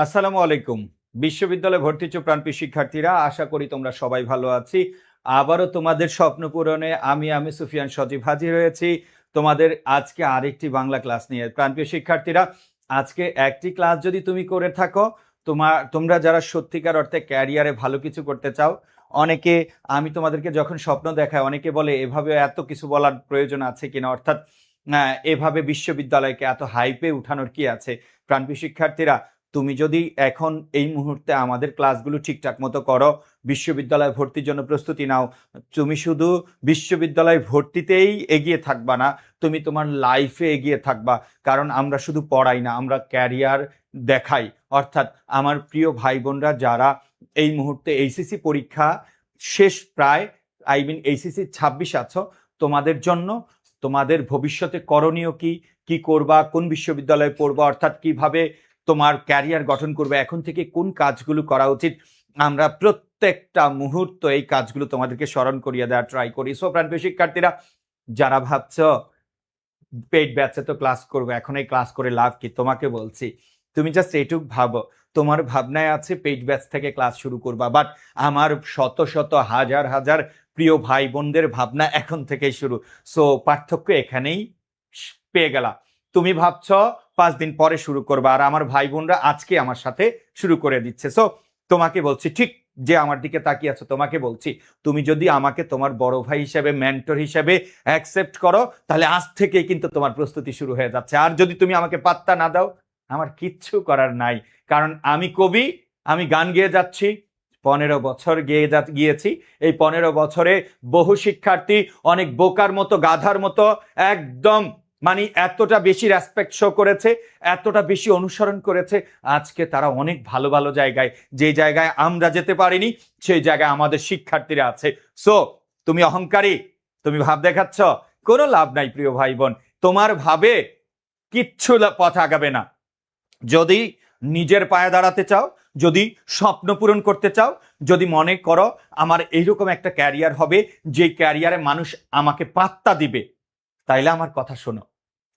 আসসালামু আলাইকুম। বিশ্ববিদ্যালয়ে ভর্তিচ্ছু প্রাণপ্রিয় শিক্ষার্থীরা, আশা করি তোমরা সবাই ভালো আছি। আবারও তোমাদের স্বপ্ন পূরণে আমি সুফিয়ান সজীব হাজির হয়েছি তোমাদের আজকে আরেকটি বাংলা ক্লাস নিয়ে। প্রাণপ্রিয় শিক্ষার্থীরা, আজকে একটি ক্লাস যদি তুমি করে থাকো, তোমরা যারা সত্যিকার অর্থে ক্যারিয়ারে ভালো কিছু করতে চাও, অনেকে আমি তোমাদেরকে যখন স্বপ্ন দেখাই অনেকে বলে এভাবে এত কিছু বলার প্রয়োজন আছে কিনা, অর্থাৎ এভাবে বিশ্ববিদ্যালয়কে এত হাইপে উঠানোর কি আছে। প্রাণপ্রিয় শিক্ষার্থীরা, তুমি যদি এখন এই মুহূর্তে আমাদের ক্লাসগুলো ঠিকঠাক মতো করো, বিশ্ববিদ্যালয় ভর্তির জন্য প্রস্তুতি নাও, তুমি শুধু বিশ্ববিদ্যালয় ভর্তিতেই এগিয়ে থাকবা না, তুমি তোমার লাইফে এগিয়ে থাকবা। কারণ আমরা শুধু পড়াই না, আমরা ক্যারিয়ার দেখাই। অর্থাৎ আমার প্রিয় ভাই বোনরা যারা এই মুহূর্তে এইচএসসি পরীক্ষা শেষ প্রায়, এইচএসসি 26 আছো, তোমাদের জন্য তোমাদের ভবিষ্যতে করণীয় কি, কি করবা, কোন বিশ্ববিদ্যালয়ে পড়বা, অর্থাৎ কিভাবে তোমার ক্যারিয়ার গঠন করবে, এখন থেকে কোন কাজগুলো করা উচিত, আমরা প্রত্যেকটা মুহূর্ত এই কাজগুলো তোমাদেরকে স্মরণ করিয়ে দেওয়ার ট্রাই করি। সো প্রাণপ্রিয় শিক্ষার্থীরা, যারা ভাবছ পেইড ব্যাচে তো ক্লাস করবো, এখন এই ক্লাস করে লাভ কি, তোমাকে বলছি তুমি জাস্ট এইটুক ভাবো, তোমার ভাবনায় আছে পেইড ব্যাচ থেকে ক্লাস শুরু করবা, বাট আমার শত শত হাজার হাজার প্রিয় ভাই বোনদের ভাবনা এখন থেকেই শুরু। সো পার্থক্য এখানেই পেয়ে গেলা। তুমি ভাবছ 5 দিন পরে শুরু করবা, আর আমার ভাই বোনরা আজকে আমার সাথে শুরু করে দিচ্ছে। সো তোমাকে বলছি, ঠিক যে আমার দিকে তাকিয়ে আছো, তোমাকে বলছি তুমি যদি আমাকে তোমার বড় ভাই হিসেবে, মেন্টর হিসেবে অ্যাকসেপ্ট করো, তাহলে আজ থেকেই কিন্তু তোমার প্রস্তুতি শুরু হয়ে যাচ্ছে। আর যদি তুমি আমাকে পাত্তা না দাও, আমার কিচ্ছু করার নাই। কারণ আমি কবি, আমি গান গেয়ে যাচ্ছি, 15 বছর গিয়েছি। এই 15 বছরে বহু শিক্ষার্থী অনেক বোকার মতো, গাধার মতো, একদম মানে এতটা বেশি রেসপেক্ট শো করেছে, এতটা বেশি অনুসরণ করেছে, আজকে তারা অনেক ভালো ভালো জায়গায়, যে জায়গায় আমরা যেতে পারিনি সেই জায়গায় আমাদের শিক্ষার্থীরা আছে। সো তুমি অহংকারী, তুমি ভাব দেখাচ্ছ, কোনো লাভ নাই প্রিয় ভাই বোন। তোমার ভাবে কিচ্ছু পথ আগাবে না। যদি নিজের পায়ে দাঁড়াতে চাও, যদি স্বপ্ন পূরণ করতে চাও, যদি মনে করো আমার এইরকম একটা ক্যারিয়ার হবে, যে ক্যারিয়ারে মানুষ আমাকে পাত্তা দিবে, তাইলে আমার কথা শোনো।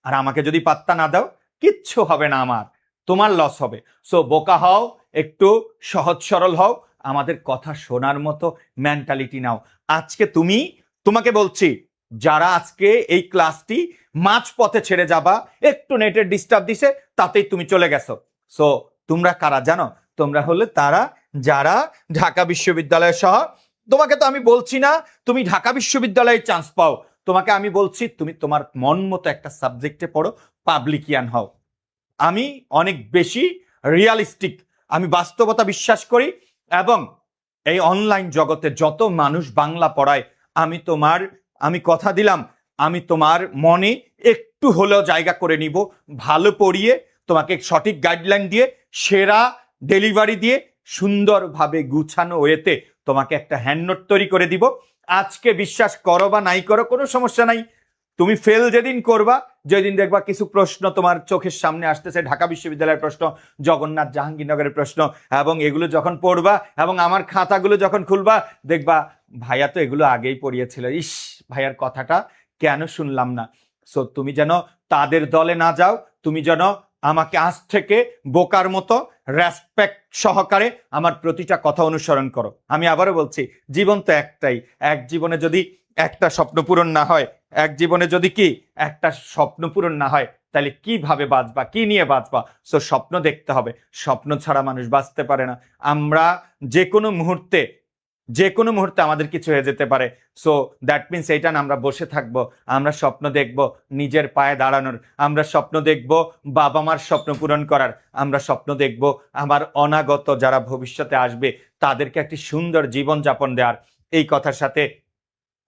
আর আমাকে যদি পাত্তা না দাও, কিচ্ছু হবে না, আমার তোমার লস হবে। সো বোকা হও, একটু সহজ সরল হও, আমাদের কথা শোনার মতো মেন্টালিটি নাও। আজকে তোমাকে বলছি, যারা আজকে এই ক্লাসটি মাঝ পথে ছেড়ে যাবা, একটু নেটের ডিস্টার্ব দিছে, তাতেই তুমি চলে গেছো। সো তোমরা কারা জানো? তোমরা হলে তারা যারা ঢাকা বিশ্ববিদ্যালয় সহ, তোমাকে তো আমি বলছি না তুমি ঢাকা বিশ্ববিদ্যালয়ে চান্স পাও, তোমাকে আমি বলছি তুমি তোমার মন মতো একটা সাবজেক্টে পড়ো, পাবলিকিয়ান হও। আমি অনেক বেশি রিয়ালিস্টিক, আমি বাস্তবতা বিশ্বাস করি, এবং এই অনলাইন জগতে যত মানুষ বাংলা পড়ায়, আমি কথা দিলাম, আমি তোমার মনে একটু হলেও জায়গা করে নিব, ভালো পড়িয়ে তোমাকে সঠিক গাইডলাইন দিয়ে, সেরা ডেলিভারি দিয়ে, সুন্দরভাবে গুছানো ওয়েতে তোমাকে একটা হ্যান্ডনোট তৈরি করে দিব। আজকে বিশ্বাস করো বা নাই করো, কোনো সমস্যা নাই। তুমি ফেল যেদিন করবা, যেদিন দেখবা কিছু প্রশ্ন তোমার চোখের সামনে আসতেছে, ঢাকা বিশ্ববিদ্যালয়ের প্রশ্ন, জগন্নাথ জাহাঙ্গীরনগরের প্রশ্ন, এবং এগুলো যখন পড়বা এবং আমার খাতাগুলো যখন খুলবা, দেখবা ভাইয়া তো এগুলো আগেই পড়িয়েছিল, ইস ভাইয়ার কথাটা কেন শুনলাম না। সো তুমি যেন তাদের দলে না যাও, তুমি যেন আমাকে আজ থেকে বোকার মতো রেসপেক্ট সহকারে আমার প্রতিটা কথা অনুসরণ করো। আমি আবারও বলছি, জীবন তো একটাই, এক জীবনে যদি একটা স্বপ্ন পূরণ না হয়, এক জীবনে যদি একটা স্বপ্ন পূরণ না হয়, তাহলে কিভাবে বাঁচবা, কি নিয়ে বাঁচবা? সো স্বপ্ন দেখতে হবে, স্বপ্ন ছাড়া মানুষ বাঁচতে পারে না। আমরা যে কোনো মুহূর্তে আমাদের কিছু হয়ে যেতে পারে। সো দ্যাট মিনস এইটা না আমরা বসে থাকবো, আমরা স্বপ্ন দেখব নিজের পায়ে দাঁড়ানোর, আমরা স্বপ্ন দেখব বাবা মার স্বপ্ন পূরণ করার, আমরা স্বপ্ন দেখব আমার অনাগত যারা ভবিষ্যতে আসবে তাদেরকে একটি সুন্দর জীবন যাপন দেওয়ার। এই কথার সাথে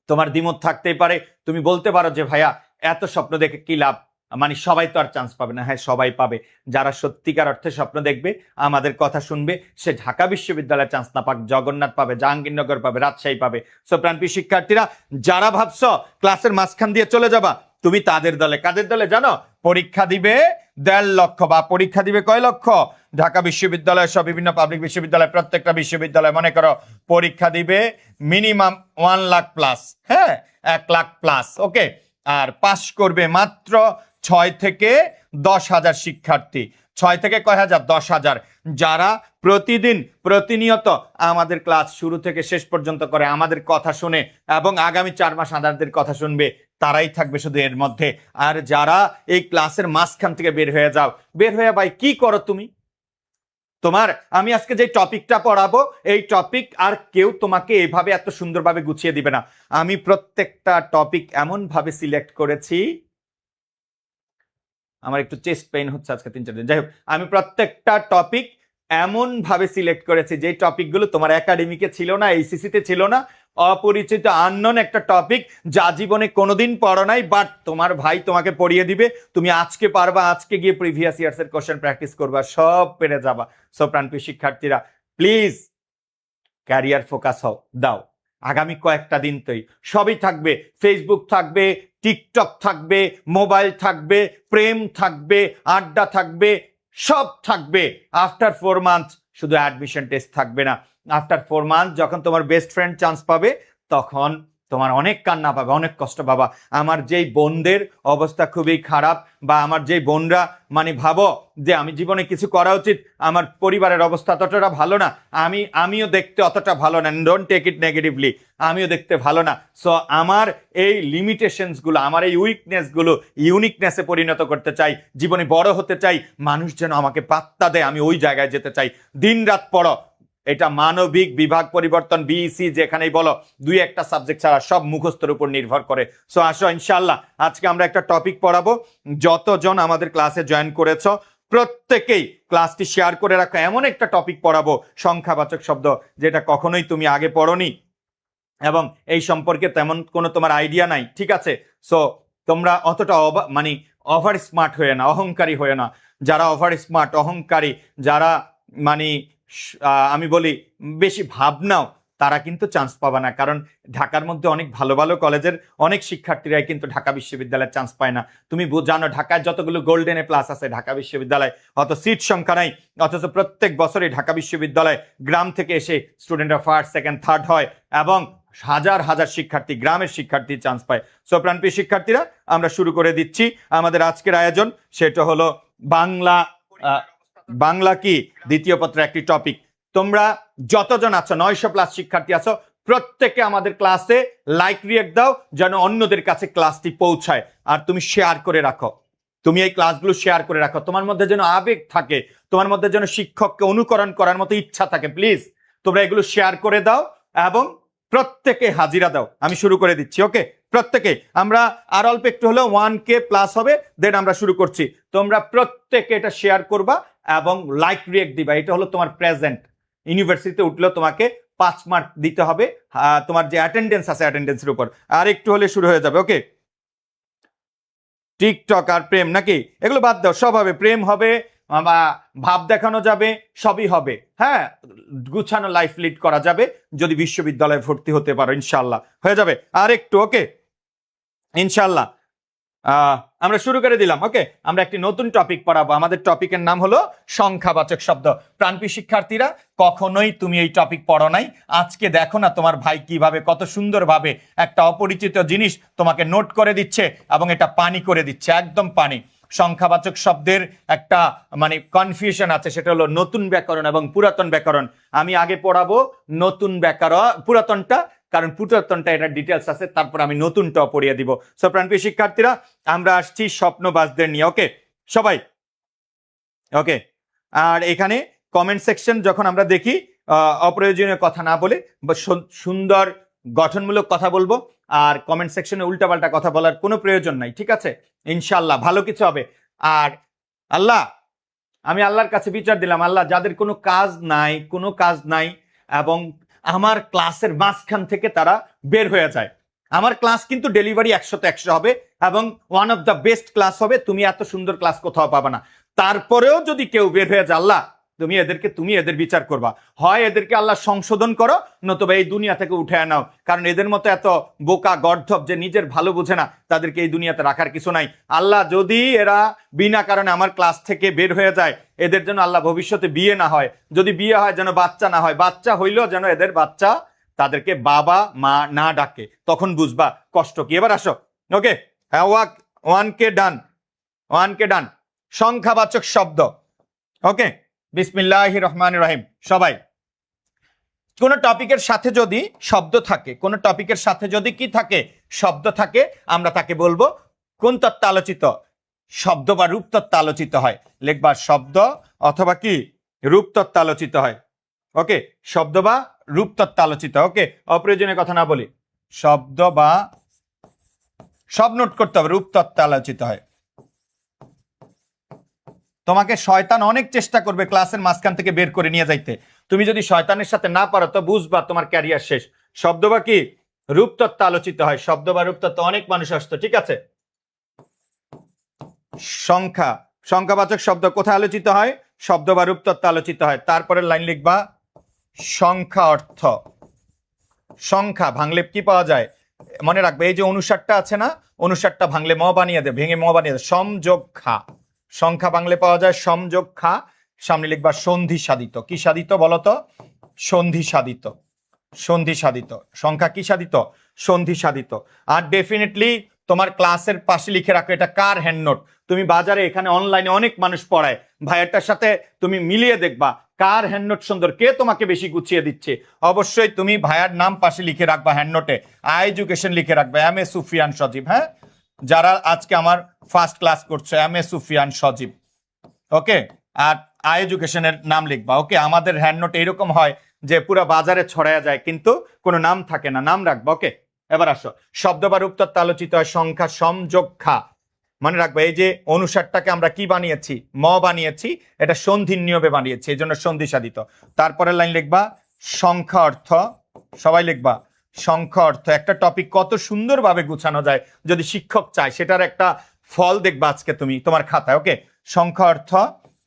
তোমার দ্বিমত থাকতেই পারে, তুমি বলতে পারো যে ভাইয়া এত স্বপ্ন দেখে কি লাভ, মানে সবাই তো আর চান্স পাবে না। হ্যাঁ, সবাই পাবে, যারা সত্যিকার অর্থে স্বপ্ন দেখবে, আমাদের কথা শুনবে, সে ঢাকা বিশ্ববিদ্যালয়ে চান্স না পাক, জগন্নাথ পাবে, জাহাঙ্গীরনগর পাবে, রাজশাহী পাবে। সো প্রাণপ্রিয় শিক্ষার্থীরা, যারা ভাবছ ক্লাসের মাঝখান দিয়ে চলে যাবা, তুমি তাদের দলে। কাদের দলে জানো? পরীক্ষা দিবে 1.5 লক্ষ, বা পরীক্ষা দিবে কয় লক্ষ? ঢাকা বিশ্ববিদ্যালয় সব বিভিন্ন পাবলিক বিশ্ববিদ্যালয়, প্রত্যেকটা বিশ্ববিদ্যালয় মনে করো পরীক্ষা দিবে মিনিমাম 1 লাখ প্লাস, হ্যাঁ 1 লাখ প্লাস, ওকে। আর পাস করবে মাত্র 6 থেকে 10,000 শিক্ষার্থী, 6 থেকে কয় হাজার? 10,000, যারা প্রতিদিন প্রতিনিয়ত আমাদের ক্লাস শুরু থেকে শেষ পর্যন্ত করে, আমাদের কথা শুনে এবং আগামী 4 মাস আমাদের কথা শুনবে, তারাই থাকবে শুধু এর মধ্যে। আর যারা এই ক্লাসের মাঝখান থেকে বের হয়ে যাও, বের হয়ে ভাই কি করো তুমি? তোমার আমি আজকে যে টপিকটা পড়াবো, এই টপিক আর কেউ তোমাকে এইভাবে এত সুন্দরভাবে গুছিয়ে দিবে না। আমি প্রত্যেকটা টপিক এমন ভাবে সিলেক্ট করেছি, আমার একটু চেস্ট পেইন হচ্ছে আজকে 3-4 দিন, যাই হোক, আমি প্রত্যেকটা টপিক এমন ভাবে সিলেক্ট করেছি যে টপিকগুলো তোমার একাডেমিকে ছিল না, এইসিসিতে ছিল না, অপরিচিত আননোন একটা টপিক যা জীবনে কোনোদিন পড়ো নাই, বাট তোমার ভাই তোমাকে পড়িয়ে দিবে, তুমি আজকে পারবা, আজকে গিয়ে প্রিভিয়াস ইয়ার্স এর কোশ্চেন প্র্যাকটিস করবা, সব পেরে যাবা। সো প্রাণপ্রিয় শিক্ষার্থীরা, প্লিজ ক্যারিয়ার ফোকাস হও, দাও। আগামী কয়েকটা দিন তোই সবই থাকবে, ফেসবুক থাকবে, টিকটক থাকবে, মোবাইল থাকবে, প্রেম থাকবে, আড্ডা থাকবে, সব থাকবে। আফটার 4 মান্থ শুধু অ্যাডমিশন টেস্ট থাকবে না, আফটার 4 মান্থ যখন তোমার বেস্ট ফ্রেন্ড চান্স পাবে, তখন তোমার অনেক কান্না পাবে, অনেক কষ্ট পাবা। আমার যেই বোনদের অবস্থা খুবই খারাপ, বা আমার যেই বোনরা মানে ভাবো যে আমি জীবনে কিছু করা উচিত, আমার পরিবারের অবস্থা অতটা ভালো না, আমিও দেখতে অতটা ভালো না, ডোন্ট টেক ইট নেগেটিভলি, আমিও দেখতে ভালো না। সো আমার এই লিমিটেশনসগুলো, আমার এই উইকনেসগুলো ইউনিকনেসে পরিণত করতে চাই, জীবনে বড় হতে চাই, মানুষ যেন আমাকে পাত্তা দেয়, আমি ওই জায়গায় যেতে চাই। দিন রাত পড়ো, এটা মানবিক বিভাগ পরিবর্তন, বিইসি যেখানেই বলো, 2-1টা সাবজেক্ট ছাড়া সব মুখস্থের উপর নির্ভর করে। সো আসো, ইনশাআল্লাহ আজকে আমরা একটা টপিক পড়াবো। যতজন আমাদের ক্লাসে জয়েন করেছো প্রত্যেকেই ক্লাসটি শেয়ার করে রাখো, এমন একটা টপিক পড়াবো, সংখ্যাবাচক শব্দ, যেটা কখনোই তুমি আগে পড়োনি এবং এই সম্পর্কে তেমন কোনো তোমার আইডিয়া নাই, ঠিক আছে? সো তোমরা অতটা মানে ওভার স্মার্ট হয়ে না, অহংকারী হয়ে না। যারা ওভার স্মার্ট, অহংকারী, যারা মানে আমি বলি বেশি ভাবনাও, তারা কিন্তু চান্স পাবে না। কারণ ঢাকার মধ্যে অনেক ভালো ভালো কলেজের অনেক শিক্ষার্থীরাই কিন্তু ঢাকা বিশ্ববিদ্যালয়ে চান্স পায় না। তুমি জানো ঢাকায় যতগুলো গোল্ডেন এ প্লাস আছে ঢাকা বিশ্ববিদ্যালয়, অত সিট সংখ্যা নাই, অথচ প্রত্যেক বছরই ঢাকা বিশ্ববিদ্যালয় গ্রাম থেকে এসে স্টুডেন্টরা ফার্স্ট, সেকেন্ড, থার্ড হয় এবং হাজার হাজার শিক্ষার্থী, গ্রামের শিক্ষার্থী চান্স পায়। সো প্রাণপ্রিয় শিক্ষার্থীরা, আমরা শুরু করে দিচ্ছি আমাদের আজকের আয়োজন। সেটা হলো বাংলা। বাংলা কি দ্বিতীয় পত্রের একটি টপিক। তোমরা যতজন আছো, 900+ শিক্ষার্থী আছো, প্রত্যেকে আমাদের ক্লাসে লাইক রিয়েক্ট দাও, যেন অন্যদের কাছে ক্লাসটি পৌঁছায়। আর তুমি শেয়ার করে রাখো, তুমি এই ক্লাসগুলো শেয়ার করে রাখো, তোমার মধ্যে যেন আবেগ থাকে, তোমার মধ্যে যেন শিক্ষককে অনুকরণ করার মতো ইচ্ছা থাকে। প্লিজ তোমরা এগুলো শেয়ার করে দাও এবং প্রত্যেকে হাজিরা দাও। আমি শুরু করে দিচ্ছি, ওকে? প্রত্যেকে, আমরা আর অল্প একটু হলেও 1K প্লাস হবে, দেন আমরা শুরু করছি। তোমরা প্রত্যেকে এটা শেয়ার করবা এবং লাইক রিয়েক্ট দিবা। এটা হলো তোমার প্রেজেন্ট। ইউনিভার্সিটিতে উঠলেও তোমাকে 5 মার্ক দিতে হবে, তোমার যে অ্যাটেন্ডেন্স আছে অ্যাটেন্ডেন্সের উপর। আর একটু হলে শুরু হয়ে যাবে, ওকে? টিকটক আর প্রেম নাকি, এগুলো বাদ দাও, সব হবে, প্রেম হবে, ভাব দেখানো যাবে, সবই হবে। হ্যাঁ, গুছানো লাইফ লিড করা যাবে যদি বিশ্ববিদ্যালয়ে ভর্তি হতে পারো, ইনশাল্লাহ হয়ে যাবে। আর একটু, ওকে? ইনশাল্লাহ আমরা শুরু করে দিলাম, ওকে? আমরা একটি নতুন টপিক পড়াবো। আমাদের টপিকের নাম হলো সংখ্যাবাচক শব্দ। প্রাণপ্রিয় শিক্ষার্থীরা, কখনোই তুমি এই টপিক পড়ো নাই, আজকে দেখো না তোমার ভাই কিভাবে কত সুন্দরভাবে একটা অপরিচিত জিনিস তোমাকে নোট করে দিচ্ছে এবং এটা পানি করে দিচ্ছে, একদম পানি। সংখ্যাবাচক শব্দের একটা মানে কনফিউশন আছে, সেটা হলো নতুন ব্যাকরণ এবং পুরাতন ব্যাকরণ। আমি আগে পড়াবো নতুন ব্যাকরণ, পুরাতনটা, কারণ পুরাতনটা এটা ডিটেলস আছে, তারপর আমি নতুনটা পড়িয়ে দিব। সো প্রাণপ্রিয় শিক্ষার্থীরা, আমরা আসছি স্বপ্নবাজদের নিয়ে, ওকে? সবাই ওকে? আর এখানে কমেন্ট সেকশন যখন আমরা দেখি, অপ্রয়োজনীয় কথা না বলে সুন্দর গঠনমূলক কথা বলবো, আর কমেন্ট সেকশনে উল্টাপাল্টা কথা বলার কোনো প্রয়োজন নাই, ঠিক আছে? ইনশাল্লাহ ভালো কিছু হবে। আর আমি আল্লাহর কাছে বিচার দিলাম, আল্লাহ যাদের কোনো কাজ নাই এবং আমার ক্লাসের মাঝখান থেকে তারা বের হয়ে যায়, আমার ক্লাস কিন্তু ডেলিভারি 100তে 100 হবে এবং one of the best class হবে, তুমি এত সুন্দর ক্লাস কোথাও পাবে না। তারপরেও যদি কেউ বের হয়ে যায়, আল্লাহ তুমি এদের বিচার করবা, হয় এদেরকে আল্লাহ সংশোধন করো, নতুবা এই দুনিয়া থেকে উঠে নাও। কারণ এদের মতো এত বোকা গর্ধব যে নিজের ভালো বুঝে না, তাদেরকে এই দুনিয়াতে রাখার কিছু নাই। আল্লাহ যদি এরা বিনা কারণে আমার ক্লাস থেকে বের হয়ে যায়, এদের জন্য আল্লাহ ভবিষ্যতে বিয়ে না হয়, যদি বিয়ে হয় যেন বাচ্চা না হয়, বাচ্চা হইলেও যেন এদের বাচ্চা তাদেরকে বাবা মা না ডাকে, তখন বুঝবা কষ্ট কি। এবার আসো, ওকে? 1K ডান। ওয়ানকে ডান। সংখ্যাবাচক শব্দ, ওকে, বিসমিল্লাহির রহমানির রহিম। সবাই কোন টপিকের সাথে যদি শব্দ থাকে, কোন টপিকের সাথে যদি কি থাকে, শব্দ থাকে, আমরা তাকে বলবো কোন তত্ত্ব আলোচিত, শব্দ বা রূপতত্ত্ব আলোচিত হয়। লিখবা শব্দ অথবা কি রূপতত্ত্ব আলোচিত হয়। ওকে, শব্দ বা রূপতত্ত্ব আলোচিত। ওকে, অপ্রয়োজনীয় কথা না বলি, শব্দ বা, সব নোট করতে হবে, রূপতত্ত্ব আলোচিত হয়। তোমাকে শয়তান অনেক চেষ্টা করবে ক্লাসের মাঝখান থেকে বের করে নিয়ে যাইতে। তুমি যদি শয়তানের সাথে না পারো তো বুঝবা তোমার ক্যারিয়ার শেষ। শব্দ বা কি রূপতত্ত্ব আলোচিত হয়, শব্দ বা রূপতত্ত্ব। অনেক মানুষ আসতো, ঠিক আছে। সংখ্যা, সংখ্যাবাচক শব্দ কোথায় আলোচিত হয়, শব্দ বা রূপতত্ত্ব আলোচিত হয়। তারপরের লাইন লিখবা সংখ্যা অর্থ। সংখ্যা ভাঙলে কি পাওয়া যায়, মনে রাখবে এই যে অনুসারটা আছে না, অনুসারটা ভাঙলে ম বানিয়ে দেয়, ভেঙে ম বানিয়ে দেয়, সমযোগ খা। সংখ্যা বাংলে পাওয়া যায় সমযোগ খা, সামনে লিখবা সন্ধি সাধিত। কি সাধিত বলতো, সন্ধি সাধিত, সন্ধি সাধিত। সংখ্যা কি সাধিত, সন্ধি সাধিত। আর ডেফিনেটলি তোমার ক্লাসের পাশে লিখে রাখো এটা কার হ্যান্ড নোট। তুমি বাজারে এখানে অনলাইনে অনেক মানুষ পড়ায়, ভাইয়াটার সাথে তুমি মিলিয়ে দেখবা কার হ্যান্ড নোট সুন্দর, কে তোমাকে বেশি গুছিয়ে দিচ্ছে। অবশ্যই তুমি ভাইয়ার নাম পাশে লিখে রাখবা হ্যান্ড নোটে, আই এডুকেশন লিখে রাখবে, এম এ সুফিয়ান সজীব। হ্যাঁ, যারা আজকে আমার ফার্স্ট ক্লাস করছে, M A Sufian Sajib. Okay, আর আই এডুকেশনের নাম লিখবা। ওকে, আমাদের হ্যান্ড নোট এরকম হয় যে পুরো বাজারে ছড়ায়া যায় কিন্তু কোনো নাম থাকে না, নাম রাখবা। ওকে, এবার আসো, শব্দ বা রূপতত্ত্ব আলোচিত হয় সংখ্যা সমযোগ খা। মনে রাখবে এই যে অনুসারটাকে আমরা কি বানিয়েছি, ম বানিয়েছি, এটা সন্ধির নিয়মে বানিয়েছি, এই জন্য সন্ধি সাধিত। তারপরের লাইন লিখবা সংখ্যা অর্থ। সবাই লিখবা সংখ্যা অর্থ। একটা টপিক কত সুন্দরভাবে গুছানো যায় যদি শিক্ষক চায়, সেটার একটা ফল দেখবা আজকে তুমি তোমার খাতায়। ওকে, সংখ্যা অর্থ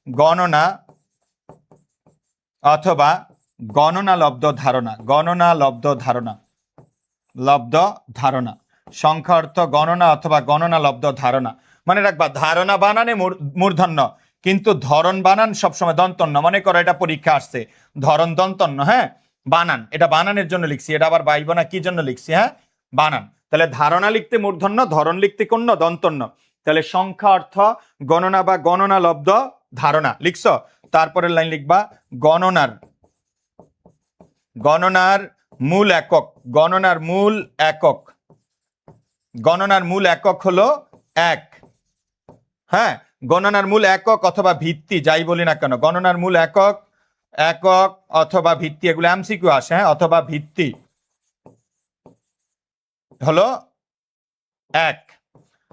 গণনা অথবা গণনা লব্ধ ধারণা, গণনা লব্ধ ধারণা, লব্ধ ধারণা। সংখ্যা অর্থ গণনা অথবা গণনা লব্ধ ধারণা। মনে রাখবা ধারণা বানানে মূর্ধন্য, কিন্তু ধরন বানান সবসময় দন্তন্য। মনে করো এটা পরীক্ষা আসছে, ধরন দন্তন্য, হ্যাঁ, বানান, এটা বানানের জন্য লিখছি, এটা আবার বাইব না কি জন্য লিখছি, হ্যাঁ, বানান। তাহলে ধারণা লিখতে মূর্ধন্য, ধরন লিখতে কোন দন্তন্য। তাহলে সংখ্যা অর্থ গণনা বা গণনা লব্ধ ধারণা লিখছো। তারপরের লাইন লিখবা গণনার, গণনার মূল একক, গণনার মূল একক, গণনার মূল একক হলো এক। হ্যাঁ, গণনার মূল একক অথবা ভিত্তি যাই বলি না কেন, গণনার মূল একক, একক অথবা ভিত্তি, এগুলো এমসিকিউ আসে। হ্যাঁ, অথবা ভিত্তি হলো এক।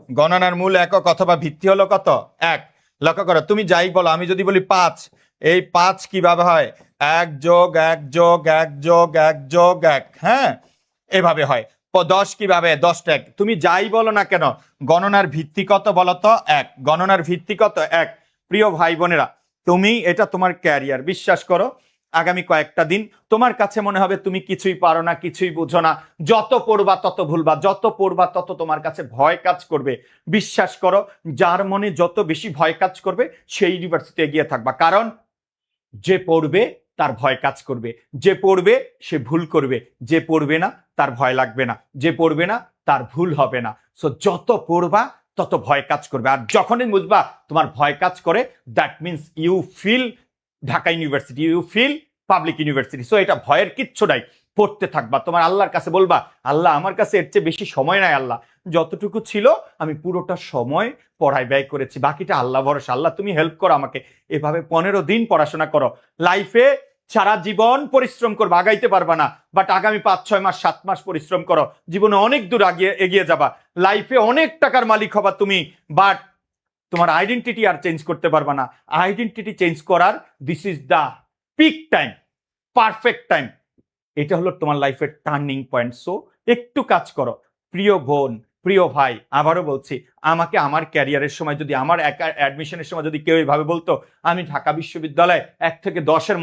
গণনার মূল একক অথবা ভিত্তি হলো কত, এক। লক্ষ্য করো, তুমি যাই বলো, আমি যদি বলি 5, এই 5 কিভাবে হয়, 1 যোগ 1 যোগ 1 যোগ 1 যোগ 1, হ্যাঁ, এভাবে হয়। 10 কিভাবে, 10 টা 1। তুমি যাই বলো না কেন, গণনার ভিত্তি কত বলতো, 1। গণনার ভিত্তি কত, 1। প্রিয় ভাই বোনেরা, তুমি এটা তোমার ক্যারিয়ার, বিশ্বাস করো আগামী কয়েকটা দিন তোমার কাছে মনে হবে তুমি কিছুই পারো না, কিছুই বুঝো না, যত পড়বা তত ভুলবা, যত পড়বা তত তোমার কাছে ভয় কাজ করবে। বিশ্বাস করো, যার মনে যত বেশি ভয় কাজ করবে সেই ইউনিভার্সিটি এগিয়ে থাকবা। কারণ যে পড়বে তার ভয় কাজ করবে, যে পড়বে সে ভুল করবে, যে পড়বে না তার ভয় লাগবে না, যে পড়বে না তার ভুল হবে না। সো যত পড়বা তত ভয় কাজ করবে। আর যখনই বুঝবা তোমার ভয় কাজ করে, that means you feel Dhaka university, you feel public university. So এটা ভয়ের কিচ্ছু নাই, পড়তে থাকবা। তোমার আল্লাহর কাছে বলবা, আল্লাহ আমার কাছে এর চেয়ে বেশি সময় নাই, আল্লাহ যতটুকু ছিল আমি পুরোটা সময় পড়ায় ব্যয় করেছি, বাকিটা আল্লাহ ভরসা, আল্লাহ তুমি হেল্প করো আমাকে। এভাবে 15 দিন পড়াশোনা করো। লাইফে সারা জীবন পরিশ্রম করবা, আগাইতে পারবা না, বাট আগামী 5-6 মাস 7 মাস পরিশ্রম করো, জীবনে অনেক দূর এগিয়ে যাবা, লাইফে অনেক টাকার মালিক হবা তুমি। বাট তোমার আইডেন্টিটি আর চেঞ্জ করতে পারবা না। আইডেন্টিটি চেঞ্জ করার this is the peak time, perfect time. এটা হলো তোমার লাইফের টার্নিং পয়েন্ট। সো একটু কাজ করো। প্রিয় বোন, প্রিয় ভাই, আবারও বলছি, আমাকে আমার ক্যারিয়ারের সময় যদি, আমার অ্যাডমিশনের সময় যদি কেউ এইভাবে বলতো, আমি ঢাকা বিশ্ববিদ্যালয়ে 1 থেকে 10-এর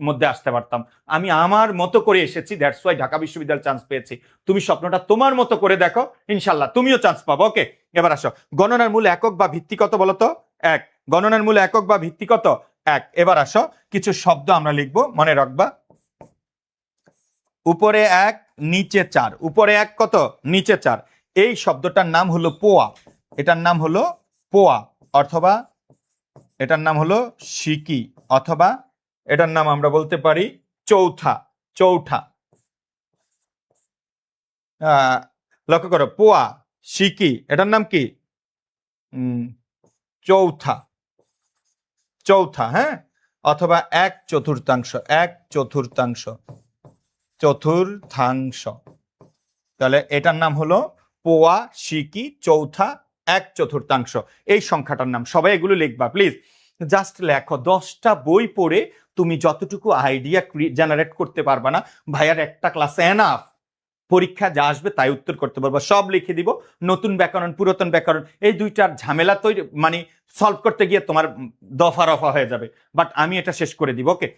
মধ্যে আসতে পারতাম। আমি আমার মতো করে এসেছি, দ্যাটস ওয়াই ঢাকা বিশ্ববিদ্যালয়ে চান্স পেয়েছি। তুমি স্বপ্নটা তোমার মতো করে দেখো, ইনশাল্লাহ তুমিও চান্স পাবো। ওকে, এবার আসো, গণনার মূল একক বা ভিত্তি কত বলতো, 1। গণনার মূল একক বা ভিত্তি কত, 1। এবার আসো, কিছু শব্দ আমরা লিখবো, মনে রাখবা। উপরে 1 নিচে 4, উপরে 1 কত, নিচে 4। এই শব্দটার নাম হলো পোয়া, এটার নাম হলো পোয়া। অথবা এটার নাম হলো সিকি, অথবা এটার নাম আমরা বলতে পারি চৌথা। চৌঠা লক্ষ্য করো, পোয়া, সিকি, এটার নাম কি? চৌথা। চৌথা, হ্যাঁ, অথবা এক চতুর্থাংশ। এক চতুর্থাংশ, চতুর্থাংশ। তাহলে এটার নাম হলো পোয়া, সিকি, চৌথা, এক চতুর্থাংশ। এই সংখ্যাটার নাম। সবাই এগুলো লিখবা প্লিজ। জাস্ট লেখো। 10টা বই পড়ে তুমি যতটুকু আইডিয়া জেনারেট করতে পারবা না, ভাইয়ার একটা ক্লাস এনাফ। পরীক্ষা যা আসবে তাই উত্তর করতে পারবো। সব লিখে দিব। নতুন ব্যাকরণ, পুরাতন ব্যাকরণ, এই দুইটার ঝামেলা তৈরি মানে সলভ করতে গিয়ে তোমার দফা রফা হয়ে যাবে, বাট আমি এটা শেষ করে দিব। ওকে,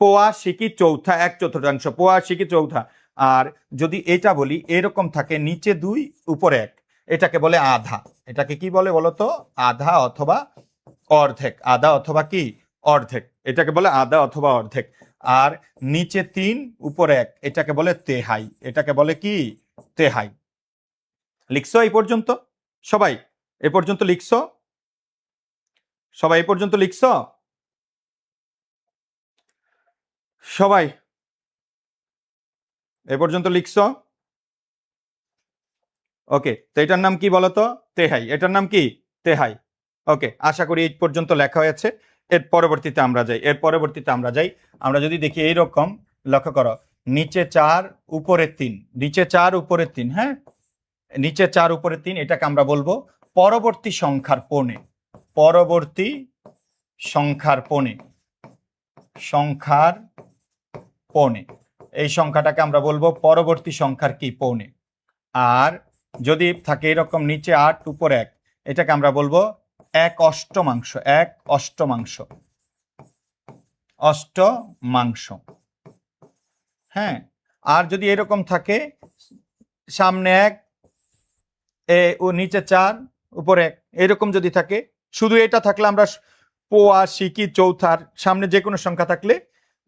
পোয়া, সিকি, চৌথা, এক চতুর্থাংশ। পোয়া, সিকি, চৌথা। আর যদি এটা বলি এরকম থাকে, নিচে 2 উপরে 1, এটাকে বলে আধা। এটাকে কি বলে বলো তো? আধা অথবা অর্ধেক। আধা অথবা কি? অর্ধেক। এটাকে বলে আধা অথবা অর্ধেক। আর নিচে 3 উপরে 1, এটাকে বলে তেহাই। এটাকে বলে কি? তেহাই। লিখছো এই পর্যন্ত? সবাই এ পর্যন্ত লিখছো? সবাই এ পর্যন্ত লিখছো? সবাই এ পর্যন্ত লিখছো? ওকে, তো এটার নাম কি বলতো? তেহাই। এটার নাম কি? তেহাই। ওকে, আশা করি এই পর্যন্ত লেখা হয়েছে। এর পরবর্তীতে আমরা যাই। আমরা যদি দেখি এইরকম, লক্ষ্য করো, নিচে 4 উপরে 3, নিচে 4 উপরে 3, হ্যাঁ, নিচে 4 উপরে 3, এটাকে আমরা বলবো পরবর্তী সংখ্যার পৌনে। পরবর্তী সংখ্যার পৌনে। সংখ্যার পৌনে। এই সংখ্যাটাকে আমরা বলবো পরবর্তী সংখ্যার কি? পৌনে। আর যদি থাকে এরকম নিচে 8 উপরে 1, এটাকে আমরা বলবো 1 অষ্টমাংশ। 1 অষ্টমাংশ। অষ্টমাংশ, হ্যাঁ। আর যদি এরকম থাকে সামনে 1 ও নিচে 4 উপরে 1, এরকম যদি থাকে, শুধু এটা থাকলে আমরা পোয়া, সিকি, চৌথার সামনে যে কোনো সংখ্যা থাকলে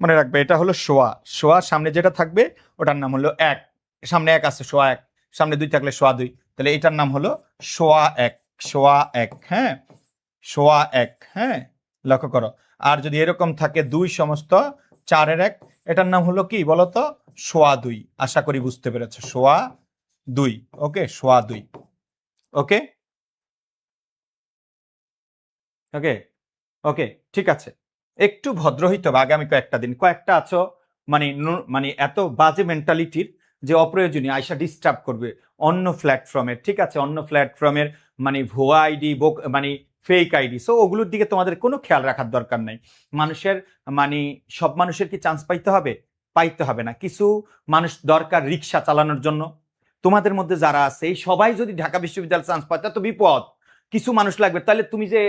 মনে রাখবে এটা হলো সোয়া। সোয়া সামনে যেটা থাকবে ওটার নাম হলো 1। সামনে 1 আছে, সোয়া 1। সামনে 2 থাকলে সোয়া 2। তাহলে এটার নাম হলো সোয়া 1। সোয়া 1, হ্যাঁ, সোয়া 1, হ্যাঁ, লক্ষ্য করো। আর যদি এরকম থাকে 2 সমস্ত 4-এর 1, এটার নাম হলো কি বলতো? সোয়া 2। আশা করি বুঝতে পেরেছো। সোয়া 2। ওকে, সোয়া 2। ওকে ওকে ওকে, ঠিক আছে। একটু ভদ্র হইতে হবে আগামী কয়েকটা দিন। কয়েকটা আছো মানে এত বাজে মেন্টালিটির যে অপ্রয়োজনীয় আয়সা ডিস্টার্ব করবে অন্য প্ল্যাটফর্মের, ঠিক আছে, অন্য প্ল্যাটফর্মের মানে ভুয়া আইডি, মানে ফেক আইডি। সো ওগুলোর দিকে তোমাদের কোনো খেয়াল রাখার দরকার নাই। মানুষের মানে সব মানুষের কি চান্স পাইতে হবে? পাইতে হবে না। কিছু মানুষ দরকার রিক্সা চালানোর জন্য। তোমাদের মধ্যে যারা আছে এই সবাই যদি ঢাকা বিশ্ববিদ্যালয়ে চান্স পায় তো বিপদ। কিছু মানুষ লাগবে। তাহলে তুমি যে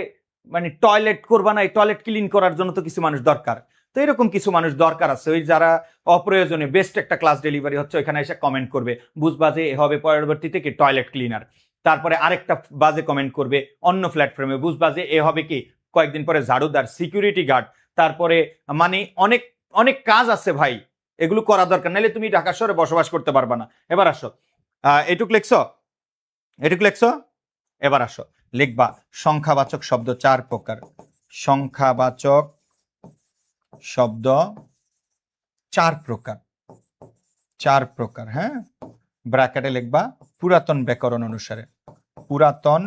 মানে টয়লেট করবা না, এই টয়লেট ক্লিন করার জন্য তো কিছু মানুষ দরকার। তো এরকম কিছু মানুষ দরকার আছে, ওই যারা অপ্রয়োজনে বেস্ট একটা ক্লাস ডেলিভারি হচ্ছে ওইখানে এসে কমেন্ট করবে, বুঝবা যে এ হবে পরবর্তীতে কি টয়লেট ক্লিনার। তারপরে আরেকটা বাজে কমেন্ট করবে অন্য প্ল্যাটফর্মে, বুঝবা যে এ হবে কি কয়েকদিন পরে ঝাড়ুদার, সিকিউরিটি গার্ড। তারপরে মানে অনেক অনেক কাজ আছে ভাই, এগুলো করা দরকার, নাহলে তুমি ঢাকা শহরে বসবাস করতে পারবা না। এবার আসো, এটুক লিখছো? এটুক লিখছো? এবার আসো, লিখবা সংখ্যাবাচক শব্দ 4 প্রকার। সংখ্যাবাচক শব্দ 4 প্রকার। 4 প্রকার, হ্যাঁ, ব্র্যাকেটে লিখবা পুরাতন ব্যাকরণ অনুসারে। পুরাতন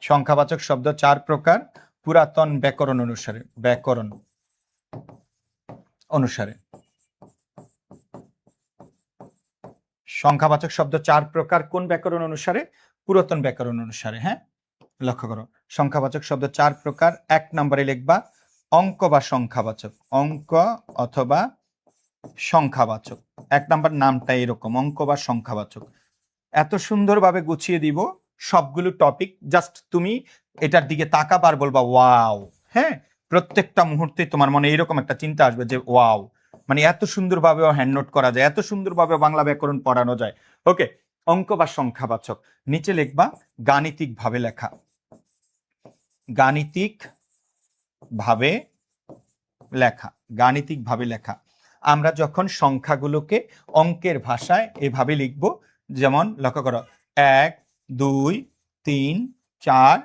সংখ্যাবাচক শব্দ 4 প্রকার পুরাতন ব্যাকরণ অনুসারে। ব্যাকরণ অনুসারে সংখ্যাবাচক শব্দ 4 প্রকার কোন ব্যাকরণ অনুসারে? পুরাতন ব্যাকরণ অনুসারে, হ্যাঁ। লক্ষ্য করো, সংখ্যাবাচক শব্দ 4 প্রকার। 1 নম্বরে লিখবা অঙ্ক বা সংখ্যাবাচক। অঙ্ক অথবা সংখ্যাবাচক। 1 নম্বর নামটা এরকম, অঙ্ক বা সংখ্যাবাচক। এত সুন্দরভাবে গুছিয়ে দিব সবগুলো টপিক, জাস্ট তুমি এটার দিকে তাকাবার বলবা ওয়াও, হ্যাঁ। প্রত্যেকটা মুহূর্তে তোমার মনে এরকম একটা চিন্তা আসবে যে ওয়াও, মানে এত সুন্দরভাবে হ্যান্ড নোট করা যায়, এত সুন্দরভাবে বাংলা ব্যাকরণ পড়ানো যায়। ওকে, অঙ্ক বা সংখ্যাবাচক। নিচে লিখবা গাণিতিক ভাবে লেখা। গাণিতিক ভাবে লেখা। গাণিতিক ভাবে লেখা। আমরা যখন সংখ্যাগুলোকে অঙ্কের ভাষায় এভাবে লিখব, যেমন লক্ষ্য করো 1 2 3 4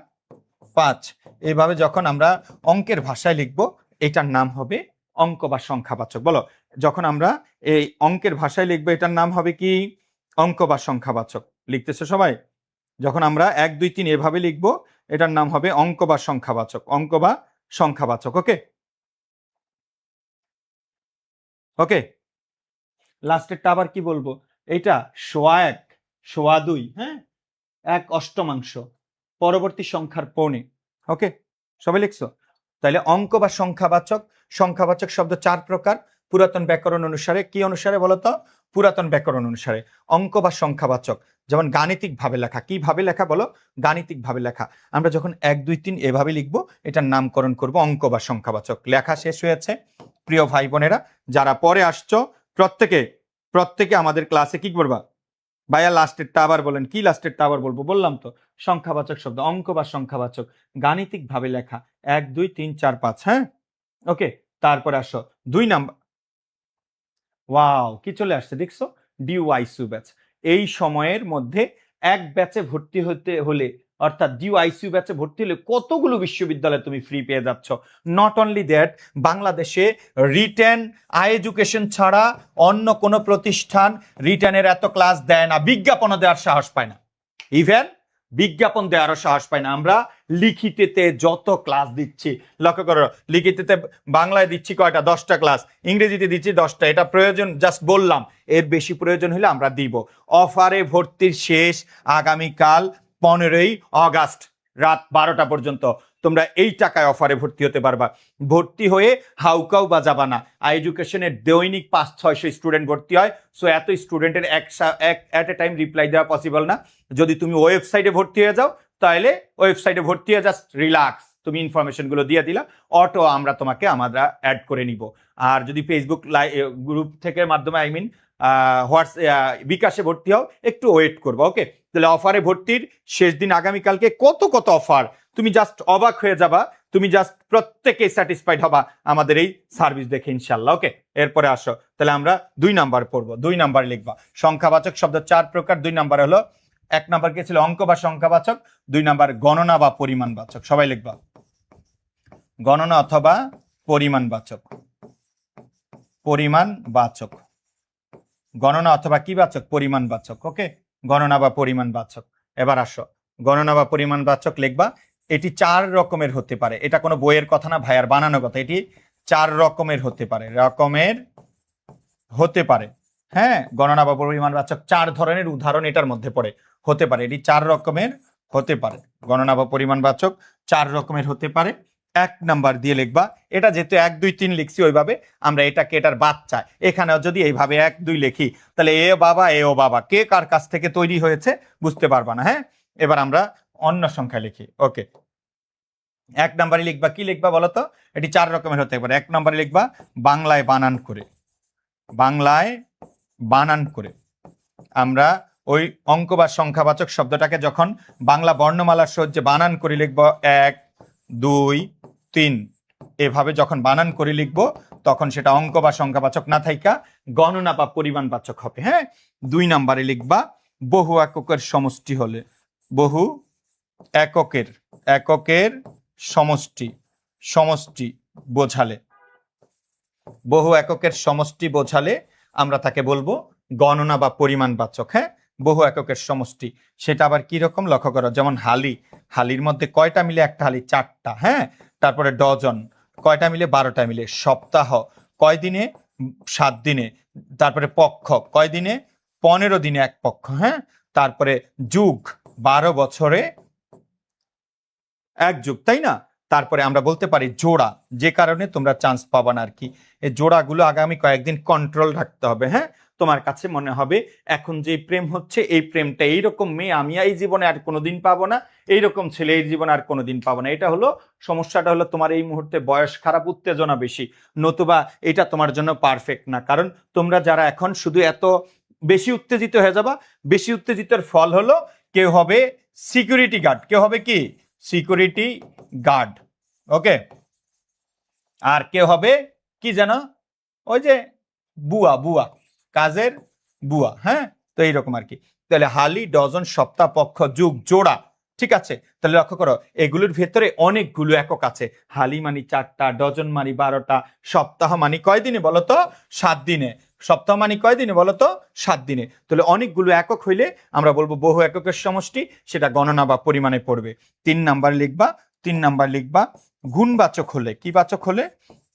5 এইভাবে যখন আমরা অঙ্কের ভাষায় লিখব এটার নাম হবে অঙ্ক বা সংখ্যাবাচক। বলো, যখন আমরা এই অঙ্কের ভাষায় লিখবো এটার নাম হবে কি? অঙ্ক বা সংখ্যাবাচক। লিখতেছো সবাই? যখন আমরা 1 2 3 এভাবে লিখবো এটার নাম হবে অঙ্ক বা সংখ্যাবাচক। অঙ্ক বা সংখ্যাবাচক। ওকে ওকে। লাস্টেরটা আবার কি বলবো? এটা সোয়া 1, সোয়া 2, হ্যাঁ, 1/8 পরবর্তী সংখ্যার পৌনে। ওকে, সবাই লিখছো? তাহলে অঙ্ক বা সংখ্যাবাচক, সংখ্যাবাচক শব্দ 4 প্রকার পুরাতন ব্যাকরণ অনুসারে। কি অনুসারে বলতো? পুরাতন ব্যাকরণ অনুসারে। অঙ্ক বা সংখ্যাবাচক যেমন গাণিতিক ভাবে লেখা। কিভাবে লেখা বলো? গাণিতিক ভাবে লেখা। আমরা যখন 1 2 3 এভাবে লিখবো এটার নামকরণ করব অঙ্ক বা সংখ্যাবাচক। লেখা শেষ হয়েছে। প্রিয় ভাই বোনেরা, যারা পরে আসছো প্রত্যেকে আমাদের ক্লাসে কি করবা? ভাইয়া লাস্টেরটা আবার বলেন। কি লাস্টেরটা আবার বলবো? বললাম তো, সংখ্যাবাচক শব্দ, অঙ্ক বা সংখ্যাবাচক, গাণিতিক ভাবে লেখা। 1 2 3 4 5। হ্যাঁ, ওকে। তারপরে আসো 2 নাম্বার। ওয়াও, কি চলে আসছে দেখছো? ডিওআইসু ব্যাচ। এই সময়ের মধ্যে এক ব্যাচে ভর্তি হতে হলে, অর্থাৎ ডিওআইসু ব্যাচে ভর্তি হলে কতগুলো বিশ্ববিদ্যালয়ে তুমি ফ্রি পেয়ে যাচ্ছ। নট অনলি দ্যাট, বাংলাদেশে রিটেন এডুকেশন ছাড়া অন্য কোনো প্রতিষ্ঠান রিটেনের এত ক্লাস দেয় না, বিজ্ঞাপনও দেওয়ার সাহস পায় না। ইভেন বিজ্ঞাপন দেওয়ারও সাহস পায় না। আমরা লিখিতেতে যত ক্লাস দিচ্ছি, লক্ষ্য করো, লিখিতেতে বাংলায় দিচ্ছি কয়টা? 10টা ক্লাস, ইংরেজিতে দিচ্ছি 10টা। এটা প্রয়োজন, জাস্ট বললাম। এর বেশি প্রয়োজন হলে আমরা দিব। অফারে ভর্তির শেষ আগামীকাল 15ই অগাস্ট রাত 12টা পর্যন্ত। তোমরা এই টাকায় অফারে ভর্তি হতে পারবা। ভর্তি হয়ে হাউকাউ বাজাবা না। এডুকেশনের দৈনিক 500-600 স্টুডেন্ট ভর্তি হয়। সো এত স্টুডেন্টের এট এ টাইম রিপ্লাই দেওয়া পসিবল না। যদি তুমি ওয়েবসাইটে ভর্তি হয়ে যাও তাহলে ওয়েবসাইটে ভর্তি হয়ে জাস্ট রিল্যাক্স, তুমি ইনফরমেশনগুলো দিয়ে দিলা, অটো আমরা তোমাকে আমরা অ্যাড করে নিব। আর যদি ফেসবুক গ্রুপ থেকে মাধ্যমে বিকাশে ভর্তি হও, একটু ওয়েট করবো। ওকে, তাহলে অফারে ভর্তির শেষ দিন আগামীকালকে। কত কত অফার, তুমি জাস্ট অবাক হয়ে যাবা। তুমি জাস্ট প্রত্যেকে স্যাটিসফাইড হবা আমাদের এই সার্ভিস দেখে, ইনশাল্লাহ। ওকে, এরপরে আসো, তাহলে আমরা 2 নাম্বার পড়বো। 2 নাম্বার লিখবা সংখ্যাবাচক শব্দ 4 প্রকার। 2 নাম্বার হলো, 1 নাম্বার কি ছিল? অঙ্ক বা সংখ্যাবাচক। 2 নাম্বার গণনা বা পরিমাণবাচক। সবাই লিখবা গণনা অথবা পরিমাণবাচক। পরিমাণবাচক, গণনা অথবা কি বাচক? পরিমাণবাচক। ওকে, গণনা বা পরিমাণবাচক। এবার আসো, গণনা বা পরিমাণবাচক লিখবা। এটি 4 রকমের হতে পারে। এটা কোনো বইয়ের কথা না, ভাইয়ার বানানো কথা। এটি 4 রকমের হতে পারে, হতে পারে। হ্যাঁ, গণনা বা পরিমাণবাচক 4 ধরনের উদাহরণ এটার মধ্যে পড়ে। হতে পারে, এটি 4 রকমের হতে পারে। গণনা বা পরিমাণবাচক 4 রকমের হতে পারে। 1 নাম্বার দিয়ে লিখবা। এটা যেহেতু 1 2 3 লিখছি, ওইভাবে আমরা এটাকে এটার বাচ্চা, এখানেও যদি এইভাবে 1 2 লিখি তাহলে এ বাবা এ ও বাবা, কে কার কাছ থেকে তৈরি হয়েছে বুঝতে পারবা না। হ্যাঁ, এবার আমরা অন্য সংখ্যা লিখি। ওকে, 1 নাম্বারে লিখবা। কি লিখবা বলো তো? এটি 4 রকমের হতে পারে। 1 নাম্বারে লিখবা বাংলায় বানান করে। বাংলায় বানান করে আমরা ওই অঙ্ক বা সংখ্যাবাচক শব্দটাকে যখন বাংলা বর্ণমালার সাহায্যে বানান করে লিখব, 1 2 3 এভাবে যখন বানান করে লিখব, তখন সেটা অঙ্ক বা সংখ্যাবাচক না থাইকা গণনা বা পরিমাণবাচক হবে। হ্যাঁ, 2 নাম্বারে লিখবা বহু এককের সমষ্টি হলে। বহু এককের সমষ্টি বোঝালে, বহু এককের সমষ্টি বোঝালে আমরা তাকে বলবো গণনা বা পরিমাণবাচক। হ্যাঁ, বহু এককের সমষ্টি। সেটা আবার কি রকম লক্ষ্য করো, যেমন হালির মধ্যে কয়টা মিলে একটা হালি? 4টা। হ্যাঁ, তারপরে ডজন, কয়টা মিলে? 12টা মিলে। সপ্তাহ, কয় দিনে? 7 দিনে। তারপরে পক্ষ, কয় দিনে? 15 দিনে এক পক্ষ। হ্যাঁ, তারপরে যুগ, 12 বছরে 1 যুগ, তাই না? তারপরে আমরা বলতে পারি জোড়া, যে কারণে তোমরা চান্স পাবা না আর কি। এই জোড়াগুলো আগামী কয়েকদিন কন্ট্রোল রাখতে হবে। হ্যাঁ, তোমার কাছে মনে হবে এখন যে প্রেম হচ্ছে, এই প্রেমটা এইরকম মেয়ে আমি এই জীবনে আর কোনোদিন পাবো না, এইরকম ছেলে এই জীবনে আর কোনোদিন পাবো না। এটা হলো সমস্যাটা, হলো তোমার এই মুহূর্তে বয়স খারাপ, উত্তেজনা বেশি, নতুবা এটা তোমার জন্য পারফেক্ট না। কারণ তোমরা যারা এখন শুধু এত বেশি উত্তেজিত হয়ে যাবা, বেশি উত্তেজিতের ফল হলো কেউ হবে সিকিউরিটি গার্ড। কেউ হবে কি? Security guard. ওকে, আর কেউ হবে কি যেন? ওই যে বুয়া, কাজের বুয়া। হ্যাঁ, তো এইরকম আর কি। তাহলে হালি, ডজন, সপ্তাহ, পক্ষ, যুগ, জোড়া ঠিক আছে, তাহলে লক্ষ্য করো এগুলোর ভেতরে অনেকগুলো একক আছে। হালি মানি 4টা, ডজন মানি 12টা, সপ্তাহ মানি কয় দিনে বলতো? 7 দিনে। সপ্তাহ মানি কয় দিনে বলতো? 7 দিনে। তাহলে অনেকগুলো একক হইলে আমরা বলবো বহু এককের সমষ্টি, সেটা গণনা বা পরিমাণে পড়বে। 3 নাম্বার লিখবা, 3 নাম্বার লিখবা গুণবাচক হলে। কি বাচক হলে?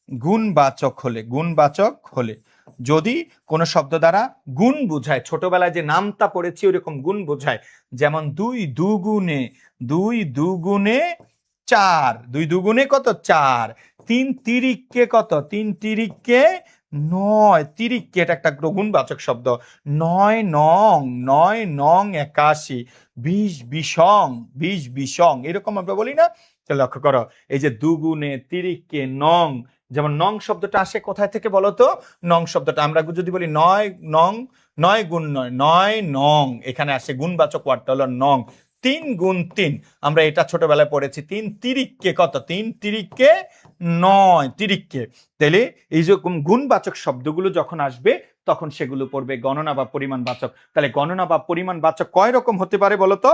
গুণবাচক হলে। গুণবাচক হলে যদি কোনো শব্দ দ্বারা গুণ বোঝায়, ছোটবেলায় যে নামটা পড়েছি ওইরকম গুণ বোঝায়, যেমন 2 দুগুণে, 2 দুগুণে 4, 2 দুগুণে কত? 4। 3 তিরিককে কত? 3 তিরিককে 9, তিরিককে এটা একটা গুণবাচক শব্দ। 9 নং, 9 নং 81, 20 বিশং, 20 বিশং, এরকম আমরা বলি না? তো লক্ষ্য করো এই যে দুগুণে, তিরিককে, নং, যেমন নং শব্দটা আসে কোথায় থেকে বলতো? নং শব্দটা আমরা যদি বলি 9 নং, 9 গুণ 9, 9 নং, এখানে আসে গুণবাচক ওয়ার্ডটা হলো নং। 3 গুণ 3 আমরা এটা ছোটবেলায় পড়েছি। 3 তিরিককে কত? 3 তিরিককে 9, তিরিককে। তাহলে এই যে গুণবাচক শব্দগুলো যখন আসবে তখন সেগুলো পড়বে গণনা বা পরিমাণ বাচক। তাহলে গণনা বা পরিমাণ বাচক কয় রকম হতে পারে বলতো?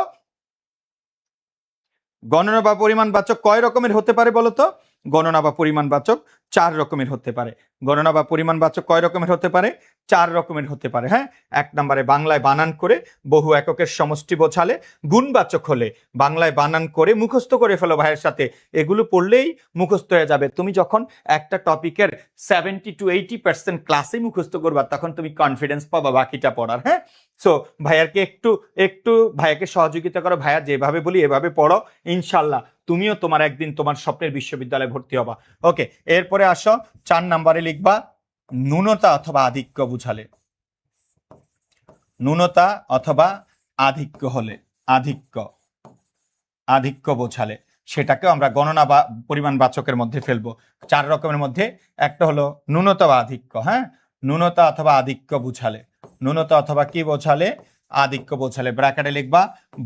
গণনা বা পরিমাণ বাচক কয় রকমের হতে পারে বলতো? গণনা বা পরিমাণ বাচক 4 রকমের হতে পারে। গণনা বা পরিমাণ বাচক কয় রকমের হতে পারে? 4 রকমের হতে পারে। হ্যাঁ, 1 নম্বরে বাংলায় বানান করে বহু এককের সমষ্টি বোঝালে। গুণবাচক হলে বাংলায় বানান করে মুখস্থ করে ফেলো ভাইয়ের সাথে, এগুলো পড়লেই মুখস্থ হয়ে যাবে। তুমি যখন একটা টপিকের 70 to 80% ক্লাসে মুখস্থ করবা তখন তুমি কনফিডেন্স পাবা বাকিটা পড়ার। হ্যাঁ, সো ভাইয়াকে একটু একটু ভাইয়াকে সহযোগিতা করো, ভাইয়া যেভাবে বলি এভাবে পড়ো, ইনশাল্লাহ তুমিও তোমার একদিন তোমার স্বপ্নের বিশ্ববিদ্যালয়ে ভর্তি হবা। ওকে, এরপরে আসো 4 নম্বরে লিখবা ন্যূনতা অথবা আধিক্য বুঝালে। ন্যূনতা অথবা আধিক্য হলে, আধিক্য, আধিক্য বোঝালে সেটাকেও আমরা গণনা বা পরিমাণ বাচকের মধ্যে ফেলবো। 4 রকমের মধ্যে একটা হলো ন্যূনতা বা আধিক্য। হ্যাঁ, ন্যূনতা অথবা আধিক্য বুঝালে, ন্যূনতা অথবা কি বোঝালে? আধিক্য বোঝালে ব্র্যাকেটে লিখবা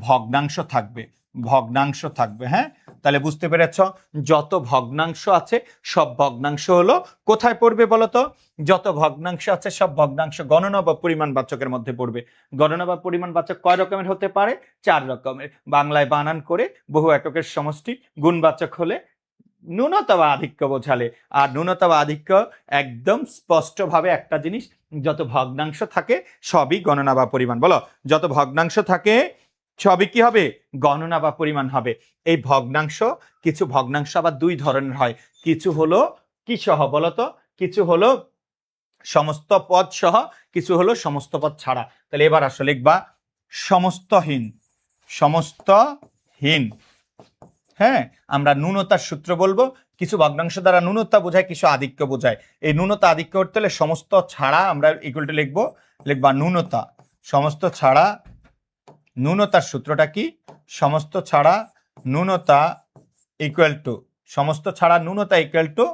ভগ্নাংশ থাকবে, ভগ্নাংশ থাকবে। হ্যাঁ, তাহলে বুঝতে পেরেছ যত ভগ্নাংশ আছে সব ভগ্নাংশ হলো কোথায় পড়বে বলতো? যত ভগ্নাংশ আছে সব ভগ্নাংশ গণনা বা পরিমাণ বাচকের মধ্যে পড়বে। গণনা বা পরিমাণ বাচক কয় রকমের হতে পারে? 4 রকমের। বাংলায় বানান করে বহু এককের সমষ্টি, গুণবাচক হলে, ন্যূনতা বা আধিক্য বোঝালে। আর ন্যূনতা বা আধিক্য একদম স্পষ্টভাবে একটা জিনিস, যত ভগ্নাংশ থাকে সবই গণনা বা পরিমাণ। বলো, যত ভগ্নাংশ থাকে সবই কি হবে? গণনা বা পরিমাণ হবে। এই ভগ্নাংশ, কিছু ভগ্নাংশ আবার 2 ধরনের হয়। কিছু হলো কি সহ বলতো? কিছু হলো সমস্ত পদ সহ, কিছু হলো সমস্ত পদ ছাড়া। তাহলে এবার আসলে লিখবা সমস্তহীন, সমস্তহীন। হ্যাঁ, আমরা ন্যূনতার সূত্র বলবো। কিছু ভগ্নাংশ দ্বারা ন্যূনতা বোঝায়, কিছু আধিক্য বোঝায়। এই ন্যূনতা আধিক্য করতে হলে সমস্ত ছাড়া আমরা ইকুয়াল টু লিখবো, লিখবা ন্যূনতা, সমস্ত ছাড়া। ন্যূনতার সূত্রটা কি? সমস্ত ছাড়া ন্যূনতা ইকুয়াল টু, সমস্ত ছাড়া ন্যূনতা ইকুয়াল টু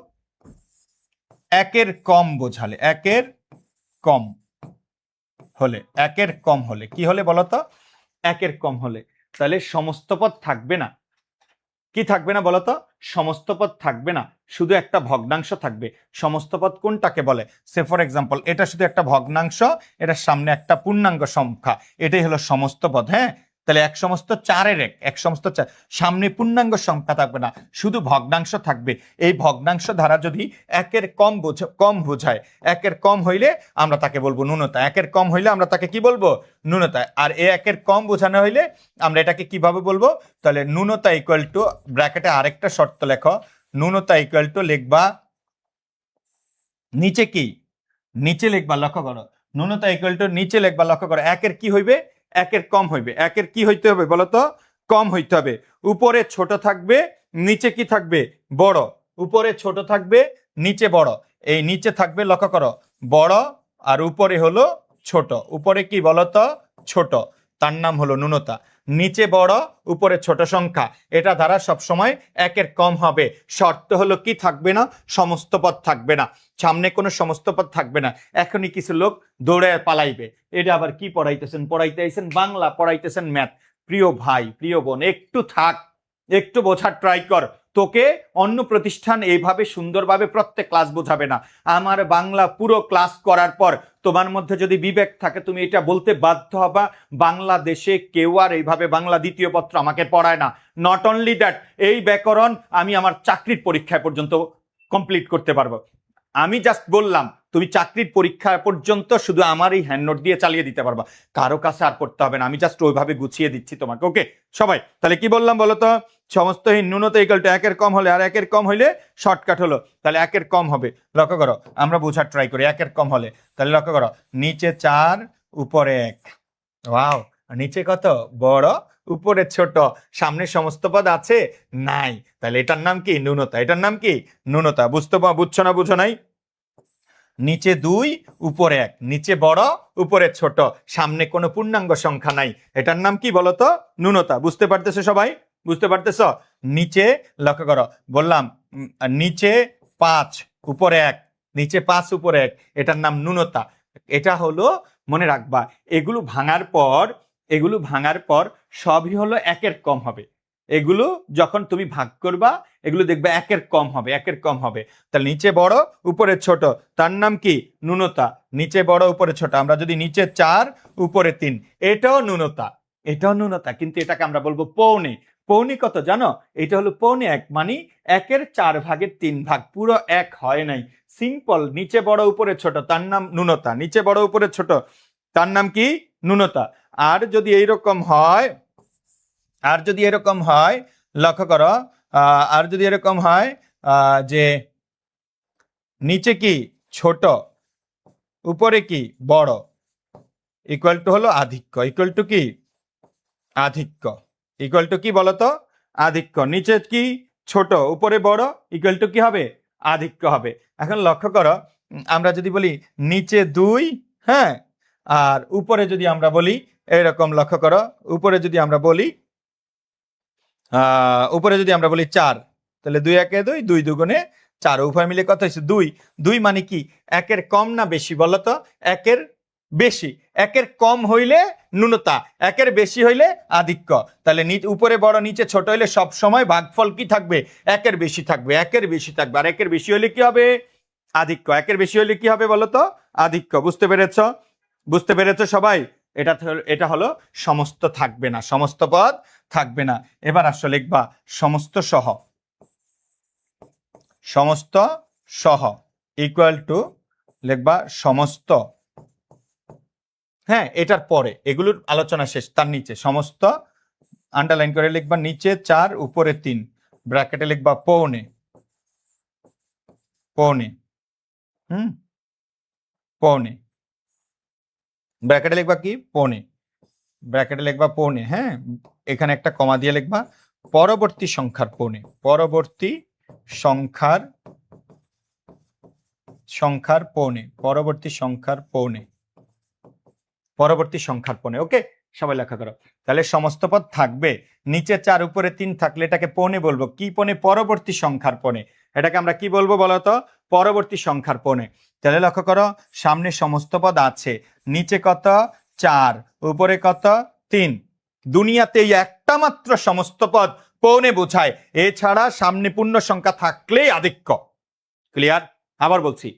একের কম বোঝালে, একের কম হলে, একের কম হলে কি হলে বলতো? একের কম হলে। তাহলে সমস্ত পদ থাকবে না। কি থাকবে না বলতো? সমস্ত পদ থাকবে না, শুধু একটা ভগ্নাংশ থাকবে। সমস্ত পদ কোনটাকে বলে? সে ফর এক্সাম্পল এটা শুধু একটা ভগ্নাংশ, এটার সামনে একটা পূর্ণাঙ্গ সংখ্যা, এটাই হলো সমস্ত পদ। হ্যাঁ, তাহলে এক সমস্ত 4-এর এক, এক সমস্ত 4, সামনে পূর্ণাঙ্গ সংখ্যা থাকবে না, শুধু ভগ্নাংশ থাকবে। এই ভগ্নাংশ ধারা যদি একের কম বোঝায়, একের কম হইলে আমরা তাকে বলবো ন্যূনতা। একের কম হইলে আমরা তাকে কি বলবো? ন্যূনতা। আর একের কম বোঝানো হইলে আমরা এটাকে কিভাবে বলবো? তাহলে ন্যূনতা ইকুয়াল টু, ব্র্যাকেটে আরেকটা শর্ত লেখো, ন্যূনতা ইকুয়াল টু লিখবা নিচে কি? নিচে লিখবা, লক্ষ্য করো, ন্যূনতা ইকুয়াল টু নিচে লিখবা, লক্ষ্য করো, একের কি হইবে? একের কম হইবে। একের কি হইতে হবে বলতো? কম হইতে হবে। উপরে ছোট থাকবে, নিচে কি থাকবে? বড়। উপরে ছোট থাকবে, নিচে বড়। এই নিচে থাকবে, লক্ষ্য করো, বড়, আর উপরে হলো ছোট। উপরে কি বলতো? ছোট, তার নাম হলো ন্যূনতা। নিচে বড়, উপরে ছোট সংখ্যা, এটা দ্বারা সবসময় একের কম হবে। শর্ত হলো কি থাকবে না? সমস্ত পদ থাকবে না, সামনে কোনো সমস্ত পদ থাকবে না। এখনই কিছু লোক দৌড়ে পালাইবে, এটা আবার কি পড়াইতেছেন? পড়াইতেছেন বাংলা, পড়াইতেছেন ম্যাথ। প্রিয় ভাই, প্রিয় বোন, একটু থাক, একটু বোঝার ট্রাই কর। তোকে অন্য প্রতিষ্ঠান এইভাবে সুন্দরভাবে প্রত্যেক ক্লাস বোঝাবে না। আমার বাংলা পুরো ক্লাস করার পর তোমার মধ্যে যদি বিবেক থাকে তুমি এটা বলতে বাধ্য হবা, বাংলাদেশে কেউ আর এইভাবে বাংলা দ্বিতীয় পত্র আমাকে পড়ায় না। নট অনলি দ্যাট, এই ব্যাকরণ আমি আমার চাকরির পরীক্ষায় পর্যন্ত কমপ্লিট করতে পারবো। আমি জাস্ট বললাম তুমি চাকরির পরীক্ষা পর্যন্ত শুধু আমার এই হ্যান্ড নোট দিয়ে চালিয়ে দিতে পারবা, কারো কাছে আর পড়তে হবে না। আমি জাস্ট ওইভাবে গুছিয়ে দিচ্ছি তোমাকে। ওকে সবাই, তাহলে কি বললাম বলো তো? সমস্তহীন ন্যূনতা ইকুয়াল টু 1-এর কম হলে, আর 1-এর কম হইলে শর্টকাট হলো, তাহলে 1-এর কম হবে। লক্ষ্য করো, আমরা বোঝার ট্রাই করি। 1-এর কম হলে তাহলে লক্ষ্য করো, নিচে 4 উপরে 1। ওয়াও, নিচে কত বড় উপরে ছোট, সামনে সমস্ত পদ আছে নাই, তাহলে এটার নাম কি? ন্যূনতা। এটার নাম কি? ন্যূনতা। বুঝছো না? বুঝো নাই? নিচে 2 উপরে 1, নিচে বড় উপরে ছোট, সামনে কোনো পূর্ণাঙ্গ সংখ্যা নাই, এটার নাম কি বলতো? ন্যূনতা। বুঝতে পারতেছো সবাই? বুঝতে পারতেছো? নিচে লক্ষ্য করো, বললাম নিচে 5 উপরে 1, নিচে 5 উপরে 1, এটার নাম ন্যূনতা। এটা হলো, মনে রাখবা, এগুলো ভাঙার পর সবই হলো 1-এর কম হবে। এগুলো যখন তুমি ভাগ করবা এগুলো দেখবে 1-এর কম হবে, 1-এর কম হবে। তাহলে নিচে বড় উপরে ছোট, তার নাম কি? ন্যূনতা। নিচে বড় উপরে ছোট, আমরা যদি নিচে 4 উপরে 3, এটাও ন্যূনতা, এটাও ন্যূনতা, কিন্তু এটাকে আমরা বলবো পৌনে। পৌনে কত জানো? এটা হলো পৌনে 1, মানে 1-এর 4 ভাগের 3 ভাগ, পুরো 1 হয় নাই। সিম্পল, নিচে বড় উপরে ছোট তার নাম ন্যূনতা, নিচে বড় উপরে ছোট তার নাম কি? ন্যূনতা। আর যদি এরকম হয়, লক্ষ্য করো, আর যদি এরকম হয় যে নিচে কি ছোট উপরে কি বড়, ইকুয়াল টু হলো আধিক্য। ইকুয়াল টু কি? আধিক্য। ইকুয়াল টু কি বলতো? আধিক্য। নিচে কি ছোট উপরে বড়, ইকুয়াল টু কি হবে? আধিক্য হবে। এখন লক্ষ্য করো, আমরা যদি বলি নিচে 2, হ্যাঁ, আর উপরে যদি আমরা বলি এরকম, লক্ষ্য করো, উপরে যদি আমরা বলি 4, তাহলে 2-1-এ 2, 2-2-গুণে 4, উভয় মিলে কত হয়েছে? 2। 2 মানে কি? 1-এর কম না বেশি বলতো? 1-এর বেশি। 1-এর কম হইলে ন্যূনতা, 1-এর বেশি হইলে আধিক্য। তাহলে উপরে বড় নিচে ছোট হইলে সব সময় ভাগফল কি থাকবে? 1-এর বেশি থাকবে, 1-এর বেশি থাকবে। আর 1-এর বেশি হইলে কি হবে? আধিক্য। 1-এর বেশি হইলে কি হবে বলতো? আধিক্য। বুঝতে পেরেছো? বুঝতে পেরেছো সবাই? এটা হলো সমস্ত থাকবে না, সমস্ত পদ থাকবে না। এবার আসলে লিখবা সমস্ত সহ ইকুয়াল টু, লিখবা সমস্ত, হ্যাঁ, এটার পরে এগুলোর আলোচনা শেষ, তার নিচে সমস্ত আন্ডারলাইন করে লিখবা, নিচে 4 উপরে 3, ব্র্যাকেটে লিখবা পৌনে। পৌনে, ব্র্যাকেটে লিখবা কি? পৌনে। ব্র্যাকেটে লিখবা পৌনে, হ্যাঁ, এখানে একটা কমা দিয়ে লিখবা পরবর্তী সংখ্যার পৌনে। পরবর্তী সংখ্যার পৌনে। পরবর্তী সংখ্যার পৌনে। ওকে সবাই লেখা করো। তাহলে সমস্ত পদ থাকবে, নিচে 4 উপরে 3 থাকলে এটাকে পৌনে বলবো। কি পৌনে? পরবর্তী সংখ্যার পৌনে। এটাকে আমরা কি বলবো বলতো? পরবর্তী সংখ্যার পৌনে। তাহলে লক্ষ্য করো, সামনে সমস্ত পদ আছে, নিচে কত? 4 উপরে কত? 3। দুনিয়াতে এই একটা মাত্র সমস্ত পদ পৌনে বোঝায়, এছাড়া সামনে পূর্ণ সংখ্যা থাকলেই আধিক্য। ক্লিয়ার? আবার বলছি,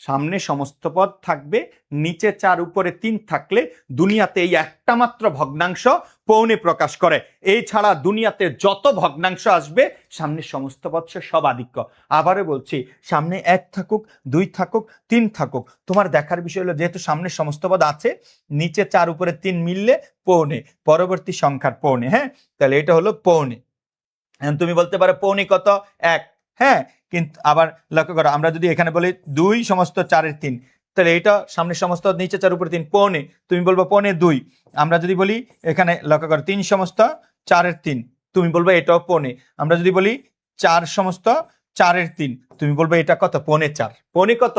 সামনে সমস্ত পদ থাকবে, নিচে 4 উপরে 3 থাকলে দুনিয়াতে এই একটা মাত্র ভগ্নাংশ পৌনে প্রকাশ করে। এই ছাড়া দুনিয়াতে যত ভগ্নাংশ আসবে সামনে সমস্ত পদ সব আধিক্য। আবারও বলছি, সামনে 1 থাকুক, 2 থাকুক, 3 থাকুক, তোমার দেখার বিষয় হলো যেহেতু সামনে সমস্ত পদ আছে, নিচে 4 উপরে 3 মিললে পৌনে, পরবর্তী সংখ্যার পৌনে। হ্যাঁ, তাহলে এটা হলো পৌনে। তুমি বলতে পারো পৌনে কত? 1, হ্যাঁ, কিন্তু আবার লক্ষ্য করো, আমরা যদি এখানে বলি 2 সমস্ত 4-এর 3, তাহলে এটা সামনে সমস্ত নিচে 4 উপরে 3 পৌনে, তুমি বলবো পৌনে 2। আমরা যদি বলি এখানে লক্ষ্য করো 3 সমস্ত 4-এর 3, তুমি বলবো এটাও পৌনে। আমরা যদি বলি 4 সমস্ত 4-এর 3, তুমি বলবো এটা কত? পৌনে 4। পৌনে কত?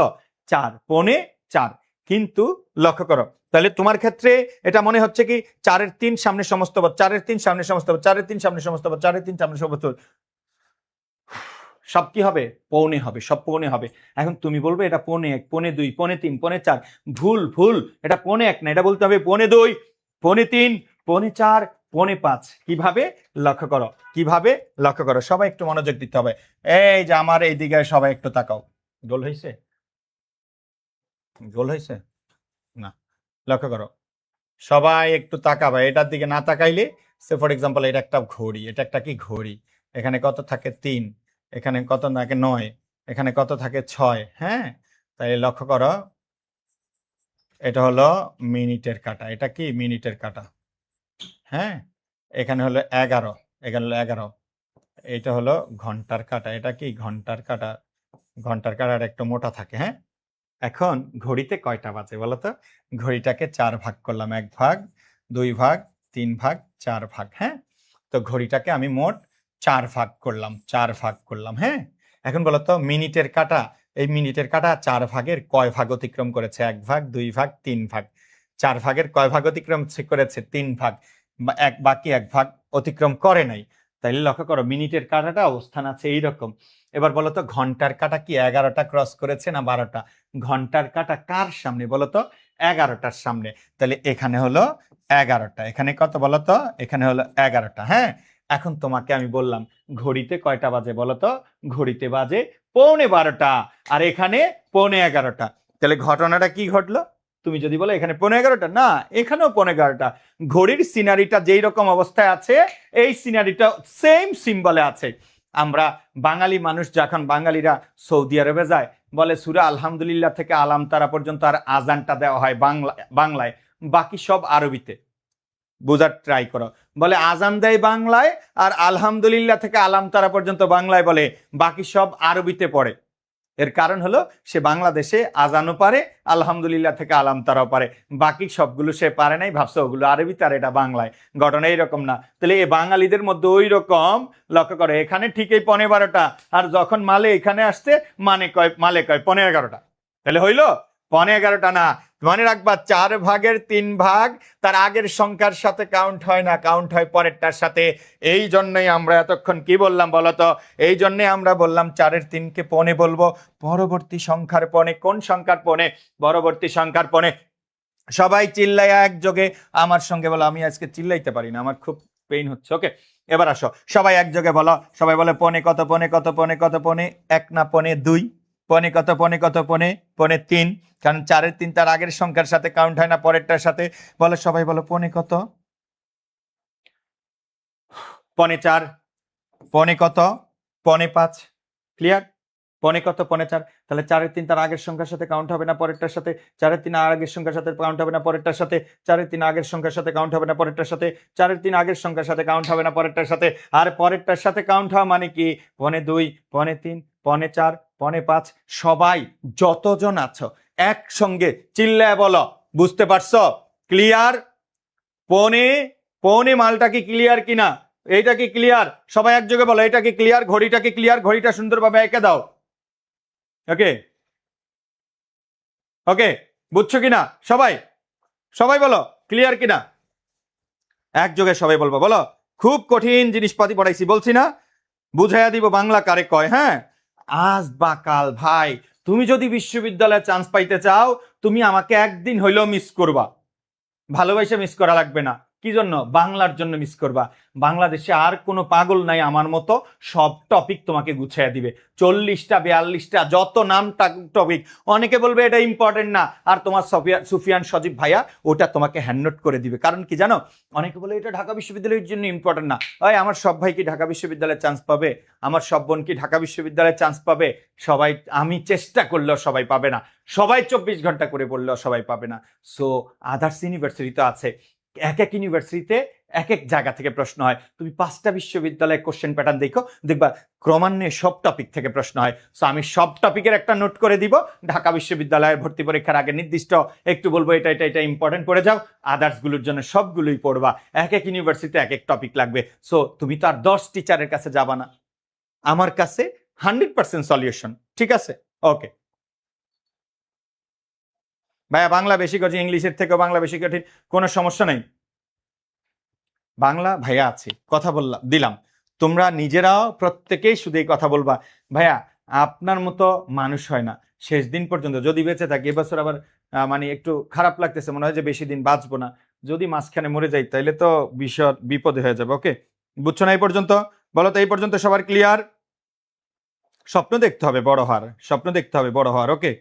4, পৌনে 4। কিন্তু লক্ষ্য করো, তাহলে তোমার ক্ষেত্রে এটা মনে হচ্ছে কি 4-এর 3 সামনে সমস্ত পদ, 4-এর 3 সামনে সমস্ত পদ, 4-এর 3 সামনে সমস্ত পদ, 4-এর 3 সামনে সমস্ত পদ, সব কি হবে? পৌনে হবে, সব পৌনে হবে। এখন তুমি বলবে এটা পৌনে 1, পৌনে 2, পৌনে 3, পৌনে 4। ভুল, এটা পৌনে 1 না, এটা বলতে হবে পৌনে 2, পৌনে 3, পৌনে 4, 5:45 কিভাবে লক্ষ্য করো, কিভাবে লক্ষ্য করো, সবাই একটু মনোযোগ দিতে হবে। এই যে আমার এই দিকে সবাই একটু তাকাও। গোল হয়েছে, গোল হয়েছে না, লক্ষ্য করো সবাই একটু তাকাবে। এটার দিকে না তাকাইলে, সে ফর এক্সাম্পল এটা একটা ঘড়ি, এটা একটা কি ঘড়ি, এখানে কত থাকে 3, এখানে কত থাকে 9, এখানে কত থাকে 6। হ্যাঁ, তাই লক্ষ্য করো এটা হলো মিনিটের কাঁটা, এটা কি মিনিটের কাঁটা। হ্যাঁ, এখানে হলো 11, এখানে হলো 11, এটা হলো ঘন্টার কাঁটা, এটা কি ঘন্টার কাঁটা। ঘন্টার কাঁটার একটু মোটা থাকে। হ্যাঁ, এখন ঘড়িতে কয়টা বাজে বলো তো? ঘড়িটাকে 4 ভাগ করলাম, 1 ভাগ, 2 ভাগ, 3 ভাগ, 4 ভাগ। হ্যাঁ, তো ঘড়িটাকে আমি মোট 4 ভাগ করলাম, 4 ভাগ করলাম। হ্যাঁ, এখন বলো তো মিনিটের কাঁটা, এই মিনিটের কাঁটা 4 ভাগের কয় ভাগ অতিক্রম করেছে? 1 ভাগ, 2 ভাগ, 3 ভাগ। 4 ভাগের কয় ভাগ অতিক্রম করেছে? 3 ভাগ। বাকি 1 ভাগ অতিক্রম করে নাই। তাইলে লক্ষ্য করো মিনিটের কাঁটাটা অবস্থান আছে এইরকম। এবার বলো তো ঘন্টার কাঁটা কি 11টা ক্রস করেছে না 12টা? ঘন্টার কাঁটা কার সামনে বলো তো? 11টার সামনে। তাহলে এখানে হলো 11টা, এখানে কত বলো তো? এখানে হলো 11টা। হ্যাঁ, এখন তোমাকে আমি বললাম ঘড়িতে কয়টা বাজে বলো তো? ঘড়িতে বাজে 11:15, আর এখানে 11:15। তাহলে ঘটনাটা কি ঘটলো? তুমি যদি বলো এখানে 11:15, না এখানেও 11:15। ঘড়ির সিনারিটা যেই রকম অবস্থায় আছে, এই সিনারিটা সেম সিম্বলে আছে। আমরা বাঙালি মানুষ যখন বাঙালিরা সৌদি আরবে যায়, বলে সূরা আলহামদুলিল্লাহ থেকে আলাম তারা পর্যন্ত আর আজানটা দেওয়া হয় বাংলায়, বাকি সব আরবিতে। বোঝার ট্রাই করো। বলে আজান দেয় বাংলায়, আর আলহামদুলিল্লাহ থেকে আলাম তারা পর্যন্ত বাংলায় বলে, বাকি সব আরবিতে পড়ে। এর কারণ হলো সে বাংলাদেশে আজানও পারে, আলহামদুলিল্লাহ থেকে আলাম তারাও পারে, বাকি সবগুলো সে পারে নাই, ভাবছে ওগুলো আরবিতে আর এটা বাংলায়। ঘটনা এইরকম না? তাহলে এই বাঙালিদের মধ্যে ওই রকম লক্ষ্য করে, এখানে ঠিক এই 11:15, আর যখন মালে এখানে আসছে মালে কয় 11:15। তাহলে হইলো 11:15 না। মনে রাখবা 4 ভাগের 3 ভাগ তার আগের সংখ্যার সাথে কাউন্ট হয় না, কাউন্ট হয় পরেরটার সাথে। এই জন্যই আমরা এতক্ষণ কি বললাম বলতো? এই জন্যই আমরা বললাম 4-এর 3কে পনে বলবো, পরবর্তী সংখ্যার পনে। কোন সংখ্যার পনে? পরবর্তী সংখ্যার পনে। সবাই চিল্লাইয়া একযোগে আমার সঙ্গে বলো। আমি আজকে চিল্লাইতে পারি না, আমার খুব পেইন হচ্ছে। ওকে, এবার আসো সবাই একযোগে বলো। সবাই বলে পনে কত, পনে কত, পনে কত, পনে 1 না পনে 2, পনে কত, পনে কত, পনে পনে 3। কারণ 4-এর 3 তার আগের সংখ্যার সাথে কাউন্ট হয় না, পরেরটার সাথে। বলো সবাই বলো পনে কত? পনে 4, পনে কত? পনে 5। ক্লিয়ার? পনে কত? পনে 4। তাহলে 4-এর 3 তার আগের সংখ্যার সাথে কাউন্ট হবে না, পরেরটার সাথে। 4-এর 3 আগের সংখ্যার সাথে কাউন্ট হবে না, পরেরটার সাথে। 4-এর 3 আগের সংখ্যার সাথে কাউন্ট হবে না, পরেরটার সাথে। 4-এর 3 আগের সংখ্যার সাথে কাউন্ট হবে না, পরেরটার সাথে। আর পরেরটার সাথে কাউন্ট হওয়া মানে কি? পনে 2, পনে 3, পনে 4, পনে 5। সবাই যতজন আছো একসঙ্গে চিল্লায় বলো। বুঝতে পারছো? ক্লিয়ার? পনে পনে মালটা কি ক্লিয়ার কিনা? এইটা কি ক্লিয়ার? সবাই একযোগে বলো এটা কি ক্লিয়ার? ঘড়িটা কি ক্লিয়ার? ঘড়িটা সুন্দরভাবে এঁকে দাও। ওকে, ওকে, বুঝছো কিনা সবাই? সবাই বলো ক্লিয়ার কিনা? একযোগে সবাই বলবো। বলো খুব কঠিন জিনিসপাতি পড়াইছি বলছি না? বুঝাইয়া দিব বাংলা কারে কয়। হ্যাঁ, আজ বা কাল ভাই তুমি যদি বিশ্ববিদ্যালয়ে চান্স পাইতে চাও, তুমি আমাকে একদিন হইলেও মিস করবা। ভালোবাসা মিস করা লাগবে না। কি জন্য? বাংলার জন্য মিস করবা। বাংলাদেশে আর কোনো পাগল নাই আমার মতো, সব টপিক তোমাকে গুছিয়ে দিবে। 40টা 42টা যত নাম টপিক। অনেকে বলবে এটা ইম্পর্টেন্ট না, আর তোমার সুফিয়ান সজীব ভাইয়া ওটা তোমাকে হ্যান্ডনোট করে দিবে। কারণ কি জানো? অনেকে বলে এটা ঢাকা বিশ্ববিদ্যালয়ের জন্য ইম্পর্টেন্ট না। ওই আমার সব ভাই কি ঢাকা বিশ্ববিদ্যালয়ে চান্স পাবে? আমার সব বোন কি ঢাকা বিশ্ববিদ্যালয়ে চান্স পাবে? সবাই, আমি চেষ্টা করলেও সবাই পাবে না, সবাই 24 ঘন্টা করে পড়লেও সবাই পাবে না। সো আদার্স ইউনিভার্সিটি তো আছে, এক এক ইউনিভার্সিটিতে এক এক জায়গা থেকে প্রশ্ন হয়। তুমি 5টা বিশ্ববিদ্যালয়ে কোশ্চেন প্যাটার্ন দেখো, দেখবা ক্রমান্বয়ে সব টপিক থেকে প্রশ্ন হয়। সো আমি সব টপিকের একটা নোট করে দিব। ঢাকা বিশ্ববিদ্যালয়ের ভর্তি পরীক্ষার আগে নির্দিষ্ট একটু বলবো এটা এটা এটা ইম্পর্টেন্ট পড়ে যাও, আদার্স গুলোর জন্য সবগুলোই পড়বা। এক এক ইউনিভার্সিটিতে এক এক টপিক লাগবে। সো তুমি তো আর 10 টিচারের কাছে যাবা না, আমার কাছে 100% সলিউশন। ঠিক আছে? ওকে ভাইয়া, বাংলা বেশি কঠিন, ইংলিশের থেকেও বাংলা বেশি কঠিন, কোনো সমস্যা নেই। বাংলা ভাইয়া আছে, কথা বললাম দিলাম। তোমরা নিজেরাও প্রত্যেকেই শুধু এই কথা বলবা, ভাইয়া আপনার মতো মানুষ হয় না। শেষ দিন পর্যন্ত যদি বেঁচে থাকি, এবছর আবার মানে একটু খারাপ লাগতেছে, মনে হয় যে বেশি দিন বাঁচবো না। যদি মাঝখানে মরে যাই তাইলে তো বিপদে হয়ে যাবে। ওকে, বুঝছো না এই পর্যন্ত? বলো তো এই পর্যন্ত সবার ক্লিয়ার? স্বপ্ন দেখতে হবে বড় হওয়ার, স্বপ্ন দেখতে হবে বড় হওয়ার। ওকে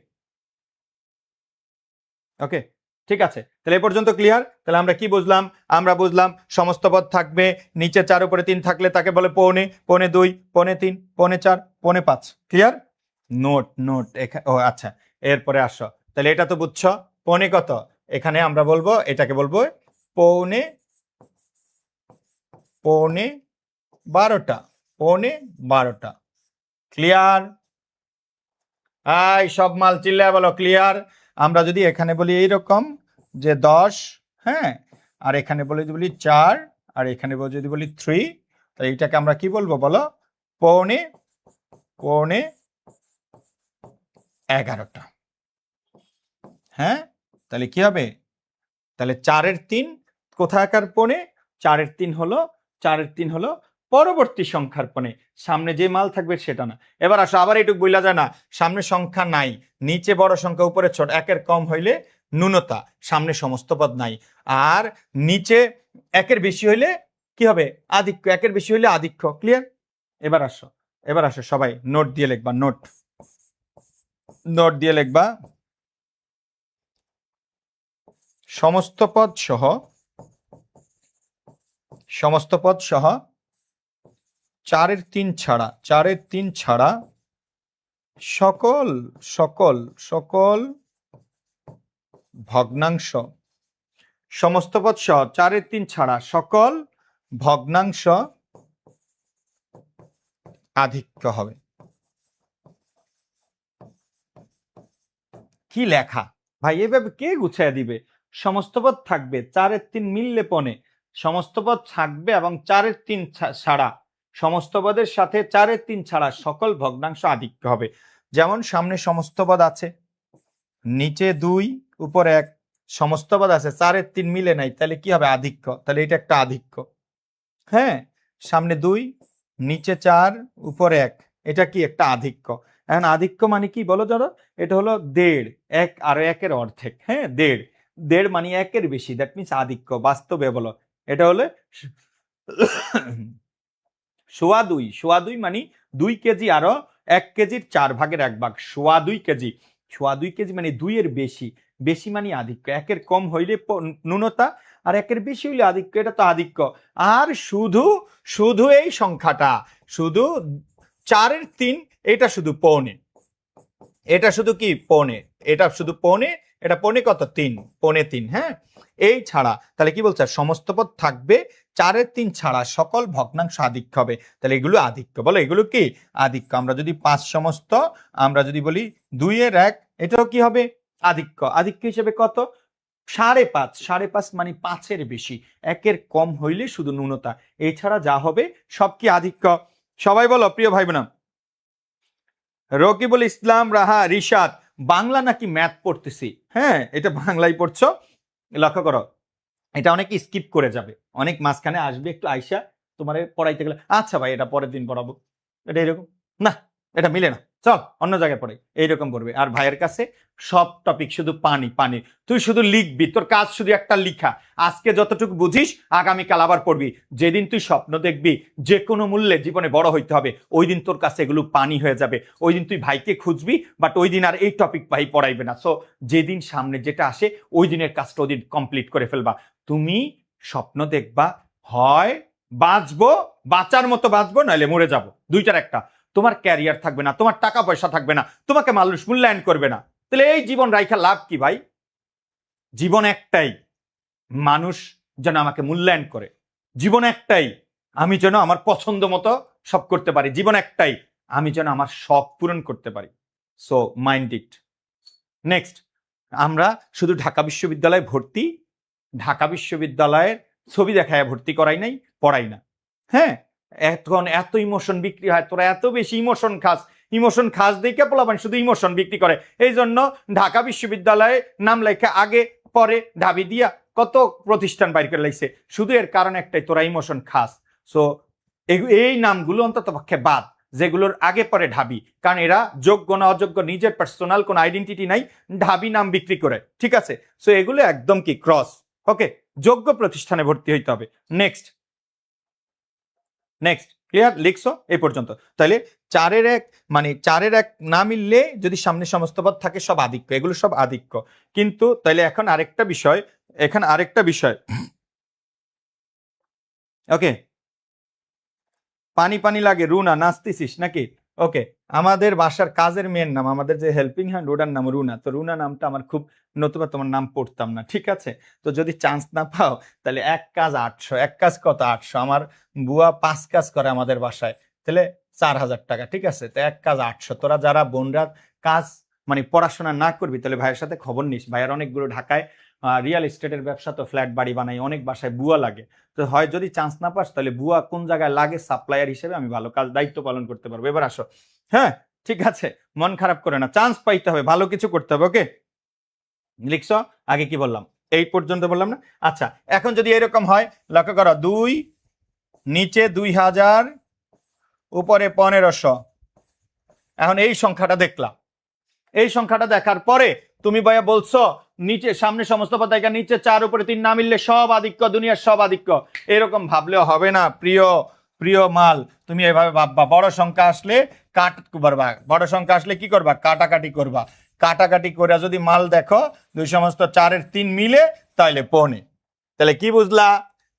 ওকে, ঠিক আছে, তাহলে এই পর্যন্ত ক্লিয়ার? তাহলে আমরা কি বুঝলাম? আমরা বুঝলাম সমস্ত পদ থাকবে, নিচে 4 উপরে 3 থাকলে তাকে বলে পৌনে, পৌনে 2, পৌনে 3, পৌনে 4, পৌনে 5। ক্লিয়ার? নোট নোট ও আচ্ছা, এরপরে আসো, তাহলে এটা তো বুঝছো পৌনে কত, এখানে আমরা বলবো এটাকে বলবো পৌনে, পৌনে 12টা, পৌনে 12টা। ক্লিয়ার? সব মাল চিল্লায় বলো ক্লিয়ার। আমরা যদি এখানে বলি এইরকম যে 10, হ্যাঁ, আর এখানে বলি 4, আর এখানে যদি বলি 3, তো এইটাকে আমরা কি বলবো বলো? পৌনে, পৌনে 11টা। হ্যাঁ, তাহলে কি হবে? তাহলে 4-এর 3 কোথাকার পৌনে? 4-এর 3 হলো, 4-এর 3 হলো পরবর্তী সংখ্যার পৌনে, সামনে যে মাল থাকবে সেটা না। এবার আসো, আবার এইটুকু বইলা যায় না, সামনে সংখ্যা নাই, নিচে বড় সংখ্যা উপরে ছোট, 1-এর কম হইলে ন্যূনতা, সামনে সমস্ত পদ নাই, আর নিচে 1-এর বেশি হইলে কি হবে? আধিক্য, 1-এর বেশি হইলে আধিক্য। ক্লিয়ার? এবার আসো, এবার আসো সবাই নোট দিয়ে লিখবা, নোট, নোট দিয়ে লিখবা সমস্ত পদ সহ, সমস্ত পদ সহ 4-এর 3 ছাড়া, 4-এর 3 ছাড়া সকল, সকল, সকল ভগ্নাংশ, সমস্ত পদ সহ 4-এর 3 ছাড়া সকল ভগ্নাংশ আধিক্য হবে। কি লেখা ভাই, এভাবে কে গুছায় দিবে? সমস্ত পদ থাকবে, 4-এর 3 মিললে পনে, সমস্ত পদ থাকবে এবং 4-এর 3 ছাড়া, সমস্ত পদের সাথে 4-এর 3 ছাড়া সকল ভগ্নাংশ আধিক্য হবে। যেমন সামনে সমস্ত পদ আছে, নিচে 2 উপরে 1, সমস্ত পদ আছে, 4-এর 3 মিলে নাই, তাহলে কি হবে? আধিক্য। তাহলে এটা একটা আধিক্য। হ্যাঁ, সামনে 2, নিচে 4, উপরে 1, এটা কি? একটা আধিক্য। এখন আধিক্য মানে কি বলো ধরো, এটা হলো 1.5, 1 আর 1-এর অর্ধেক। হ্যাঁ, 1.5, 1.5 মানে 1-এর বেশি, দ্যাট মিনস আধিক্য। বাস্তবে বলো এটা হলে 2.25, 2.25 মানে 2 কেজি আরো 1 কেজির 4 ভাগের 1 ভাগ, 2.25 কেজি। 2.25 কেজি মানে 2-এর বেশি, বেশি মানে আধিক্য, 1-এর কম হইলে ন্যূনতা, আর 1-এর বেশি হইলে আধিক্য, এটা তো আধিক্য। আর শুধু, শুধু এই সংখ্যাটা, শুধু 4-এর 3, এটা শুধু পৌনে, এটা শুধু কি? পৌনে, এটা শুধু পৌনে, এটা পৌনে কত? 3, পৌনে 3। হ্যাঁ, এই ছাড়া তাহলে কি বলছে? সমস্ত পদ থাকবে, 4-এর 3 ছাড়া সকল ভগ্নাংশ আধিক্য হবে। তাহলে এগুলো আধিক্য, বলো এগুলো কি? আধিক্য। আমরা যদি 5 সমস্ত, আমরা যদি বলি 2-এর 1, এটাও কি হবে? আধিক্য। আধিক্য হিসেবে কত? 5.5, 5.5 মানে 5-এর বেশি, 1-এর কম হইলে শুধু ন্যূনতা, এছাড়া যা হবে সব কি? আধিক্য। সবাই বলো প্রিয় ভাই বোন। রকিবুল ইসলাম রাহা রিশাদ, বাংলা নাকি ম্যাথ পড়তেছি? হ্যাঁ, এটা বাংলায় পড়ছো, লক্ষ্য করো, এটা অনেকে স্কিপ করে যাবে, অনেক মাঝখানে আসবে একটু আইসা তোমার পড়াইতে গেলে, আচ্ছা ভাই এটা পরের দিন পড়াবো, এটা এরকম না, এটা মিলে না, চল অন্য জায়গায় পড়াই, এইরকম করবে। আর ভাইয়ের কাছে সব টপিক শুধু পানি পানি, তুই শুধু লিখবি, তোর কাজ শুধু একটা লিখা, আজকে যতটুকু বুঝিস আগামীকাল আবার পড়বি। যেদিন তুই স্বপ্ন দেখবি যে কোনো মূল্যে জীবনে বড় হইতে হবে, ওই দিন তোর কাছে এগুলো পানি হয়ে যাবে, ওই দিন তুই ভাইকে খুঁজবি, বাট ওই দিন আর এই টপিক ভাই পড়াইবে না। সো যেদিন সামনে যেটা আসে ওই দিনের কাজটা ওই দিন কমপ্লিট করে ফেলবা। তুমি স্বপ্ন দেখবা, হয় বাঁচবো, বাঁচার মতো বাঁচবো, নাহলে মরে যাব, দুইটার একটা। তোমার ক্যারিয়ার থাকবে না, তোমার টাকা পয়সা থাকবে না, তোমাকে মানুষ মূল্যায়ন করবে না, তাহলে এই জীবন রাইখা লাভ কি ভাই? জীবন একটাই, মানুষ যেন আমাকে মূল্যায়ন করে, জীবন একটাই, আমি যেন আমার পছন্দ মতো সব করতে পারি, জীবন একটাই, আমি যেন আমার শখ পূরণ করতে পারি। So mind it. নেক্সট, আমরা শুধু ঢাকা বিশ্ববিদ্যালয়ে ভর্তি, ঢাকা বিশ্ববিদ্যালয়ের ছবি দেখায় ভর্তি করাই নাই, পড়াই না। হ্যাঁ, এখন এত ইমোশন বিক্রি হয়, তোরা এত বেশি ইমোশন খাস, ইমোশন খাস দেখে পোলাপান শুধু ইমোশন বিক্রি করে। এই জন্য ঢাকা বিশ্ববিদ্যালয়ে নাম লেখা আগে পরে ঢাবি দিয়া কত প্রতিষ্ঠান বাইর করে লাগছে, শুধু এর কারণ একটাই, তোরা ইমোশন খাস। সো এই নামগুলো অন্তত পক্ষে বাদ, যেগুলোর আগে পরে ঢাবি, কারণ এরা যোগ্য না অযোগ্য, নিজের পার্সোনাল কোনো আইডেন্টিটি নাই, ঢাবি নাম বিক্রি করে। ঠিক আছে, সো এগুলো একদম কি ক্রস, ওকে, যোগ্য প্রতিষ্ঠানে ভর্তি হইতে হবে। নেক্সট নেক্সট ক্লিয়ার, লিখছো এই পর্যন্ত। তাহলে 4-1 মানে 4-1 না মিললে যদি সামনে সমস্ত পদ থাকে সব আধিক্য, এগুলো সব আধিক্য। কিন্তু তাহলে এখন আরেকটা বিষয়, এখানে আরেকটা বিষয়, ওকে, পানি পানি লাগে রুনা, নাচতেছিস নাকি? ওকে, আমাদের বাসার কাজের মেয়ের নাম, আমাদের যে হেল্পিং হ্যান্ড ওটার নাম রুনা। তো রুনা নামটা আমার খুব, নতুবা তোমার নাম পড়তাম না, ঠিক আছে? তো যদি চান্স না পাও তাহলে 1 কাজ 800, 1 কাজ কত 800, আমার বুয়া 5 কাজ করে আমাদের বাসায়, তাহলে 4000 টাকা, ঠিক আছে? তো 1 কাজ 800। তোরা যারা বোনরা কাজ মানে পড়াশোনা না করবি তাহলে ভাইয়ের সাথে খবর নিস। ভাইয়ের অনেকগুলো ঢাকায় রিয়েল এস্টেটের ব্যবসা, তো ফ্ল্যাট বাড়ি বানাই, অনেক বাসায় বুয়া লাগে। তো হয় যদি চান্স না পাস তাহলে বুয়া কোন জায়গায় লাগে সাপ্লায়ার হিসেবে আমি ভালো কাজ দায়িত্ব পালন করতে পারবো। এবার আসো, হ্যাঁ ঠিক আছে, মন খারাপ করে না, চান্স পাইতে হবে, ভালো কিছু করতে হবে। ওকে, লিখছো? আগে কি বললাম? এই পর্যন্ত বললাম না? আচ্ছা, এখন যদি এরকম হয়, লক্ষ্য করো, 2 নিচে 2000 উপরে 1500। এখন এই সংখ্যাটা দেখলাম, এই সংখ্যাটা দেখার পরে তুমি ভাইয়া বলছো নিচে সামনে সমস্ত পদায়িকা, নিচে 4 উপরে 3 না মিললে সব আধিক্য, দুনিয়ার সব আধিক্য। এরকম ভাবলেও হবে না প্রিয় প্রিয় মাল, তুমি এভাবে ভাববা। বড় সংখ্যা আসলে কাট করবা, বড় সংখ্যা আসলে কি করবা? কাটাকাটি করবা। কাটাকাটি করে যদি মাল দেখো দুই সমস্ত 4-এর 3 মিলে তাহলে পৌনে, তাহলে কি বুঝলা?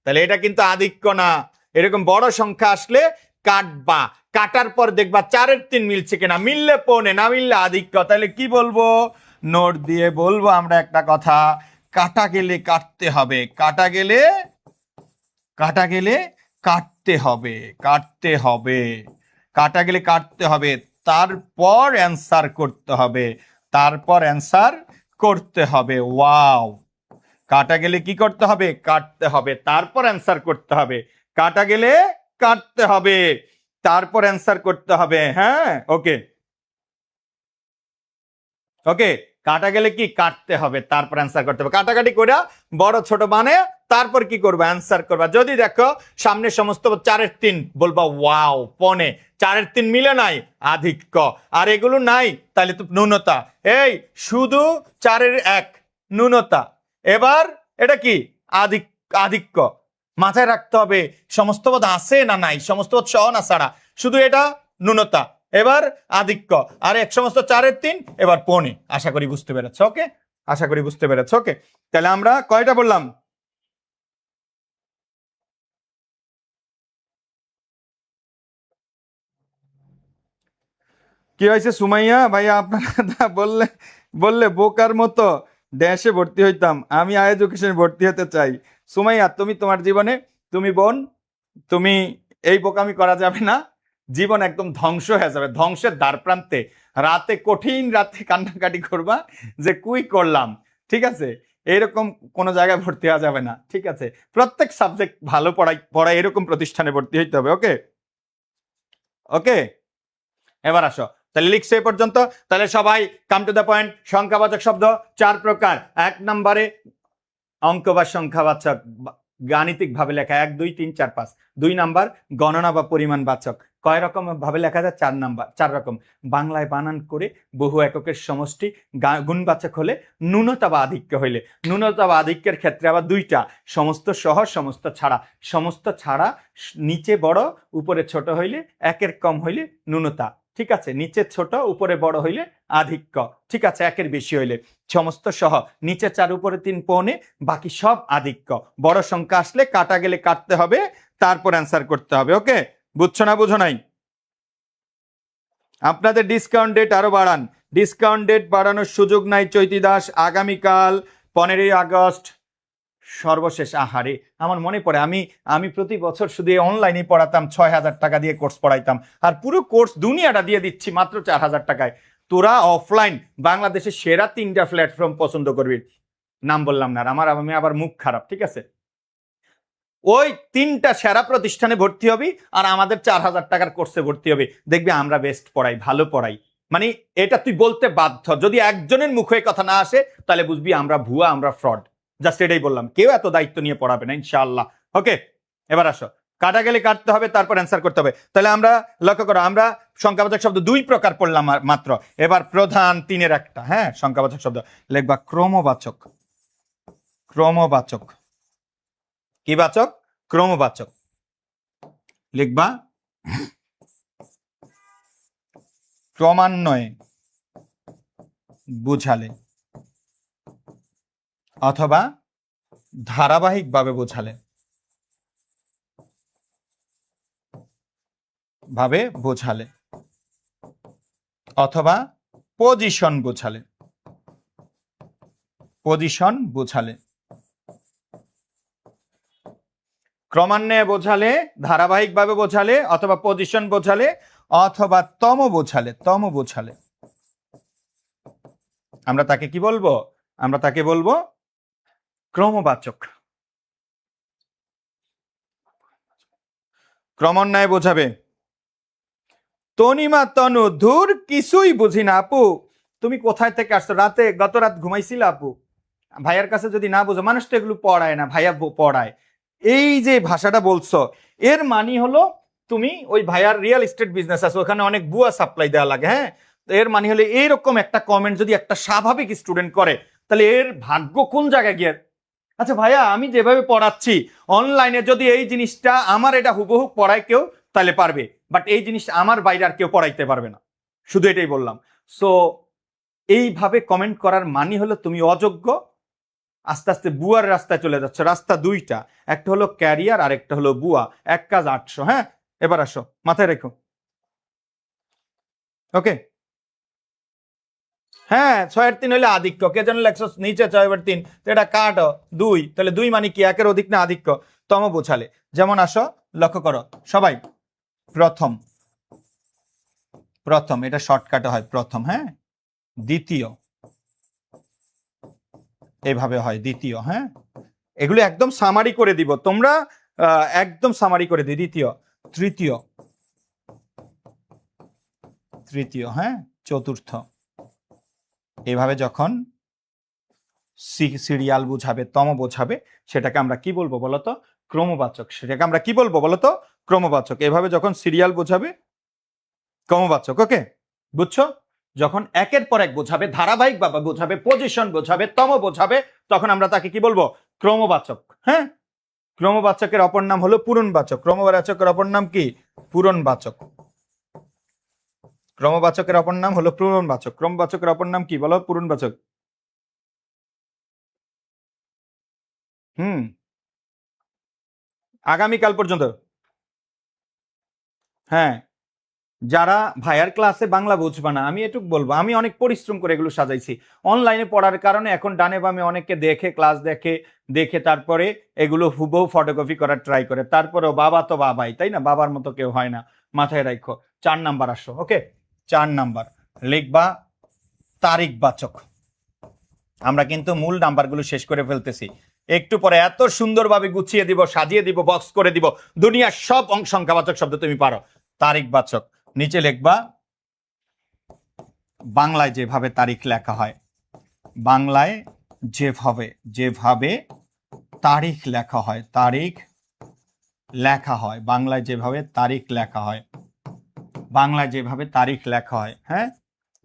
তাহলে এটা কিন্তু আধিক্য না। এরকম বড় সংখ্যা আসলে কাটবা, কাটার পর দেখবা 4-এর 3 মিলছে কিনা, মিললে পৌনে, না মিললে আধিক্য। তাহলে কি বলবো? নোট দিয়ে বলবো আমরা একটা কথা, কাটা গেলে কাটতে হবে, কাটা গেলে কাটতে হবে, কাটতে হবে, কাটা গেলে কাটতে হবে, তারপর অ্যান্সার করতে হবে, তারপর অ্যান্সার করতে হবে। ওয়াও, কাটা গেলে কি করতে হবে? কাটতে হবে, তারপর অ্যান্সার করতে হবে। কাটা গেলে কাটতে হবে, তারপর অ্যান্সার করতে হবে। হ্যাঁ, ওকে ওকে, কাটা গেলে কি? কাটতে হবে, তারপর অ্যান্সার করতে হবে। কাটাকাটি করে বড় ছোট মানে তারপর কি করবা? অ্যান্সার করবা। যদি দেখো সামনে সমস্ত 4-এর 3, বলবা ওয়াও পনে, 4-এর 3 মিলে নাই, আধিক্য। আর এগুলো নাই তাহলে তো ন্যূনতা। এই শুধু 4-এর 1 ন্যূনতা। এবার এটা কি? আধিক্য। মাথায় রাখতে হবে সমস্ত পদ আছে না নাই, সমস্ত পদ সহ না ছাড়া, শুধু এটা ন্যূনতা। এবার আধিক্য, আর এক সমস্ত 4-এর 3, এবার পৌনে। আশা করি বুঝতে পেরেছ। ওকে, আশা করি বুঝতে পেরেছ। ওকে, তাহলে আমরা কয়টা বললাম? কি হয়েছে সুমাইয়া ভাইয়া? আপনারা বললে বললে বোকার মতো ড্যাশে ভর্তি হইতাম, আমি এডুকেশনে ভর্তি হতে চাই। সুমাইয়া, তুমি তোমার জীবনে, তুমি বোন, তুমি এই বোকামি করা যাবে না, জীবন একদম ধ্বংস হয়ে যাবে, ধ্বংসের দ্বার প্রান্তে। রাতে কঠিন রাতে কান্নাকাটি করবা যে কুই করলাম, ঠিক আছে? এরকম কোন জায়গায় ভর্তি হওয়া যাবে না, ঠিক আছে? প্রত্যেক সাবজেক্ট ভালো পড়াই এরকম প্রতিষ্ঠানে ভর্তি হইতে হবে। ওকে ওকে, এবার আসো, তাহলে লিখছে এ পর্যন্ত। তাহলে সবাই কাম টু দ্য পয়েন্ট। সংখ্যাবাচক শব্দ 4 প্রকার। 1 নম্বরে অঙ্ক বা সংখ্যাবাচক, গাণিতিক ভাবে লেখা, 1 2 3 4 5। 2 নাম্বার গণনা বা পরিমাণ বাচক। কয় রকম ভাবে লেখা যায়? 4 নাম্বার, 4 রকম। বাংলায় বানান করে বহু এককের সমষ্টি, গুণবাচক হলে, ন্যূনতা বা আধিক্য হইলে। ন্যূনতা বা আধিক্যের ক্ষেত্রে আবার 2টা, সমস্ত সহ, সমস্ত ছাড়া। সমস্ত ছাড়া নিচে বড় উপরে ছোট হইলে, 1-এর কম হইলে ন্যূনতা, ঠিক আছে? নিচে ছোট উপরে বড় হইলে আধিক্য, ঠিক আছে? 1-এর বেশি হইলে। সমস্ত সহ, নিচে 4 উপরে 3 পৌনে, বাকি সব আধিক্য। বড় সংখ্যা আসলে কাটা গেলে কাটতে হবে, তারপর অ্যান্সার করতে হবে। ওকে, বুঝছো না বুঝো নাই? আপনাদের ডিসকাউন্ট ডেট আরো বাড়ান, ডিসকাউন্ট ডেট বাড়ানোর সুযোগ নাই চৈতি দাস। আগামীকাল 15ই আগস্ট সর্বশেষ। আহারে, আমার মনে পড়ে আমি প্রতি বছর শুধু অনলাইনে পড়াতাম, 6000 টাকা দিয়ে কোর্স পড়াইতাম, আর পুরো কোর্স দুনিয়াটা দিয়ে দিচ্ছি মাত্র 4000 টাকায়। তোরা অফলাইন বাংলাদেশের সেরা 3টা প্ল্যাটফর্ম পছন্দ করবি, নাম বললাম না, আমি আবার মুখ খারাপ, ঠিক আছে? ওই 3টা সেরা প্রতিষ্ঠানে ভর্তি হবি, আর আমাদের 4000 টাকার কোর্সে ভর্তি হবি। দেখবি আমরা বেস্ট পড়াই, ভালো পড়াই। মানে এটা তুই বলতে বাধ্য, যদি একজনের মুখে কথা না আসে তাহলে বুঝবি আমরা ভুয়া, আমরা ফ্রড। জাস্ট এটাই বললাম, কেউ এত দায়িত্ব নিয়ে পড়াবে না ইনশাআল্লাহ। ওকে, এবার আসো, কাটা গেলে কাটতে হবে, তারপর অ্যান্সার করতে হবে। তাহলে আমরা লক্ষ্য করো, আমরা সংখ্যাবাচক শব্দ 2 প্রকার পড়লাম মাত্র। এবার প্রধান 3-এর একটা, হ্যাঁ, সংখ্যাবাচক শব্দ লিখবা ক্রমবাচক। ক্রমবাচক। কি বাচক? ক্রমবাচক। লিখবা ক্রমান্বয়ে বুঝালে অথবা ধারাবাহিকভাবে বোঝালে অথবা পজিশন বোঝালে ক্রমান্বয়ে বোঝালে, ধারাবাহিকভাবে বোঝালে, অথবা পজিশন বোঝালে, অথবা তম বোঝালে আমরা তাকে কি বলবো? আমরা তাকে বলবো ক্রমবাচক। ক্রমান্বয়ে বোঝাবে। তনিমা তনু, ধুর কিছুই বুঝি না আপু। তুমি কোথায় থেকে আসছো? গত রাত ঘুমাইছিল আপু? ভাইয়ার কাছে যদি না বুঝো, মানুষ তো এগুলো পড়ায় না, ভাইয়া পড়ায়। এই যে ভাষাটা বলছো, এর মানে হলো তুমি ওই ভাইয়ার রিয়েল এস্টেট বিজনেস আছে, ওখানে অনেক বুয়া সাপ্লাই দেওয়া লাগে। হ্যাঁ, এর মানে হলো এইরকম একটা কমেন্ট যদি একটা স্বাভাবিক স্টুডেন্ট করে, তাহলে এর ভাগ্য কোন জায়গায় গিয়ে। আচ্ছা ভাইয়া, আমি যেভাবে পড়াচ্ছি অনলাইনে যদি এই জিনিসটা আমার এটা হুবহু পড়ায় কেউ, তাহলে পারবে, বাট এই জিনিসটা আমার বাইরে আর কেউ পড়াইতে পারবে না। শুধু এটাই বললাম। সো এইভাবে কমেন্ট করার মানে হলো তুমি অযোগ্য, আস্তে আস্তে বুয়ার রাস্তায় চলে যাচ্ছে। রাস্তা দুইটা, একটা হলো ক্যারিয়ার আর একটা হলো বুয়া। এক কাজ 800। হ্যাঁ, এবার আসো, মাথায় রেখো। ওকে, হ্যাঁ 6/3 হইলে আধিক্য। কে যেন লেখছো নিচে 6/3, এটা কাটো 2, তাহলে 2 মানে কি? একের অধিক না আধিক্য? তম বোঝালে। যেমন আসো, লক্ষ্য করো সবাই, প্রথম এটা শর্টকাটে হয় প্রথম। হ্যাঁ, দ্বিতীয় এভাবে হয় দ্বিতীয়। হ্যাঁ, এগুলো একদম সামারি করে দিব, তোমরা একদম সামারি করে দিই। দ্বিতীয়, তৃতীয়। হ্যাঁ, চতুর্থ। এভাবে যখন সিরিয়াল বুঝাবে, তম বোঝাবে, সেটাকে আমরা কি বলবো বলতো? ক্রমবাচক। সেটাকে আমরা কি বলবো বলতো? ক্রমবাচক। এভাবে যখন সিরিয়াল বোঝাবে, ক্রমবাচক। ওকে, বুঝছো? যখন একের পর এক বোঝাবে, ধারাবাহিক ভাবে বোঝাবে, পজিশন বোঝাবে, তম বোঝাবে, তখন আমরা তাকে কি বলবো? ক্রমবাচক। হ্যাঁ, ক্রমবাচকের অপর নাম হলো পূরণবাচক। ক্রমবাচকের অপর নাম কি? পূরণবাচক। ক্রমবাচকের অপর নাম হলো পূরণবাচক। ক্রমবাচকের অপর নাম কি বলো? পূরণবাচক। আগামীকাল পর্যন্ত। হ্যাঁ, যারা ভাইয়ার ক্লাসে বাংলা বুঝবা না, আমি এটুক বলবো, আমি অনেক পরিশ্রম করে এগুলো সাজাইছি। অনলাইনে পড়ার কারণে এখন ডানে বামে অনেককে দেখে, ক্লাস দেখে তারপরে এগুলো হুবহু ফটোকপি করার ট্রাই করে। তারপরেও বাবা তো বাবাই, তাই না? বাবার মতো কেউ হয় না, মাথায় রাখো। 4 নাম্বার আসো। ওকে, 4 নাম্বার লিখবা তারিখবাচক। আমরা কিন্তু মূল নাম্বারগুলো শেষ করে ফেলতেছি, একটু পরে এত সুন্দরভাবে গুছিয়ে দিব, সাজিয়ে দিব, বক্স করে দিব, দুনিয়ার সব সংখ্যাবাচক শব্দ তুমি পারো। তারিখবাচক, নিচে লিখবা বাংলায় যেভাবে তারিখ লেখা হয়, বাংলায় যেভাবে তারিখ লেখা হয়, বাংলায় যেভাবে তারিখ লেখা হয়, বাংলায় যেভাবে তারিখ লেখা হয়। হ্যাঁ,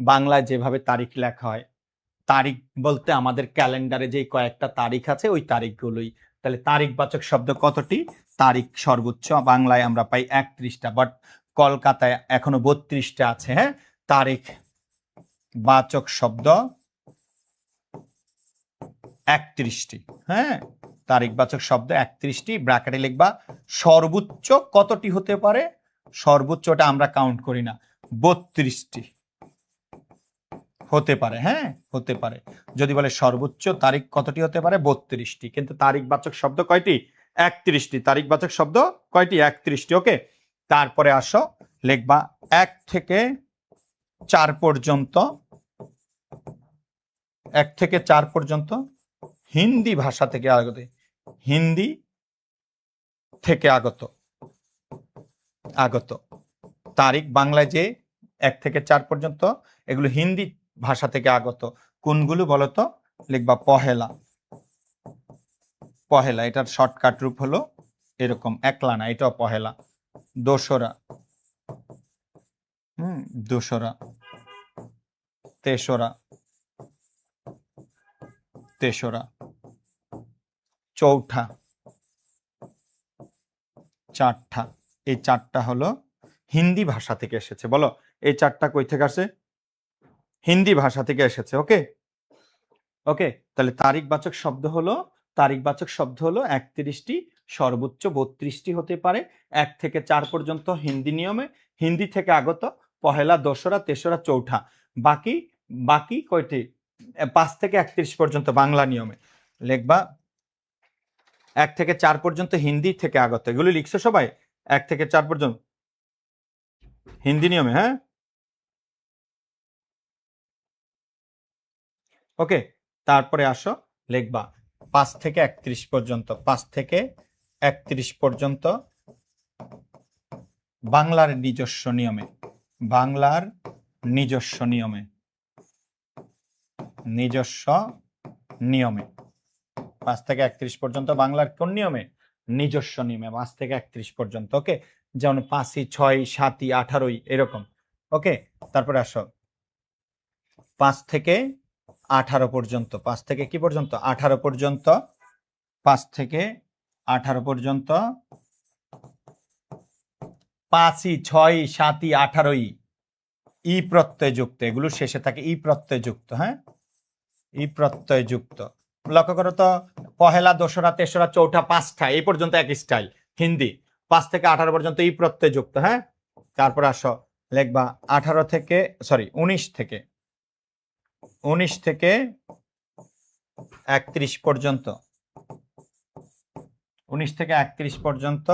বাংলায় যেভাবে তারিখ লেখা হয়। তারিখ বলতে আমাদের ক্যালেন্ডারে যে কয়েকটা তারিখ আছে, ওই তারিখগুলোই। তাহলে তারিখবাচক শব্দ কতটি? তারিখ সর্বোচ্চ বাংলায় আমরা পাই 31টা, বাট কলকাতায় এখনো 32টা আছে। হ্যাঁ, তারিখ বাচক শব্দ 31টি। হ্যাঁ, তারিখবাচক শব্দ 31টি। ব্র্যাকেটে লিখবা সর্বোচ্চ কতটি হতে পারে? সর্বোচ্চটা আমরা কাউন্ট করি না, 32টি হতে পারে। হ্যাঁ, হতে পারে। যদি বলে সর্বোচ্চ তারিখ কতটি হতে পারে? 32টি। কিন্তু তারিখবাচক শব্দ কয়টি? 31টি। তারিখবাচক শব্দ কয়টি? 31টি। ওকে, তারপরে আসো, লিখবা 1 থেকে 4 পর্যন্ত, 1 থেকে 4 পর্যন্ত হিন্দি ভাষা থেকে আগত, হিন্দি থেকে আগত তারিখ। বাংলায় যে 1 থেকে 4 পর্যন্ত, এগুলো হিন্দি ভাষা থেকে আগত। কোনগুলো বলতো? লিখবা পহেলা, এটার শর্টকাট রূপ হলো এরকম, একলা না, এটাও পহেলা। দোসরা, দোসরা, তেসরা, চৌঠা, চারটা। এই চারটা হলো হিন্দি ভাষা থেকে এসেছে। বলো এই চারটা কই থেকে আসে? হিন্দি ভাষা থেকে এসেছে। ওকে ওকে, তাহলে তারিখবাচক শব্দ হলো 31টি, সর্বোচ্চ 32টি হতে পারে। 1 থেকে 4 পর্যন্ত হিন্দি নিয়মে, হিন্দি থেকে আগত পহেলা, দোসরা, তেসরা, চৌঠা। বাকি বাকি কয়টি? 5 থেকে 31 পর্যন্ত বাংলা নিয়মে। লিখবা 1 থেকে 4 পর্যন্ত হিন্দি থেকে আগত। এগুলো লিখছো সবাই? 1 থেকে 4 পর্যন্ত হিন্দি নিয়মে। হ্যাঁ ওকে, তারপরে আসো লিখবা 5 থেকে 31 পর্যন্ত, 5 থেকে 31 পর্যন্ত বাংলার নিজস্ব নিয়মে, বাংলার নিজস্ব নিয়মে, নিজস্ব নিয়মে 5 থেকে 31 পর্যন্ত বাংলার কোন নিয়মে? নিজস্ব নিয়মে 5 থেকে 31 পর্যন্ত। ওকে, যেমন 5ই, 6ই, 7ই, 18ই এরকম। ওকে, তারপরে আসো 5 থেকে 18 পর্যন্ত, 5 থেকে কি পর্যন্ত? 18 পর্যন্ত, 5 থেকে 18 পর্যন্ত 5ই, 6ই, 7ই, 18ই ই প্রত্যয় যুক্ত, এগুলো শেষে থাকে ই প্রত্যয় যুক্ত। হ্যাঁ, ই প্রত্যয় যুক্ত। লক্ষ্য করো তো, পহেলা, দোসরা, তেসরা, চৌঠা, 5টা এই পর্যন্ত এক স্টাইল হিন্দি। 5 থেকে 18 পর্যন্ত ই প্রত্যয় যুক্ত। হ্যাঁ, তারপর আসো লিখবা 19 থেকে 31 পর্যন্ত, 19 থেকে 31 পর্যন্ত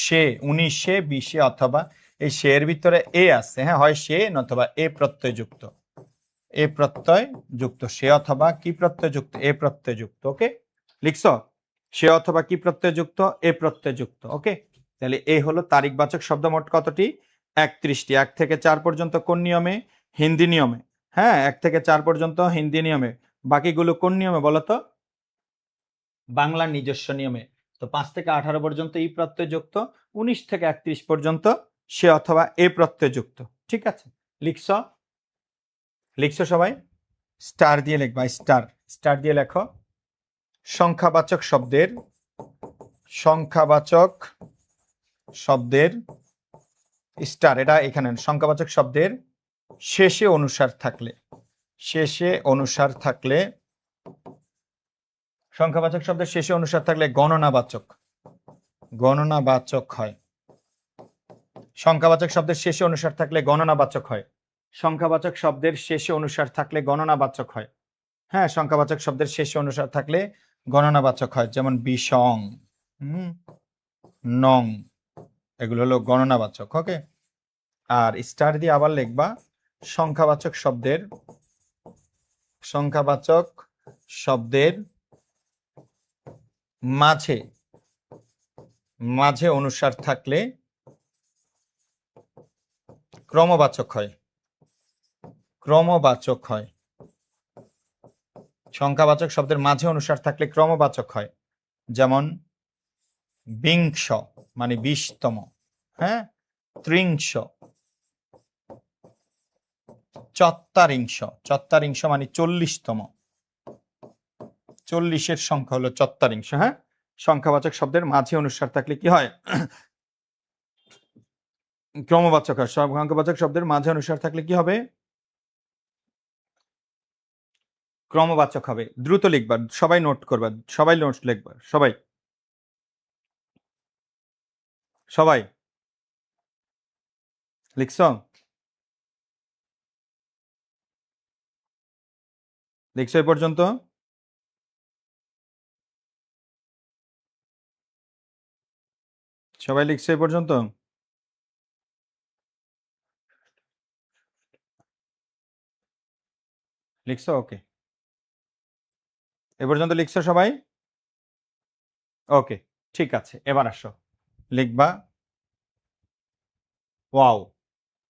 সে, 19-এ, 20-এ অথবা এই শের ভিতরে এ আছে। হ্যাঁ, হয় সে অথবা এ প্রত্যয় যুক্ত, এ প্রত্যয় যুক্ত, সে অথবা কি প্রত্যয় যুক্ত? এ প্রত্যয় যুক্ত। ওকে, লিখছো? সে অথবা কি প্রত্যয় যুক্ত? এ প্রত্যয় যুক্ত। ওকে, তাহলে এই হলো তারিখবাচক শব্দ মোট কতটি? 31টি। 1 থেকে 4 পর্যন্ত কোন নিয়মে? হিন্দি নিয়মে। হ্যাঁ, 1 থেকে 4 পর্যন্ত হিন্দি নিয়মে। বাকিগুলো কোন নিয়মে বলো তো? বাংলার নিজস্ব নিয়মে। তো 5 থেকে 18 পর্যন্ত ই প্রত্যয় যুক্ত, 19 থেকে 31 পর্যন্ত সে অথবা এ প্রত্যয় যুক্ত। ঠিক আছে, লিখছো? লিখছো সবাই? স্টার দিয়ে লিখবা, স্টার, স্টার দিয়ে লেখো। সংখ্যাবাচক শব্দের, সংখ্যাবাচক শব্দের স্টার, এটা এখানে সংখ্যাবাচক শব্দের শেষে অনুসার থাকলে, শেষে অনুসার থাকলে, সংখ্যাবাচক শব্দের শেষে অনুসার থাকলে গণনাবাচক, গণনাবাচক হয়। সংখ্যাবাচক শব্দের শেষে অনুসার থাকলে গণনাবাচক হয়। সংখ্যাবাচক শব্দের শেষে অনুসার থাকলে গণনাবাচক হয়। হ্যাঁ, সংখ্যাবাচক শব্দের শেষে অনুসার থাকলে গণনাবাচক হয়। যেমন বিষং, নং, এগুলো হলো গণনাবাচক। ওকে, আর স্টার দিয়ে আবার লিখবা সংখ্যাবাচক শব্দের, সংখ্যাবাচক শব্দের মাঝে, মাঝে অনুসার থাকলে ক্রমবাচক হয়, ক্রমবাচক হয়। সংখ্যাবাচক শব্দের মাঝে অনুসার থাকলে ক্রমবাচক হয়। যেমন বিংশ মানে 20তম, হ্যাঁ, ত্রিংশ, চত্বারিংশ, চত্বারিংশ মানে 40তম, 40-এর সংখ্যা হলো চত্বারিংশ। হ্যাঁ, সংখ্যাবাচক শব্দের মাঝে অনুসার থাকলে কি হয়? ক্রমবাচক হয়। সংখ্যাবাচক শব্দের মাঝে অনুসার থাকলে কি হবে? ক্রমবাচক হবে। দ্রুত লিখবা, সবাই নোট করবা, সবাই নোট লিখবা, সবাই সবাই লিখছ? লিখছো এই পর্যন্ত? সবাই লিখছো এই পর্যন্ত? লিখছো? ওকে, এ পর্যন্ত লিখছো সবাই? ওকে, ঠিক আছে, এবার আসো লিখবা ওয়াও।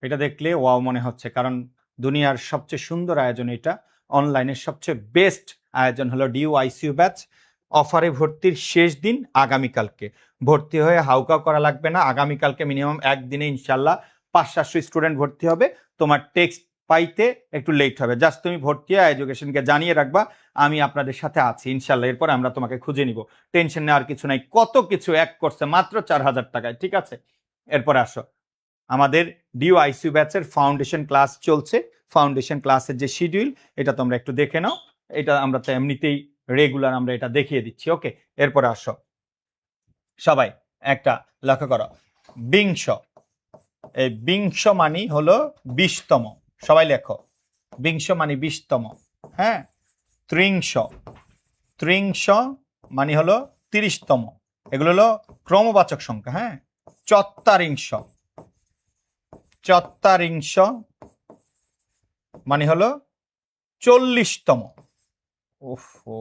এটা দেখলে ওয়াও মনে হচ্ছে, কারণ দুনিয়ার সবচেয়ে সুন্দর আয়োজন এটা, অনলাইনের সবচেয়ে বেস্ট আয়োজন হলো ডিইউআইসিইউ ব্যাচ। অফারে ভর্তির শেষ দিন আগামীকালকে। ভর্তি হয়ে হাউকাউ করা লাগবে না। আগামীকালকে মিনিমাম একদিনে ইনশাল্লাহ 500-700 স্টুডেন্ট ভর্তি হবে। তোমার টেক্সট পাইতে একটু লেট হবে। জাস্ট তুমি ভর্তি হয়ে এডুকেশনকে জানিয়ে রাখবা আমি আপনাদের সাথে আছি ইনশাল্লাহ। এরপর আমরা তোমাকে খুঁজে নিব, টেনশন নেওয়ার কিছু নাই। কত কিছু এক করছে মাত্র 4000 টাকায়, ঠিক আছে? এরপরে আসো, আমাদের ডিওআইসিউ ব্যাচের ফাউন্ডেশন ক্লাস চলছে। ফাউন্ডেশন ক্লাসের যে শিডিউল এটা তোমরা একটু দেখে নাও, এটা আমরা তো এমনিতেই রেগুলার আমরা এটা দেখিয়ে দিচ্ছি। ওকে, এরপরে আসো সবাই একটা লক্ষ্য করো, বিংশ, এই বিংশ মানি হলো 20তম, সবাই লেখো বিংশ মানি 20তম। হ্যাঁ, ত্রিংশ, ত্রিংশ মানি হলো 30তম, এগুলো হলো ক্রমবাচক সংখ্যা। হ্যাঁ, চত্বারিংশ, চত্বারিংশ মানে হলো 40তম। ওফো,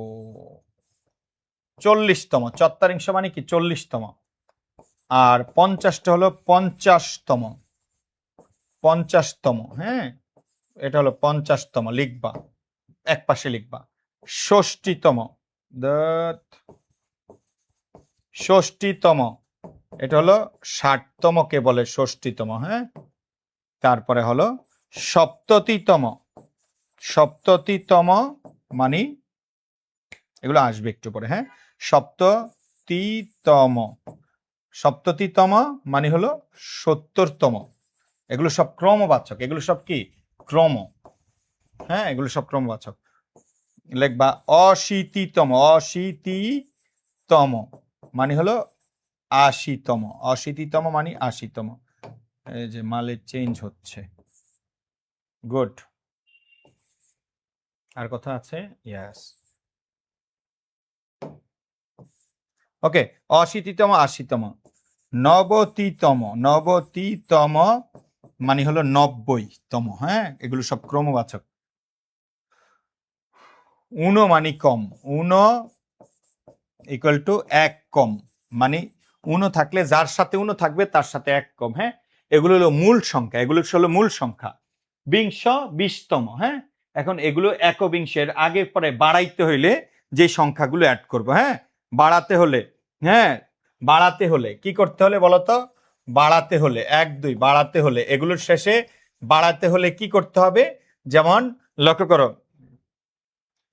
40তম, চত্বারিংশ মানে কি 40তম। আর 50টা হলো 50তম, 50তম। হ্যাঁ, এটা হলো 50তম, লিখবা এক পাশে লিখবা। 60তম, 60তম, এটা হলো 60তম কে বলে 60তম। হ্যাঁ, তারপরে হলো 70তম, 70তম মানে এগুলো আসবে একটু পরে। হ্যাঁ, 70তম, 70তম মানে হলো 70তম। এগুলো সব ক্রমবাচক, এগুলো সব কি ক্রম। হ্যাঁ, এগুলো সব ক্রমবাচক। লিখবা 80তম, 80তম মানে হলো 80তম, 80তম মানে 80তম। এই যে মালের চেঞ্জ হচ্ছে, গুড। আর কথা আছে? ইয়েস, ওকে। 80তম, 80তম, 90তম, 90তম মানে হলো 90তম। হ্যাঁ, এগুলো সব ক্রমবাচক। উনো মানে কম, উনো ইকুয়াল টু এক কম, মানে উনো থাকলে যার সাথে উনো থাকবে তার সাথে এক কম। হ্যাঁ, এগুলো হলো মূল সংখ্যা, এগুলো হলো মূল সংখ্যা। বিংশ 20তম। হ্যাঁ, এখন এগুলো একবিংশের আগে পরে বাড়াইতে হইলে যে সংখ্যাগুলো অ্যাড করবো। হ্যাঁ, বাড়াতে হলে, হ্যাঁ বাড়াতে হলে কি করতে হলে বলতো? বাড়াতে হলে 1 2 বাড়াতে হলে এগুলোর শেষে বাড়াতে হলে কি করতে হবে? যেমন লক্ষ্য করো,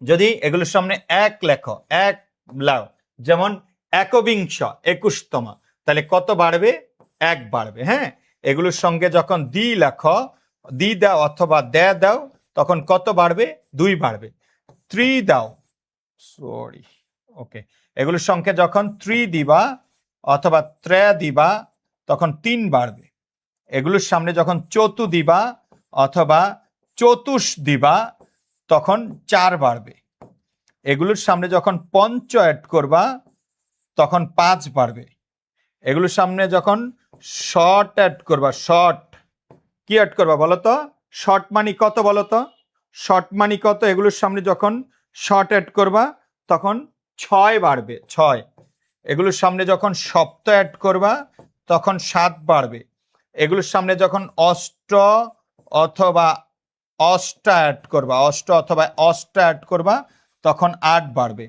যদি এগুলোর সামনে এক লেখো, এক লাও, যেমন একবিংশ 21তম, তাহলে কত বাড়বে? 1 বাড়বে। হ্যাঁ, এগুলোর সঙ্গে যখন দি লেখো, দি দাও অথবা দে দাও, তখন কত বাড়বে? 2 বাড়বে। 3 দাও, সরি, ওকে, এগুলোর সঙ্গে যখন 3 দিবা অথবা ত্রে দিবা তখন 3 বাড়বে। এগুলোর সামনে যখন চতু দিবা অথবা চতুষ দিবা তখন 4 বাড়বে। এগুলোর সামনে যখন পঞ্চ অ্যাড করবা তখন 5 বাড়বে। এগুলোর সামনে যখন শর্ট অ্যাড করবা, শর্ট কি অ্যাড করবা বলতো? শর্ট মানি কত বলতো? শর্ট মানি কত? এগুলোর সামনে যখন শর্ট অ্যাড করবা তখন 6 বাড়বে, 6। এগুলোর সামনে যখন সপ্ত অ্যাড করবা তখন 7 বাড়বে। এগুলোর সামনে যখন অষ্ট অথবা অষ্টা অ্যাড করবা, অষ্ট অথবা অষ্টা অ্যাড করবা তখন 8 বাড়বে।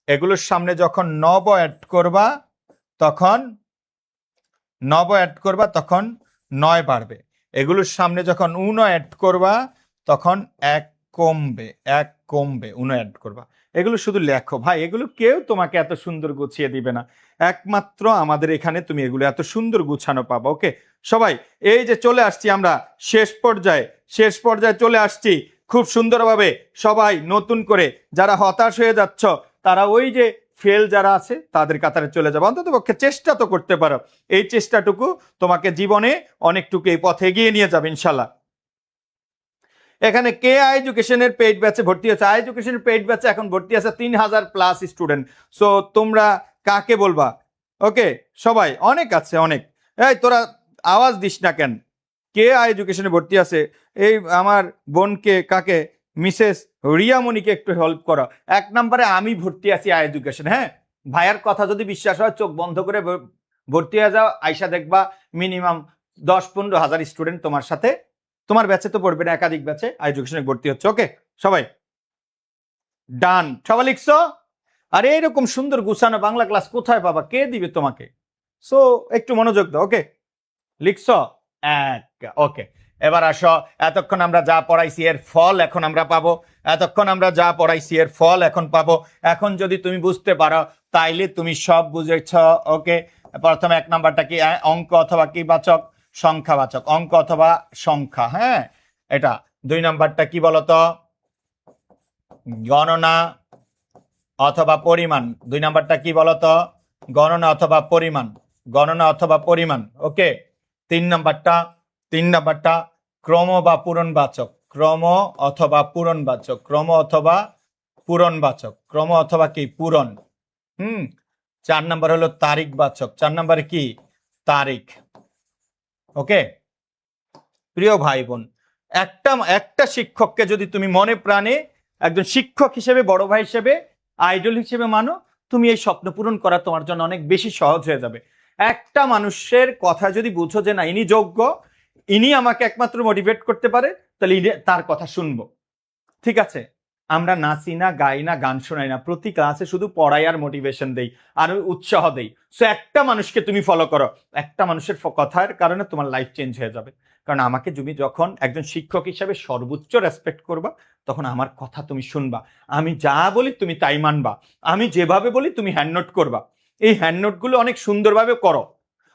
এগুলোর সামনে যখন নব অ্যাড করবা তখন 9 বাড়বে। এগুলোর সামনে যখন উন অ্যাড করবা তখন 1 কমবে, 1 কমবে, উন অ্যাড করবা। এগুলো শুধু লেখো ভাই, এগুলো কেউ তোমাকে এত সুন্দর গুছিয়ে দিবে না, একমাত্র আমাদের এখানে তুমি এগুলো এত সুন্দর গুছানো পাবো। ওকে সবাই, এই যে চলে আসছি আমরা শেষ পর্যায়ে, শেষ পর্যায়ে চলে আসছি খুব সুন্দরভাবে। সবাই নতুন করে যারা হতাশ হয়ে যাচ্ছ তারা ওই যে ফেল যারা আছে তাদের কাতারে চলে যাবে, অন্তত পক্ষে চেষ্টা তো করতে পারো। এই চেষ্টাটুকু তোমাকে জীবনে অনেকটুকু এই পথে এগিয়ে নিয়ে যাবে ইনশাল্লাহ। এখানে কে এডুকেশনের পেইড ব্যাচে ভর্তি হয়েছে? এডুকেশনের পেইড ব্যাচে এখন ভর্তি আছে 3000+ স্টুডেন্ট। সো তোমরা কাকে বলবা? ওকে সবাই, অনেক আছে অনেক। এই তোরা আওয়াজ দিস না কেন? কে এডুকেশনে ভর্তি আছে? এই আমার বোনকে, কাকে, মিসেস রিয়ামণিকে একটু হেল্প করো। 1 নম্বরে আমি ভর্তি আছি এডুকেশন। হ্যাঁ, ভাইয়ার কথা যদি বিশ্বাস হয় চোখ বন্ধ করে ভর্তি হয়ে যাও, আইসা দেখবা মিনিমাম 10-15 হাজার স্টুডেন্ট তোমার সাথে, তোমার ব্যাচে তো পড়বে না, একাধিক ব্যাচে এডুকেশনে ভর্তি হচ্ছে। ওকে সবাই ডান, সবাই লিখছো? আরে এরকম সুন্দর গুছানো বাংলা ক্লাস কোথায় পাবা? কে দিবে তোমাকে? সো একটু মনোযোগ দাও। ওকে লিখছো? ওকে, এবার আসো, এতক্ষণ আমরা যা পড়াইছি এর ফল এখন আমরা পাবো। এতক্ষণ আমরা যা পড়াইছি এর ফল এখন পাবো। এখন যদি তুমি বুঝতে পারো তাইলে তুমি সব বুঝেছ। ওকে, প্রথমে 1 নাম্বারটা কি? অঙ্ক অথবা কি বাচক? সংখ্যাবাচক। অঙ্ক অথবা সংখ্যা। হ্যাঁ, এটা 2 নাম্বারটা কি বলতো? গণনা অথবা পরিমাণ। 2 নাম্বারটা কি বলতো? গণনা অথবা পরিমাণ। গণনা অথবা পরিমাণ। ওকে, 3 নাম্বারটা ক্রম বা পূরণবাচক। ক্রম অথবা পূরণবাচক। ক্রম অথবা পূরণবাচক। ক্রম অথবা কি? পূরণ। 4 নাম্বার হলো তারিখবাচক। 4 নাম্বারে কি? তারিখ। ওকে, প্রিয় ভাই বোন, একটা শিক্ষককে যদি তুমি মনে প্রাণে একজন শিক্ষক হিসেবে, বড় ভাই হিসেবে, আইডল হিসেবে মানো, তুমি এই স্বপ্ন পূরণ করা তোমার জন্য অনেক বেশি সহজ হয়ে যাবে। একটা মানুষের কথা যদি বুঝো যে না, ইনি যোগ্য, ইনি আমাকে একমাত্র মোটিভেট করতে পারে, তাহলে তার কথা শুনবো। ঠিক আছে, আমরা নাচি না, গাই না, গান শোনাই না, প্রতি ক্লাসে শুধু পড়াই আর মোটিভেশন দেই আর উৎসাহ দেই। সো একটা মানুষকে তুমি ফলো করো, একটা মানুষের কথার কারণে তোমার লাইফ চেঞ্জ হয়ে যাবে। কারণ আমাকে তুমি যখন একজন শিক্ষক হিসাবে সর্বোচ্চ রেসপেক্ট করবা, তখন আমার কথা তুমি শুনবা। আমি যা বলি তুমি তাই মানবা। আমি যেভাবে বলি তুমি হ্যান্ড নোট করবা। এই হ্যান্ড নোটগুলো অনেক সুন্দরভাবে করো।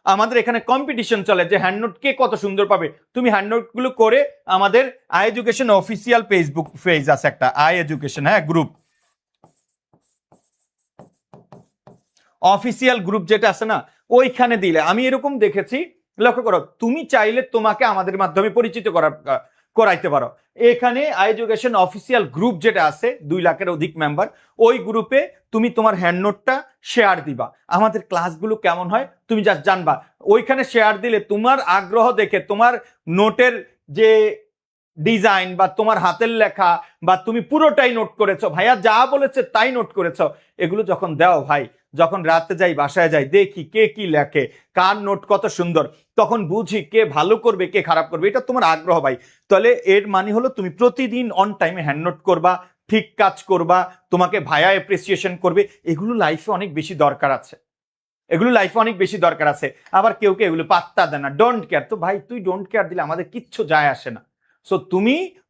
আমাদের এখানে কম্পিটিশন চলে যে হ্যান্ড নোট কে কত সুন্দর পাবে। তুমি হ্যান্ড নোট গুলো করে আমাদের I education official Facebook page আছে একটা, আই এডুকেশন, হ্যাঁ, গ্রুপ, অফিসিয়াল গ্রুপ যেটা আছে না, ওইখানে দিলে আমি এরকম দেখেছি। লক্ষ্য করো, তুমি চাইলে তোমাকে আমাদের মাধ্যমে পরিচিত করাইতে পারো। এখানে আই এডুকেশন অফিসিয়াল গ্রুপ যেটা আছে, 2 লাখের অধিক মেম্বার, ওই গ্রুপে তুমি তোমার হ্যান্ড নোটটা শেয়ার দিবা। আমাদের ক্লাসগুলো কেমন হয় তুমি জাস্ট জানবা। ওইখানে শেয়ার দিলে তোমার আগ্রহ দেখে, তোমার নোটের যে ডিজাইন বা তোমার হাতের লেখা বা তুমি পুরোটাই নোট করেছো, ভাইয়া যা বলেছে তাই নোট করেছো, এগুলো যখন দাও ভাই, যখন রাতে যাই, বাসায় যাই, দেখি কে কি লেখে, কার নোট কত সুন্দর, তখন বুঝি কে ভালো করবে কে খারাপ করবে। এটা তোমার আগ্রহ ভাই। তাহলে এর মানে হলো তুমি প্রতিদিন অন টাইমে হ্যান্ড নোট করবা, ঠিক কাজ করবা, তোমাকে ভাইয়া এপ্রিসিয়েশন করবে। এগুলো লাইফে অনেক বেশি দরকার আছে। এগুলো লাইফে অনেক বেশি দরকার আছে। আবার কেউ কেউ এগুলো পাত্তা দেয় না, ডোন্ট কেয়ার। তো ভাই, তুই ডোন্ট কেয়ার দিলে আমাদের কিচ্ছু যায় আসে না। সো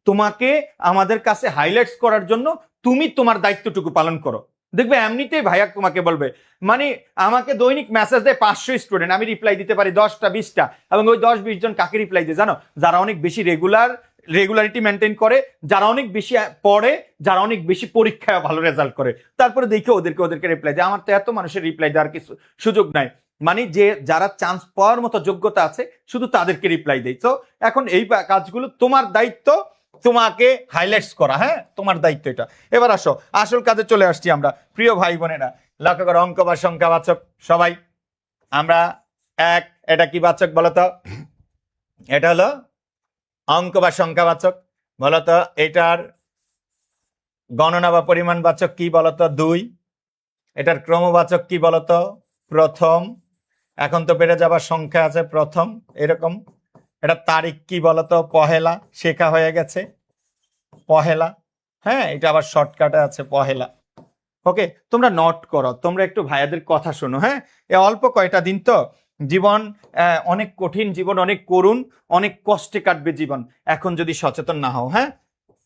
তোমাকে আমাদের কাছে হাইলাইটস করার জন্য তুমি তোমার দায়িত্বটুকু পালন করো। দেখবে এমনিতেই ভাইয়া তোমাকে বলবে, মানে আমাকে দৈনিক মেসেজ দেয় 500 স্টুডেন্ট, আমি রিপ্লাই দিতে পারি 10টা 20টা, এবং ওই 10-20 জন কাকে রিপ্লাই দেয় জানো? যারা অনেক বেশি রেগুলারিটি মেনটেন করে, যারা অনেক বেশি পড়ে, যারা অনেক বেশি পরীক্ষায় ভালো রেজাল্ট করে। তারপরে দেখে ওদেরকে রিপ্লাই দেয়। আমার তো এত মানুষের রিপ্লাই দেওয়ার কিছু সুযোগ নাই, মানে যে যারা চান্স পাওয়ার মতো যোগ্যতা আছে শুধু তাদেরকে রিপ্লাই দেয়। তো এখন এই কাজগুলো তোমার দায়িত্ব, তোমাকে হাইলাইটস করা, হ্যাঁ, তোমার দায়িত্ব এটা। এবার আসো, আসল কাজে চলে আসছি আমরা। প্রিয় ভাই বোনেরা, লক্ষ্য করো, অঙ্ক বা সংখ্যাবাচক সবাই আমরা এক। এটা কি বাচক বলতো? এটা হলো অঙ্ক বা সংখ্যাবাচক। বলতো এটার গণনা বা পরিমাণবাচক কি বলতো? 2। এটার ক্রমবাচক কি বলতো? প্রথম। এখন তো বেড়ে যাবার সংখ্যা আছে, প্রথম, এরকম। এটা তারিখ কি বলতো? পহেলা, শেখা হয়ে গেছে, পহেলা। হ্যাঁ, এটা আবার শর্টকাটে আছে, পহেলা। ওকে, তোমরা নোট করো, তোমরা একটু ভাইয়াদের কথা শোনো। হ্যাঁ, এ অল্প কয়টা দিন তো, জীবন অনেক কঠিন, জীবন অনেক করুণ, অনেক কষ্টে কাটবে জীবন এখন যদি সচেতন না হও। হ্যাঁ,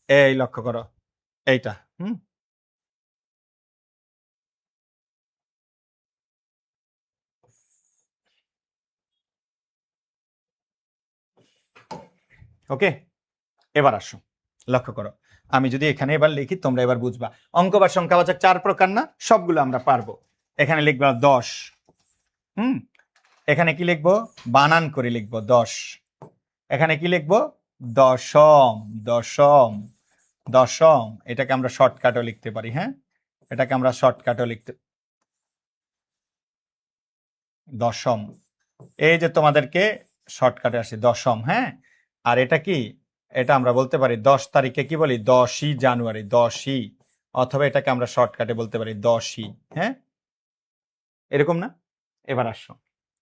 এই লক্ষ্য করো এইটা। ওকে, এবার আসো, লক্ষ্য করো, আমি যদি এখানে এবার লিখি তোমরা এবার বুঝবা। অঙ্ক বা সংখ্যাবাচক 4 প্রকার না? সবগুলো আমরা পারবো। এখানে লিখবো 10। এখানে কি লিখবো? বানান করে লিখবো 10। এখানে কি লিখবো? দশম, দশম, দশম। এটাকে আমরা শর্টকাটও লিখতে পারি। হ্যাঁ, এটাকে আমরা শর্টকাটও লিখতে, দশম। এই যে তোমাদেরকে শর্টকাটে আসে দশম। হ্যাঁ, আর এটা কি? এটা আমরা বলতে পারি 10 তারিখে কি বলি? 10ই জানুয়ারি, 10ই। অথবা এটাকে আমরা শর্টকাটে বলতে পারি 10ই। হ্যাঁ, এরকম না? এবার আসো,